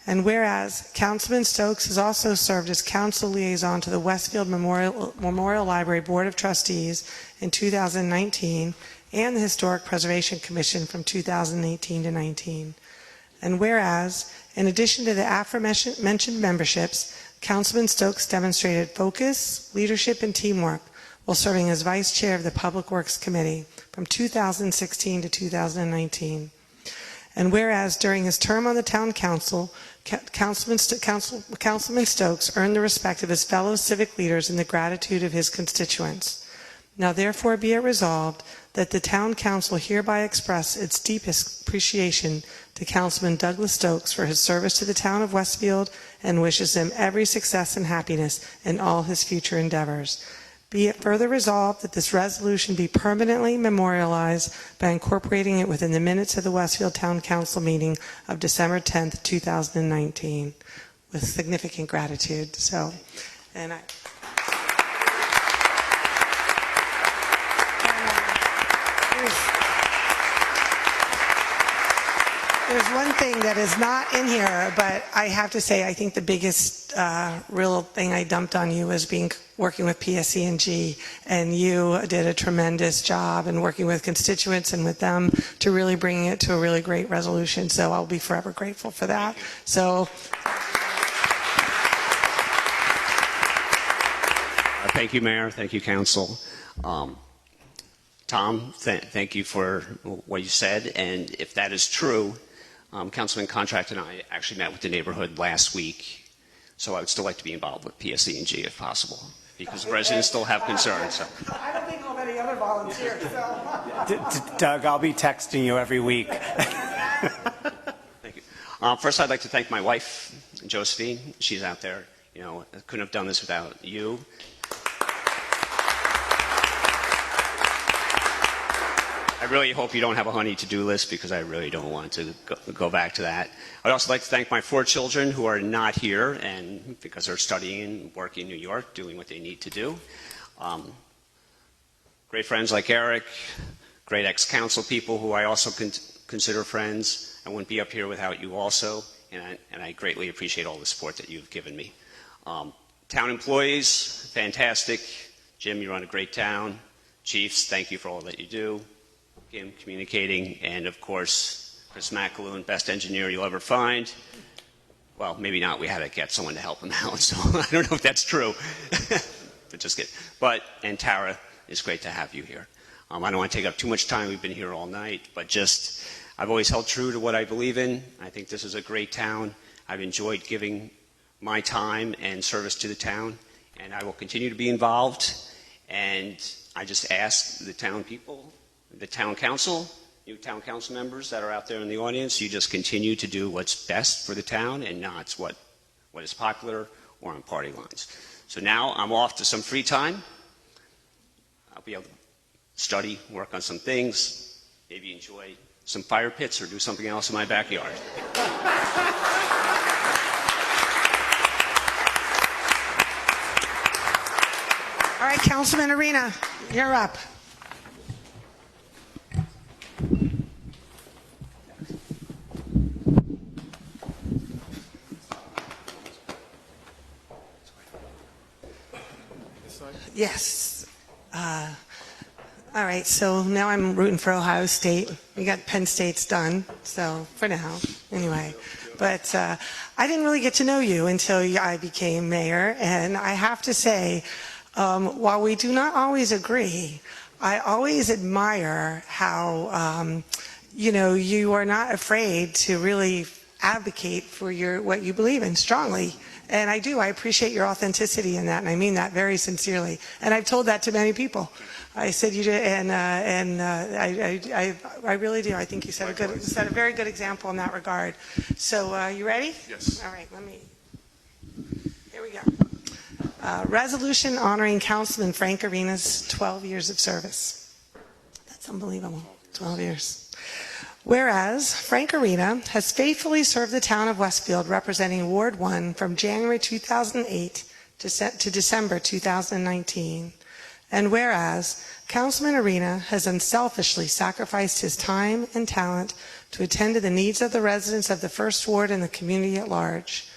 And whereas Councilman Stokes has also served as council liaison to the Westfield Memorial Library Board of Trustees in 2019 and the Historic Preservation Commission from 2018 to 19. And whereas, in addition to the aforementioned memberships, Councilman Stokes demonstrated focus, leadership, and teamwork while serving as Vice Chair of the Public Works Committee from 2016 to 2019. And whereas during his term on the Town Council, Councilman Stokes earned the respect of his fellow civic leaders and the gratitude of his constituents. Now therefore be it resolved that the Town Council hereby express its deepest appreciation to Councilman Douglas Stokes for his service to the town of Westfield and wishes him every success and happiness in all his future endeavors. Be it further resolved that this resolution be permanently memorialized by incorporating it within the minutes of the Westfield Town Council meeting of December 10th, 2019, with significant gratitude. So, and I. There's one thing that is not in here, but I have to say I think the biggest real thing I dumped on you was working with PSE&G, and you did a tremendous job in working with constituents and with them to really bring it to a really great resolution. So I'll be forever grateful for that. So. Thank you, Mayor. Thank you, Council. Tom, thank you for what you said. And if that is true, Councilman Contract and I actually met with the neighborhood last week. So I would still like to be involved with PSE&G if possible, because residents still have concerns. So. I don't think I'll have any other volunteers. So. Doug, I'll be texting you every week. Thank you. First, I'd like to thank my wife, Josephine. She's out there. You know, I couldn't have done this without you. I really hope you don't have a honey to-do list because I really don't want to go back to that. I'd also like to thank my 4 children who are not here and because they're studying and working in New York, doing what they need to do. Great friends like Eric, great ex-council people who I also consider friends. I wouldn't be up here without you also, and I greatly appreciate all the support that you've given me. Town employees, fantastic. Jim, you run a great town. Chiefs, thank you for all that you do. Kim, communicating, and of course, Chris McAloon, best engineer you'll ever find. Well, maybe not. We had to get someone to help him out, so I don't know if that's true. But just kidding. And Tara, it's great to have you here. I don't want to take up too much time. We've been here all night, but I've always held true to what I believe in. I think this is a great town. I've enjoyed giving my time and service to the town, and I will continue to be involved. And I just ask the town people, the town council, you town council members that are out there in the audience, you just continue to do what's best for the town and not what is popular or on party lines. So now I'm off to some free time. I'll be able to study, work on some things, maybe enjoy some fire pits or do something else in my backyard. All right, Councilman Arena, you're up. Yes. All right, so now I'm rooting for Ohio State. We got Penn State's done, so for now, anyway. But I didn't really get to know you until I became mayor, and I have to say, while we do not always agree, I always admire how, you are not afraid to really advocate for what you believe in strongly. And I do. I appreciate your authenticity in that, and I mean that very sincerely. And I've told that to many people. I said you did, and I really do. I think you set a very good example in that regard. So, you ready? Yes. All right. Here we go. Resolution honoring Councilman Frank Arena's 12 years of service. That's unbelievable. 12 years. Whereas Frank Arena has faithfully served the town of Westfield representing Ward 1 from January 2008 to December 2019. And whereas Councilman Arena has unselfishly sacrificed his time and talent to attend to the needs of the residents of the First Ward and the community at large.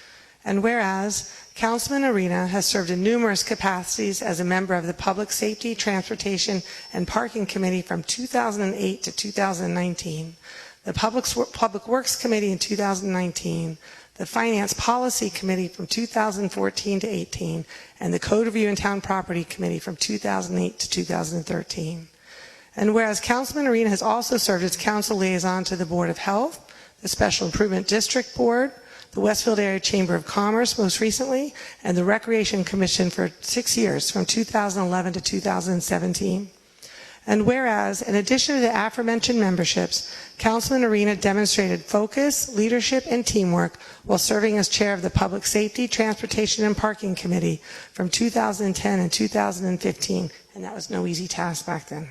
And whereas Councilman Arena has served in numerous capacities as a member of the Public Safety, Transportation, and Parking Committee from 2008 to 2019, the Public Works Committee in 2019, the Finance Policy Committee from 2014 to 18, and the Code Review and Town Property Committee from 2008 to 2013. And whereas Councilman Arena has also served as council liaison to the Board of Health, the Special Improvement District Board, the Westfield Area Chamber of Commerce most recently, and the Recreation Commission for 6 years, from 2011 to 2017. And whereas, in addition to the aforementioned memberships, Councilman Arena demonstrated focus, leadership, and teamwork while serving as chair of the Public Safety, Transportation, and Parking Committee from 2010 and 2015, and that was no easy task back then.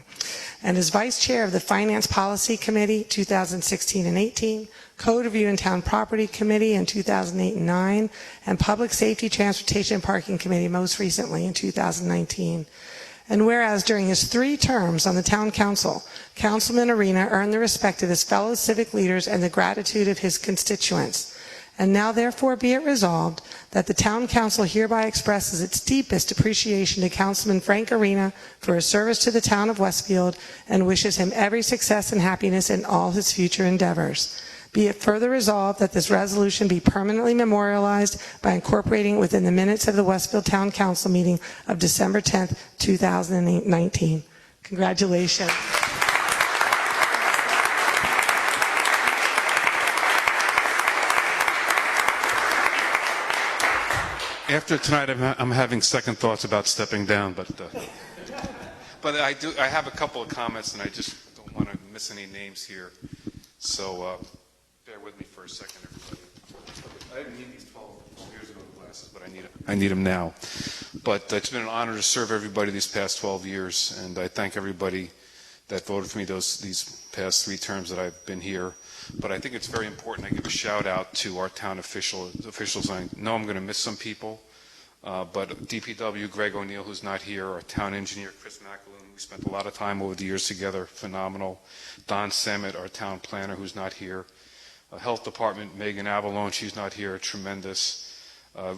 And as vice chair of the Finance Policy Committee 2016 and 18, Code Review and Town Property Committee in 2008 and 9, and Public Safety, Transportation, and Parking Committee most recently in 2019. And whereas during his 3 terms on the Town Council, Councilman Arena earned the respect of his fellow civic leaders and the gratitude of his constituents. And now therefore be it resolved that the Town Council hereby expresses its deepest appreciation to Councilman Frank Arena for his service to the town of Westfield and wishes him every success and happiness in all his future endeavors. Be it further resolved that this resolution be permanently memorialized by incorporating within the minutes of the Westfield Town Council meeting of December 10th, 2019. Congratulations. After tonight, I'm having second thoughts about stepping down, but I have a couple of comments, and I just don't want to miss any names here. So bear with me for a second, everybody. I didn't need these 12 years ago glasses, but I need them now. But it's been an honor to serve everybody these past 12 years, and I thank everybody that voted for me these past 3 terms that I've been here. But I think it's very important I give a shout out to our town officials. I know I'm going to miss some people, but DPW, Greg O'Neill, who's not here, our town engineer, Chris McAloon, we spent a lot of time over the years together, phenomenal. Don Sammet, our town planner, who's not here. Health Department, Megan Avalone, she's not here, tremendous.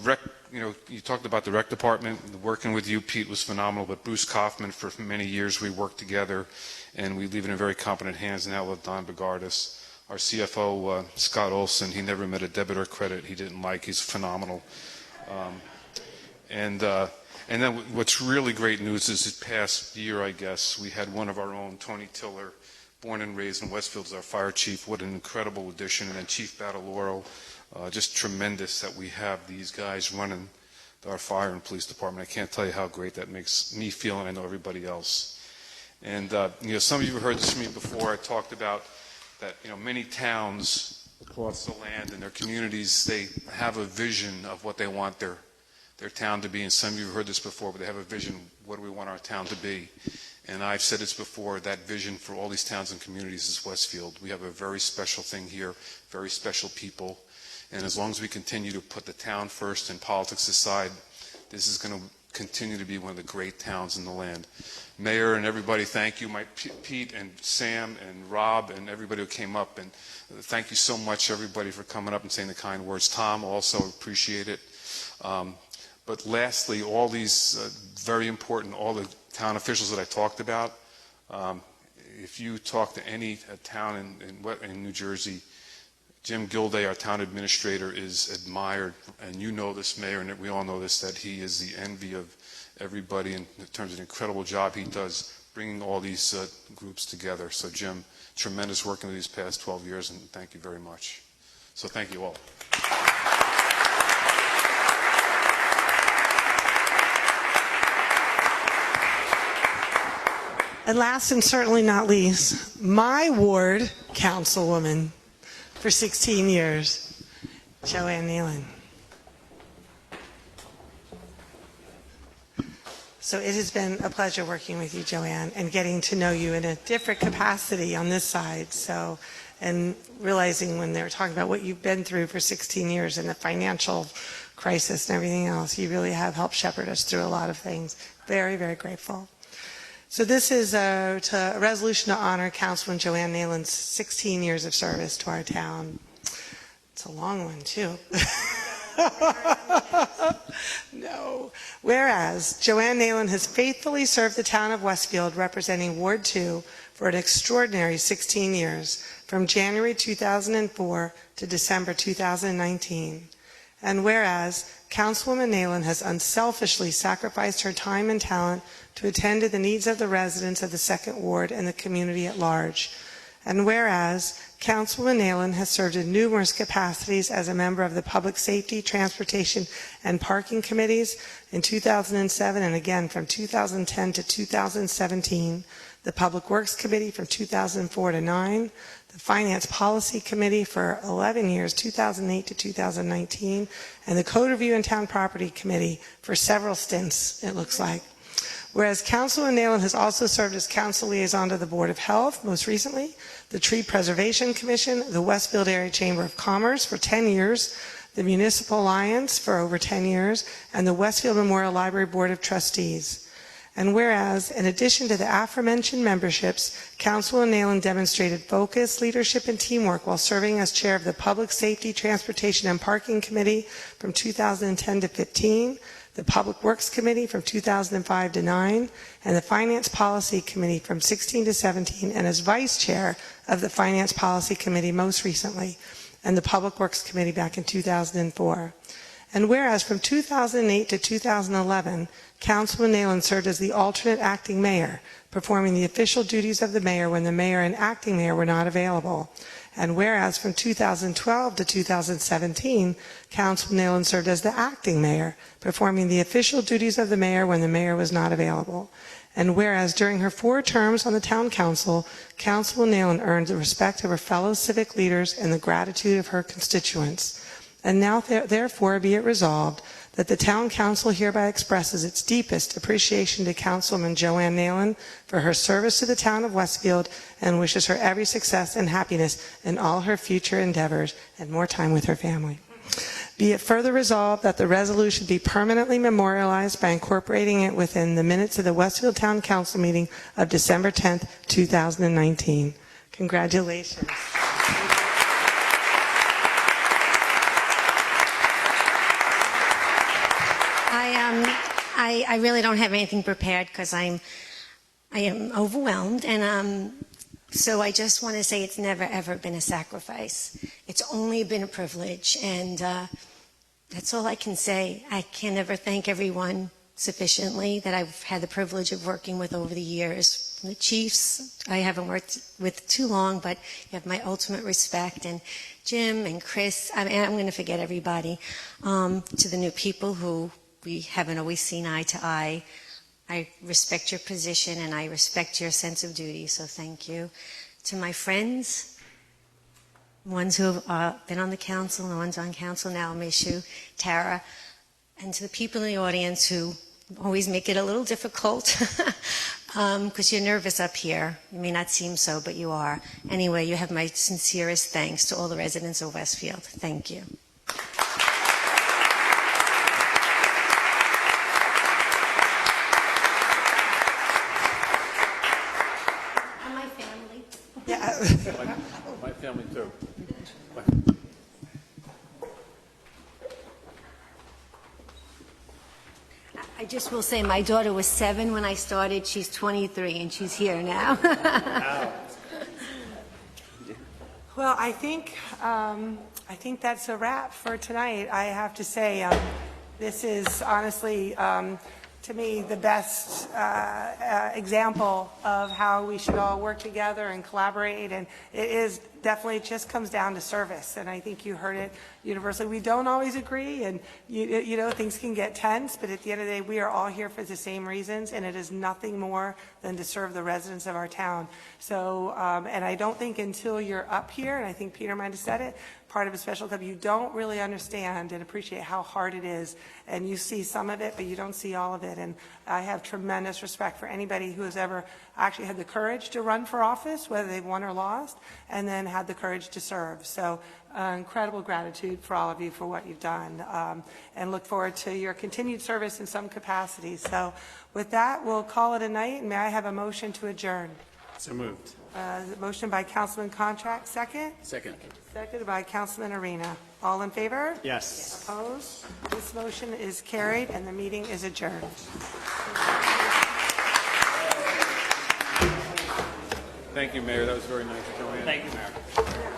Rec, you talked about the rec department. Working with you, Pete, was phenomenal. But Bruce Kaufman, for many years, we worked together, and we leave it in very competent hands now with Don Begardis. Our CFO, Scott Olson, he never met a debit or credit he didn't like. He's phenomenal. And then what's really great news is this past year, I guess, we had one of our own, Tony Tiller, born and raised in Westfield, as our fire chief. What an incredible addition. And then Chief Battloro. Just tremendous that we have these guys running our fire and police department. I can't tell you how great that makes me feel, and I know everybody else. And some of you have heard this from me before. I talked about that many towns across the land and their communities, they have a vision of what they want their town to be. And some of you have heard this before, but they have a vision, what do we want our town to be? And I've said this before, that vision for all these towns and communities is Westfield. We have a very special thing here, very special people. And as long as we continue to put the town first and politics aside, this is going to continue to be one of the great towns in the land. Mayor and everybody, thank you. Pete and Sam and Rob and everybody who came up. And thank you so much, everybody, for coming up and saying the kind words. Tom, also appreciate it. But lastly, all these very important, all the town officials that I talked about, if you talk to any town in New Jersey, Jim Gilday, our town administrator, is admired, and you know this, Mayor, and we all know this, that he is the envy of everybody in terms of the incredible job he does bringing all these groups together. So, Jim, tremendous working with these past 12 years, and thank you very much. So thank you all. And last and certainly not least, my ward councilwoman for 16 years, Joanne Nealon. So it has been a pleasure working with you, Joanne, and getting to know you in a different capacity on this side. So, and realizing when they were talking about what you've been through for 16 years and the financial crisis and everything else, you really have helped shepherd us through a lot of things. Very, very grateful. So this is a resolution to honor Councilwoman Joanne Nealon's 16 years of service to our town. It's a long one, too. No. Whereas Joanne Nealon has faithfully served the town of Westfield, representing Ward 2, for an extraordinary 16 years, from January 2004 to December 2019. And whereas Councilwoman Nealon has unselfishly sacrificed her time and talent to attend to the needs of the residents of the Second Ward and the community at large. And whereas Councilwoman Nealon has served in numerous capacities as a member of the Public Safety, Transportation, and Parking Committees in 2007 and again from 2010 to 2017, the Public Works Committee from 2004 to 9, the Finance Policy Committee for 11 years, 2008 to 2019, and the Code Review and Town Property Committee for several stints, it looks like. Whereas Councilwoman Nealon has also served as council liaison to the Board of Health, most recently, the Tree Preservation Commission, the Westfield Area Chamber of Commerce for 10 years, the Municipal Alliance for over 10 years, and the Westfield Memorial Library Board of Trustees. And whereas, in addition to the aforementioned memberships, Councilwoman Nealon demonstrated focus, leadership, and teamwork while serving as chair of the Public Safety, Transportation, and Parking Committee from 2010 to 15, the Public Works Committee from 2005 to 9, and the Finance Policy Committee from 16 to 17, and as vice chair of the Finance Policy Committee most recently, and the Public Works Committee back in 2004. And whereas from 2008 to 2011, Councilwoman Nealon served as the alternate acting mayor, performing the official duties of the mayor when the mayor and acting mayor were not available. And whereas from 2012 to 2017, Councilwoman Nealon served as the acting mayor, performing the official duties of the mayor when the mayor was not available. And whereas during her 4 terms on the town council, Councilwoman Nealon earned the respect of her fellow civic leaders and the gratitude of her constituents. And now, therefore, be it resolved that the Town Council hereby expresses its deepest appreciation to Councilwoman Joanne Nalen for her service to the town of Westfield and wishes her every success and happiness in all her future endeavors and more time with her family. Be it further resolved that the resolution be permanently memorialized by incorporating it within the minutes of the Westfield Town Council meeting of December 10th, 2019. Congratulations. I really don't have anything prepared because I am overwhelmed, and so I just want to say it's never ever been a sacrifice. It's only been a privilege, and that's all I can say. I can never thank everyone sufficiently that I've had the privilege of working with over the years. The chiefs I haven't worked with too long, but you have my ultimate respect, and Jim and Chris. I'm going to forget everybody. To the new people who we haven't always seen eye to eye, I respect your position and I respect your sense of duty, so thank you. To my friends, ones who have been on the council and the ones on council now, Mishu, Tara, and to the people in the audience who always make it a little difficult because you're nervous up here. You may not seem so, but you are. Anyway, you have my sincerest thanks to all the residents of Westfield. Thank you. My family too. I just will say my daughter was 7 when I started. She's 23 and she's here now. Well, I think that's a wrap for tonight. I have to say, this is honestly, to me, the best example of how we should all work together and collaborate. And it is definitely, it just comes down to service. And I think you heard it universally. We don't always agree, and you know, things can get tense, but at the end of the day, we are all here for the same reasons, and it is nothing more than to serve the residents of our town. So, and I don't think until you're up here, and I think Peter might have said it, part of a special club, you don't really understand and appreciate how hard it is. And you see some of it, but you don't see all of it. And I have tremendous respect for anybody who has ever actually had the courage to run for office, whether they've won or lost, and then had the courage to serve. So incredible gratitude for all of you for what you've done, and look forward to your continued service in some capacity. So with that, we'll call it a night. And may I have a motion to adjourn? So moved. Motion by Councilman Contract, second? Second. Seconded by Councilman Arena. All in favor? Yes. Opposed? This motion is carried and the meeting is adjourned. Thank you, Mayor. That was very nice, Joanne. Thank you, Mayor.